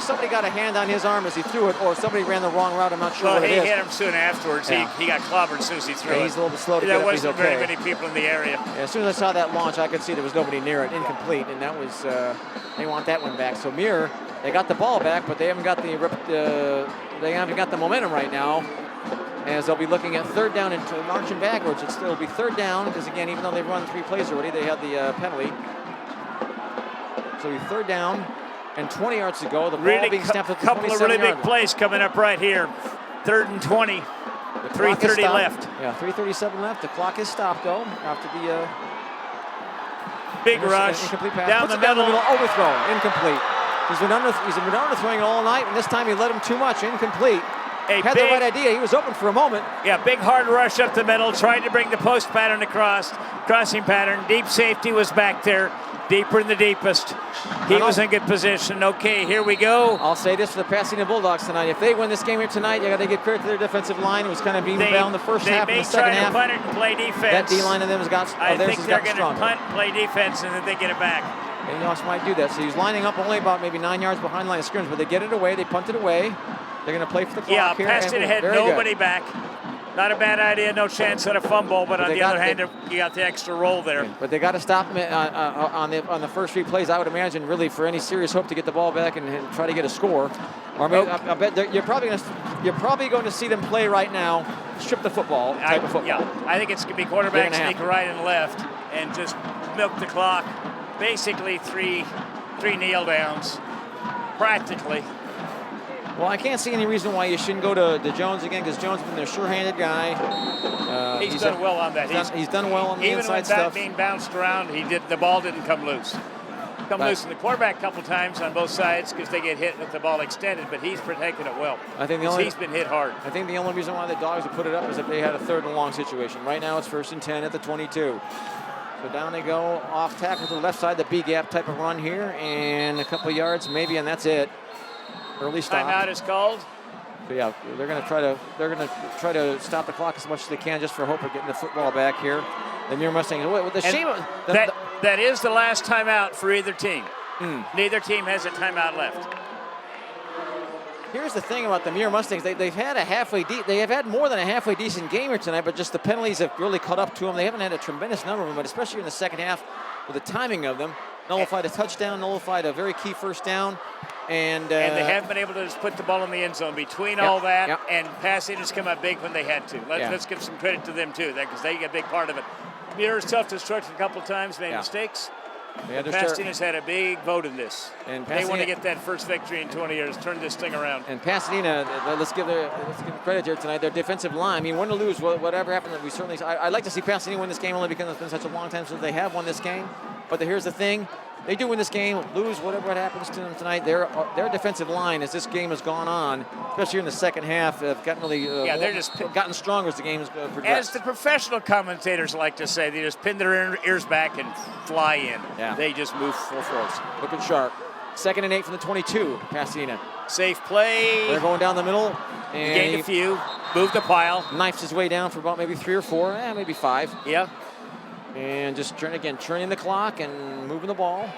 D: somebody got a hand on his arm as he threw it, or somebody ran the wrong route. I'm not sure
C: Well,
D: what
C: he
D: it is.
C: hit him soon afterwards.
D: Yeah.
C: He got clobbered as soon as he threw
D: Yeah,
C: it.
D: he's a little bit slow to get
C: There
D: up. He's
C: wasn't
D: okay.
C: very many people in the area.
D: Yeah, as soon as I saw that launch, I could see there was nobody near it, incomplete, and that was they want that one back. So Muir, they got the ball back, but they haven't got the momentum right now. As they'll be looking at 3rd down and marching backwards. It'll be 3rd down because again, even though they've run 3 plays already, they had the penalty. So it'll be 3rd down and 20 yards to go. The ball being snapped at the 27-yard line.
C: Couple of really big plays coming up right here. 3rd and 20. 3:30 left.
D: Yeah, 3:37 left. The clock is stopped though after the
C: Big rush.
D: incomplete pass.
C: Down
D: Puts
C: the
D: it down the
C: middle.
D: middle, overthrown, incomplete. He's been underthrowing it all night, and this time he let him too much, incomplete.
C: A
D: Had
C: big,
D: the right idea. He was open for a moment.
C: Yeah, big hard rush up the middle, tried to bring the post pattern across, crossing pattern. Deep safety was back there, deeper in the deepest. He was in good position. Okay, here we go.
D: I'll say this for the Pasadena Bulldogs tonight. If they win this game here tonight, you got to give credit to their defensive line. It was kind of being down the first half and the second
C: They may try
D: half.
C: to punt it and play defense.
D: That D-line of them has got,
C: I
D: theirs
C: think
D: has
C: they're
D: gotten
C: going to
D: stronger.
C: punt and play defense, and then they get it back.
D: And Yosh might do that. So he's lining up only about maybe 9 yards behind the line of scrimmage, but they get it away. They punt it away. They're going to play for the clock
C: Yeah,
D: here.
C: passed it
D: and
C: ahead,
D: very good.
C: nobody back. Not a bad idea, no chance at a fumble, but on
D: they
C: the
D: got-
C: other hand, you got the extra roll there.
D: But they got to stop him on the first 3 plays. I would imagine, really, for any serious hope to get the ball back and try to get a score. Or maybe, I bet you're probably going to see them play right now, strip the football type of football.
C: Yeah, I think it's going to be
D: They're
C: quarterback
D: gonna
C: sneak
D: have to.
C: right and left, and just milk the clock. Basically, three kneel downs, practically.
D: Well, I can't see any reason why you shouldn't go to Jones again, because Jones has been their sure-handed guy.
C: He's done well on that.
D: He's done well on the
C: even
D: inside
C: with that
D: stuff.
C: being bounced around, the ball didn't come loose. Loose in the quarterback a couple times on both sides because they get hit with the ball extended, but he's protected it well.
D: I think
C: he's been hit hard.
D: I think the only reason why the Dogs would put it up is if they had a 3rd and long situation. Right now it's 1st and 10 at the 22. So down they go, off tackle to the left side, the B-gap type of run here, and a couple yards maybe, and that's it. Early stop.
C: Timeout is called.
D: So yeah, they're going to try to stop the clock as much as they can just for hope of getting the football back here. The Muir Mustangs.
C: That is the last timeout for either team. Neither team has a timeout left.
D: Here's the thing about the Muir Mustangs. They've had they have had more than a halfway decent game here tonight, but just the penalties have really caught up to them. They haven't had a tremendous number of them, but especially in the second half with the timing of them. nullified a touchdown, nullified a very key first down. And
C: they haven't been able to just put the ball in the end zone between all that, and Pasadena's come out big when they had to. Let's give some credit to them, too, because they get a big part of it. Muir's self-destructed a couple of times, made mistakes. Pasadena's had a big vote in this.
D: And
C: they want to get that first victory in 20 years, turn this thing around.
D: And Pasadena, let's give them credit here tonight. Their defensive line. I mean, win or lose, whatever happened, we certainly. I'd like to see Pasadena win this game only because it's been such a long time since they have won this game. But here's the thing: they do win this game, lose, whatever happens to them tonight. Their defensive line, as this game has gone on, especially in the second half, have gotten really
C: they're just
D: gotten stronger as the game has progressed.
C: As the professional commentators like to say, they just pin their ears back and fly in.
D: Yeah.
C: They just move full force.
D: Looking sharp. 2nd and 8 from the 22. Pasadena.
C: Safe play.
D: They're going down the middle. And
C: gained a few. Moved the pile.
D: Knifes his way down for about maybe 3 or 4, maybe 5.
C: Yeah.
D: And just turning the clock and moving the ball.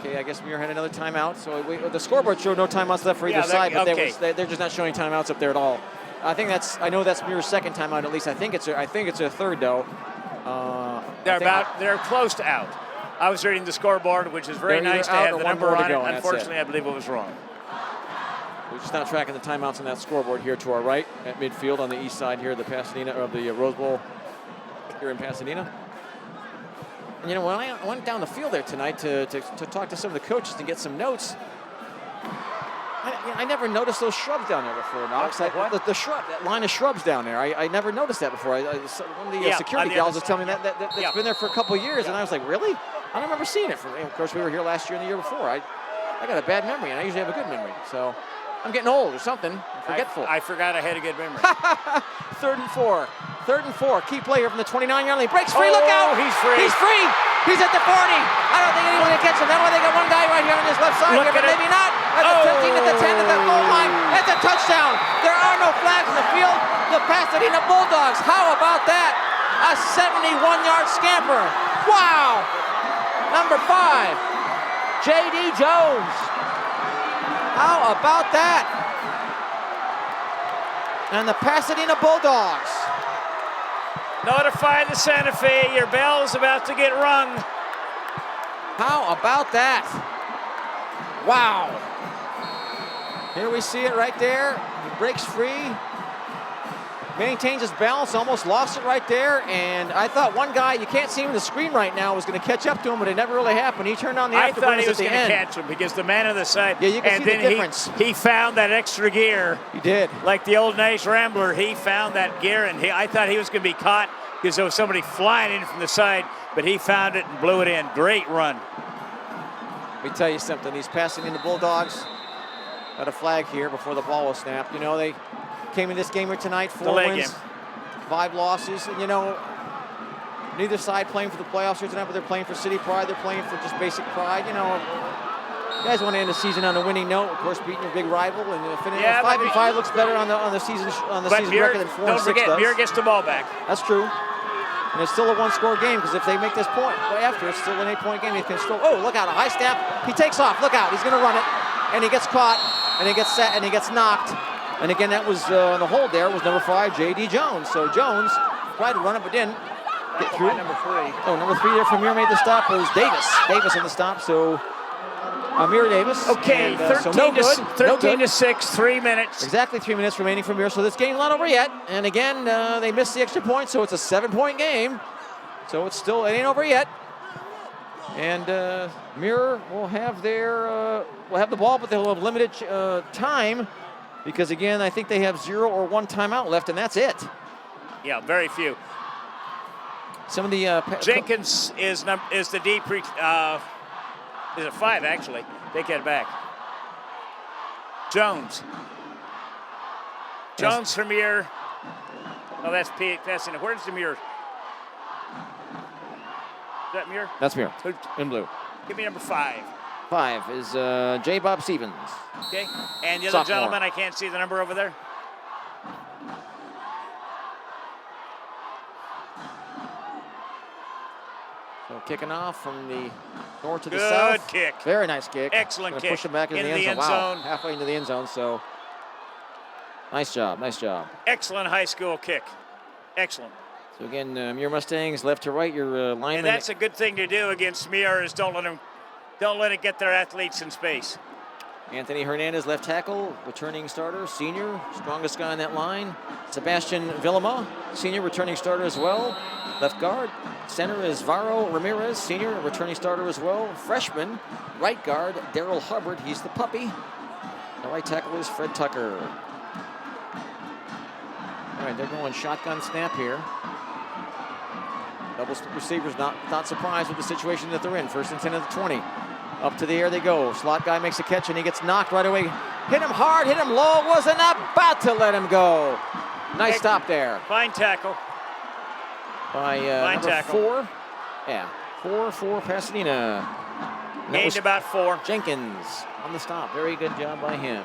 D: Okay, I guess Muir had another timeout. So the scoreboard showed no timeouts left for either side, but they're just not showing timeouts up there at all. I know that's Muir's second timeout at least. I think it's a third though.
C: They're close to out. I was reading the scoreboard, which is very nice to have the number on it. Unfortunately, I believe it was wrong.
D: We're just not tracking the timeouts on that scoreboard here to our right at midfield on the east side here of the Rose Bowl here in Pasadena. And when I went down the field there tonight to talk to some of the coaches and get some notes, I never noticed those shrubs down there before, Knox. The shrub, that line of shrubs down there, I never noticed that before. One of the security gals was telling me that's been there for a couple of years, and I was like, really? I don't remember seeing it. Of course, we were here last year and the year before. I got a bad memory, and I usually have a good memory. So I'm getting old or something. I'm forgetful.
C: I forgot I had a good memory.
D: 3rd and 4. 3rd and 4. Key player from the 29-yard line. Breaks free. Look out!
C: He's free.
D: He's free. He's at the 40. I don't think anyone can catch him. That's why they got one guy right here on this left side here, but maybe not. At the 15, at the 10, at the goal line. That's a touchdown. There are no flags in the field. The Pasadena Bulldogs. How about that? A 71-yard scamper. Wow. Number 5, J.D. Jones. How about that? And the Pasadena Bulldogs.
C: Notify the Santa Fe, your bell's about to get rung.
D: How about that? Wow. Here we see it right there. He breaks free. Maintains his balance, almost lost it right there. And I thought one guy, you can't see him on the screen right now, was going to catch up to him, but it never really happened. He turned on the afterburners at the end.
C: I thought he was going to catch him because the man on the side.
D: Yeah, you can see the difference.
C: He found that extra gear.
D: He did.
C: Like the old Nice Rambler, he found that gear, and I thought he was going to be caught because there was somebody flying in from the side, but he found it and blew it in. Great run.
D: Let me tell you something. These Pasadena Bulldogs got a flag here before the ball was snapped. They came in this game here tonight, 4 wins, 5 losses. And, neither side playing for the playoffs here tonight, but they're playing for city pride. They're playing for just basic pride. You guys want to end the season on a winning note. Of course, beating your big rival. And 5-5 looks better on the season record than 4-6
C: Don't forget,
D: does.
C: Muir gets the ball back.
D: That's true. And it's still a 1-score game because if they make this point right after, it's still an 8-point game. They can still, look out, a high snap. He takes off. Look out, he's going to run it. And he gets caught, and he gets set, and he gets knocked. And again, that was on the hold there was number 5, J.D. Jones. So Jones tried to run it, but didn't get through.
C: Number 3.
D: Oh, number 3 there from Muir made the stop. It was Davis. Davis on the stop, so Amir Davis.
C: Okay,
D: and,
C: 13 to 6, 3 minutes.
D: Exactly 3 minutes remaining for Muir, so this game's not over yet. And again, they missed the extra point, so it's a 7-point game. So it ain't over yet. And Muir will have the ball, but they'll have limited time because again, I think they have 0 or 1 timeout left, and that's it.
C: Yeah, very few.
D: Some of the
C: Jenkins is the deep. Is it 5 actually? Take that back. Jones from Muir. Oh, that's passing. Where's the Muir? Is that Muir?
D: That's Muir. In blue.
C: Give me number 5.
D: 5 is J. Bob Stevens.
C: Okay. And the other gentleman, I can't see the number over there.
D: So kicking off from the north to the south.
C: Good kick.
D: Very nice kick.
C: Excellent kick.
D: Push him back into the end zone. Wow. Halfway into the end zone. So nice job. Nice job.
C: Excellent high school kick. Excellent.
B: So again, Muir Mustangs left to right. Your lineman.
C: And that's a good thing to do against Muir is don't let it get their athletes in space.
B: Anthony Hernandez, left tackle, returning starter, senior, strongest guy on that line. Sebastian Villama, senior, returning starter as well. Left guard. Center is Varo Ramirez, senior, returning starter as well. Freshman, right guard, Daryl Hubbard, he's the puppy. The right tackle is Fred Tucker. All right, they're going shotgun snap here. Double receivers not surprised with the situation that they're in. First and 10 at the 20. Up to the air they go. Slot guy makes a catch and he gets knocked right away. Hit him hard, hit him low, wasn't about to let him go. Nice stop there.
C: Fine tackle.
B: By number
C: tackle.
B: 4. Yeah, 4 for Pasadena. And that
C: Gained
B: was
C: about 4.
B: Jenkins on the stop. Very good job by him.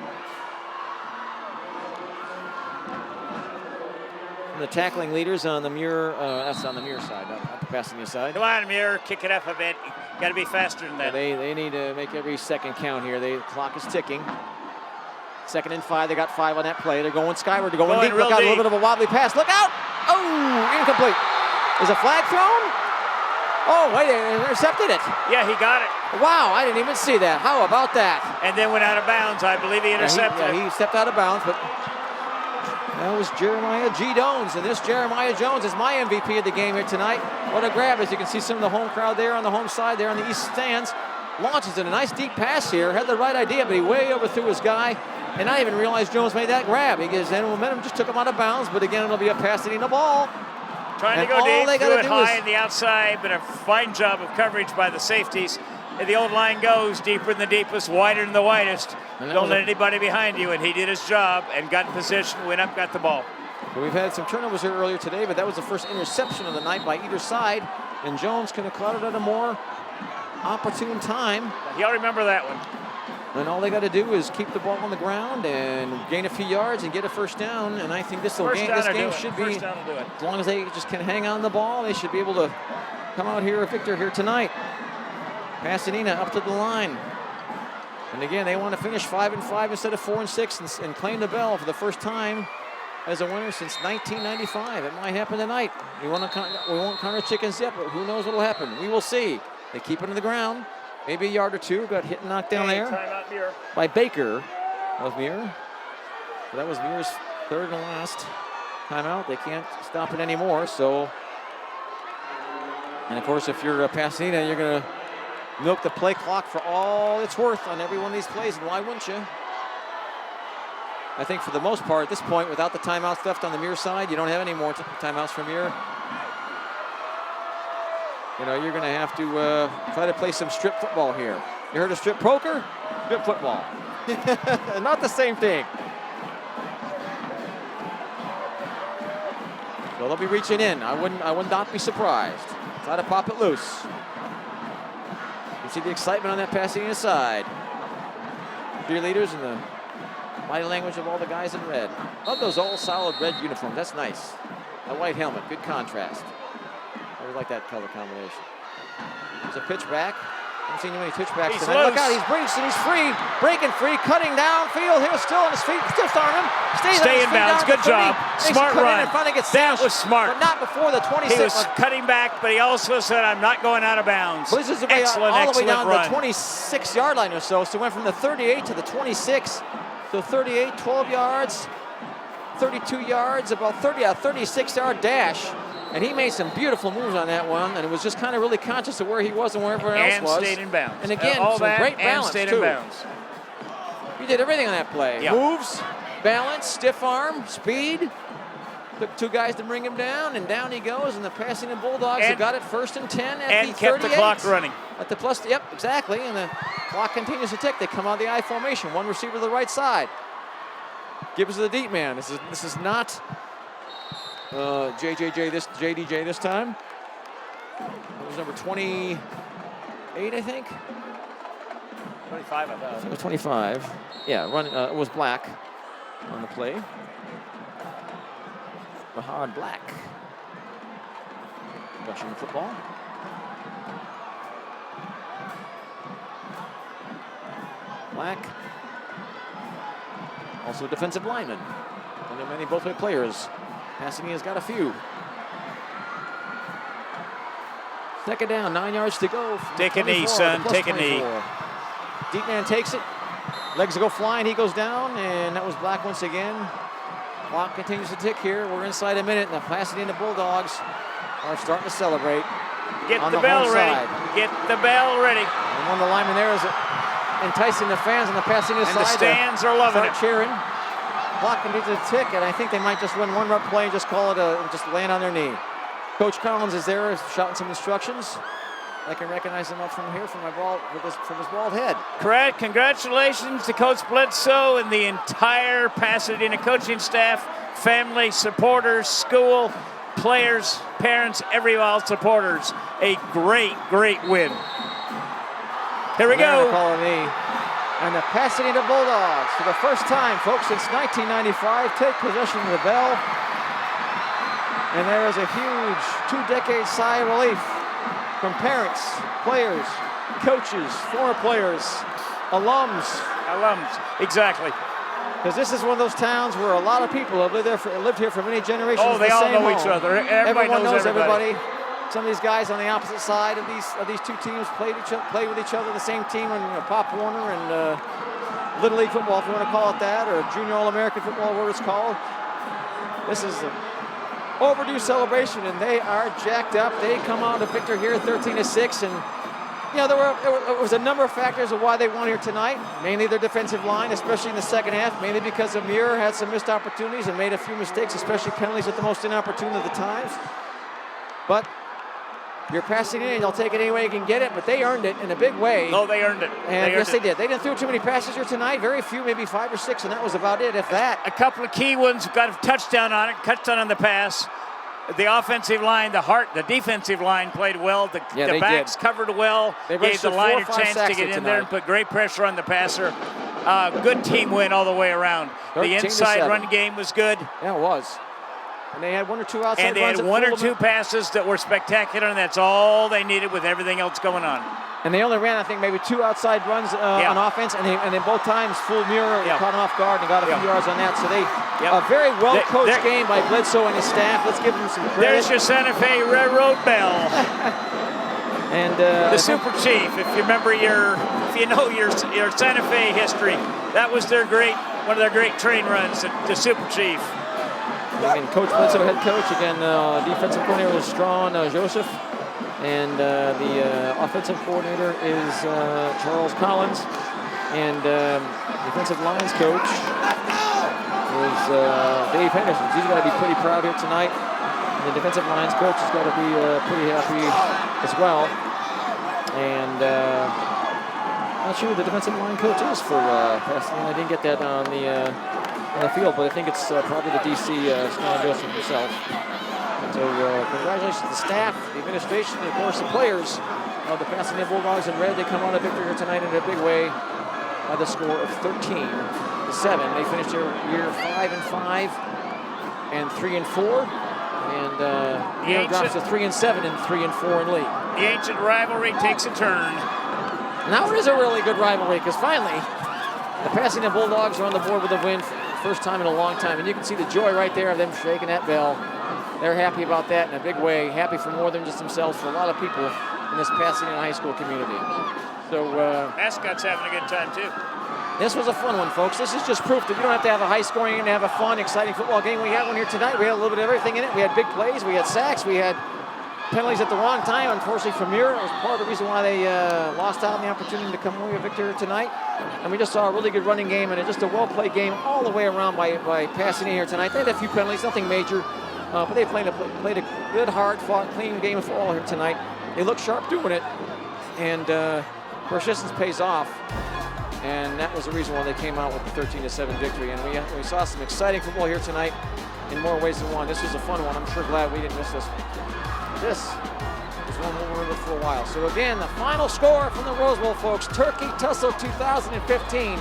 B: And the tackling leaders on the Muir, that's on the Muir side, not the Pasadena side.
C: Come on, Muir, kick it up a bit. Got to be faster than that.
B: They need to make every second count here. The clock is ticking. 2nd and 5. They got 5 on that play. They're going skyward. They're going deep. Look out, a little bit of a wobbly pass. Look out! Oh, incomplete. Is a flag thrown? Oh, wait, they intercepted it.
C: Yeah, he got it.
B: Wow, I didn't even see that. How about that?
C: And then went out of bounds. I believe he intercepted it.
B: He stepped out of bounds, but that was Jeremiah G. Jones. And this Jeremiah Jones is my MVP of the game here tonight. What a grab. As you can see some of the home crowd there on the home side, there on the east stands. Launches in a nice deep pass here. Had the right idea, but he way overthrew his guy. And I didn't even realize Jones made that grab. Because then momentum just took him out of bounds. But again, it'll be a Pasadena ball.
C: Trying to go deep, threw it high in the outside, but a fine job of coverage by the safeties. And the old line goes deeper than the deepest, wider than the widest. Don't let anybody behind you, and he did his job and got in position, went up, got the ball.
B: Well, we've had some turnovers here earlier today, but that was the first interception of the night by either side. And Jones can have caught it at a more opportune time.
C: He'll remember that one.
B: And all they got to do is keep the ball on the ground and gain a few yards and get a first down. And I think this game should be, as long as they just can hang on the ball, they should be able to come out here a victor here tonight. Pasadena up to the line. And again, they want to finish 5-5 instead of 4-6 and claim the bell for the first time as a winner since 1995. It might happen tonight. We won't count our chickens yet, but who knows what will happen. We will see. They keep it on the ground. Maybe a yard or two. Got hit and knocked down there by Baker of Muir. So that was Muir's third and last timeout. They can't stop it anymore. So, and of course, if you're Pasadena, you're going to milk the play clock for all it's worth on every one of these plays. And why wouldn't you? I think for the most part at this point, without the timeouts left on the Muir side, you don't have any more timeouts from Muir. You know, you're going to have to try to play some strip football here. You heard of strip poker? Strip football. Not the same thing. So they'll be reaching in. I would not be surprised. Try to pop it loose. You see the excitement on that Pasadena side. Cheerleaders and the body language of all the guys in red. Love those all solid red uniforms. That's nice. A white helmet, good contrast. I always like that color combination. There's a pitch back. Haven't seen too many pitchbacks tonight. Look out, he's breaching, he's free. Breaking free, cutting downfield. Here, still on his feet. Stiff arm him.
C: Stay in bounds. Good job. Smart run. That was smart.
B: But not before the 26.
C: He was cutting back, but he also said, I'm not going out of bounds.
B: Well, this is
C: excellent
B: all the way down
C: run.
B: to the 26-yard line or so. So it went from the 38 to the 26. So 38, 12 yards, 32 yards, about 36-yard dash. And he made some beautiful moves on that one, and it was just kind of really conscious of where he was and where everyone else was.
C: And stayed in bounds.
B: And again,
C: all
B: some
C: that
B: great balance,
C: and stayed
B: too.
C: in bounds.
B: He did everything on that play.
C: Yeah.
B: Moves, balance, stiff arm, speed. Took two guys to bring him down, and down he goes. And the Pasadena Bulldogs have got it 1st and 10 at the 38.
C: And kept the clock running.
B: At the plus, yep, exactly. And the clock continues to tick. They come out of the I formation. One receiver to the right side. Gibbs to the deep man. This is not JDJ this time. It was number 28, I think.
C: 25, I thought.
B: It was 25. Yeah, it was Black on the play. Bahad Black. Russian football. Black. Also a defensive lineman. And there are many both-way players. Pasadena's got a few. Second down, 9 yards to go.
C: Take a knee,
B: 24
C: son.
B: to
C: Take a knee.
B: 24. Deep man takes it. Legs go flying. He goes down, and that was Black once again. Clock continues to tick here. We're inside a minute, and the Pasadena Bulldogs are starting to celebrate.
C: Get
B: on
C: the
B: the
C: bell
B: home
C: ready.
B: side.
C: Get the bell ready.
B: And one of the linemen there is enticing the fans on the Pasadena
C: And
B: side.
C: the stands are loving
B: start
C: it.
B: cheering. Clock continues to tick, and I think they might just run one rep play and just call it just land on their knee. Coach Collins is there shouting some instructions. I can recognize him up from here from his bald head.
C: Correct. Congratulations to Coach Bledsoe and the entire Pasadena coaching staff, family, supporters, school, players, parents, everyone, supporters. A great, great win. Here we go.
B: Call a knee. And the Pasadena Bulldogs, for the first time, folks, since 1995, take possession of the bell. And there is a huge 2-decade sigh of relief from parents, players, coaches, former players, alums.
C: Exactly.
B: Because this is one of those towns where a lot of people have lived here for many generations.
C: Oh, they
B: the
C: all
B: same
C: know
B: home.
C: each other. Everybody
B: Everyone knows
C: everybody.
B: Some of these guys on the opposite side of these two teams played with each other, the same team in Pop Warner and Little League football, if you want to call it that, or Junior All-American football, what it's called. This is an overdue celebration, and they are jacked up. They come out a victor here, 13-6, and there was a number of factors of why they won here tonight. Mainly their defensive line, especially in the second half. Mainly because Amir had some missed opportunities and made a few mistakes, especially penalties at the most inopportune of the times. But you're passing it in, they'll take it any way you can get it, but they earned it in a big way.
C: Oh, they earned it.
B: And yes, they did. They didn't throw too many passes here tonight. Very few, maybe 5 or 6, and that was about it, if that.
C: A couple of key ones, got a touchdown on it, touchdown on the pass. The offensive line, the defensive line played well. The backs covered well, gave the line a chance to get in there and put great pressure on the passer. Good team win all the way around. The inside run game was good.
B: Yeah, it was. And they had 1 or 2 outside runs.
C: And they had 1 or 2 passes that were spectacular, and that's all they needed with everything else going on.
B: And they only ran, I think, maybe 2 outside runs on offense, and they both times fooled Muir, caught him off guard, and got a few yards on that. So a very well-coached game by Bledsoe and his staff. Let's give them some credit.
C: There's your Santa Fe Railroad Bell.
B: And
C: the Super Chief, if you know your Santa Fe history, that was one of their great train runs, the Super Chief.
B: Again, Coach Bledsoe, head coach. Again, defensive coordinator is Strawn Joseph. And the offensive coordinator is Charles Collins. And defensive lines coach is Dave Henderson. He's got to be pretty proud here tonight. And the defensive lines coach has got to be pretty happy as well. And I'm not sure who the defensive line coach is for Pasadena. I didn't get that on the field, but I think it's probably the DC, Strawn Joseph himself. So congratulations to the staff, the administration, and of course the players of the Pasadena Bulldogs in red. They come out a victory here tonight in a big way by the score of 13-7. They finished their year 5-5 and 3-4, and drops to 3-7 and 3-4 in league.
C: The ancient rivalry takes a turn.
B: Now it is a really good rivalry because finally the Pasadena Bulldogs are on the board with a win for the first time in a long time, and you can see the joy right there of them shaking that bell. They're happy about that in a big way, happy for more than just themselves, for a lot of people in this Pasadena high school community. So
C: Mascot's having a good time too.
B: This was a fun one, folks. This is just proof that you don't have to have a high scoring and have a fun, exciting football game. We had one here tonight. We had a little bit of everything in it. We had big plays, we had sacks, we had penalties at the wrong time, unfortunately for Muir. It was part of the reason why they lost out on the opportunity to come away a victor tonight. And we just saw a really good running game and just a well-played game all the way around by Pasadena here tonight. They had a few penalties, nothing major, but they played a good, hard-fought, clean game of football here tonight. They looked sharp doing it, and persistence pays off. And that was the reason why they came out with the 13-7 victory. And we saw some exciting football here tonight in more ways than one. This was a fun one. I'm sure glad we didn't miss this one. This is one we'll remember for a while. So again, the final score from the Rose Bowl, folks. Turkey Tussle 2015.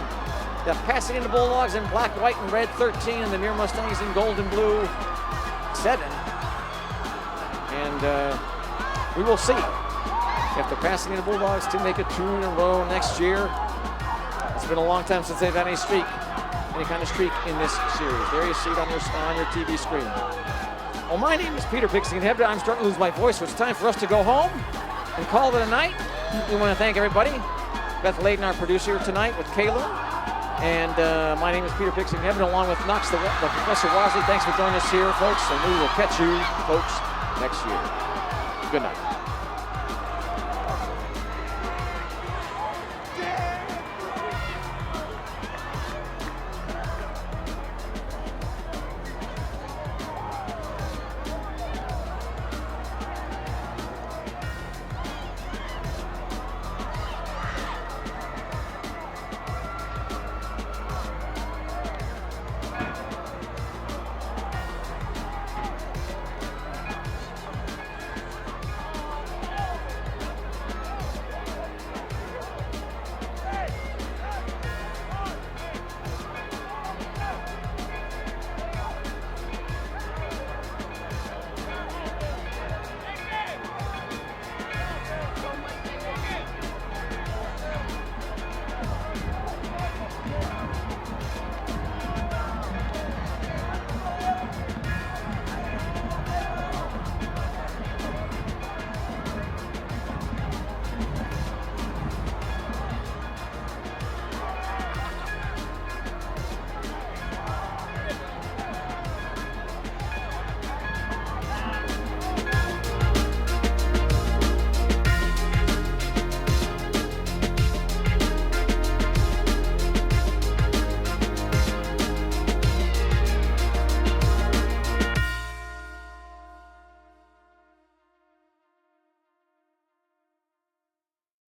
B: The Pasadena Bulldogs in black, white, and red 13, and the Muir Mustangs in gold and blue 7. And we will see if the Pasadena Bulldogs can make it 2 in a row next year. It's been a long time since they've had any kind of streak in this series. There you see it on your TV screen. Well, my name is Peter Pixie, and I'm starting to lose my voice, so it's time for us to go home.
D: and call it a night. We want to thank everybody. Beth Layden, our producer tonight with Kayla. And my name is Peter Pixon-Heaven, along with Knox, the Professor Wasley. Thanks for joining us here, folks, and we will catch you, folks, next year. Good night.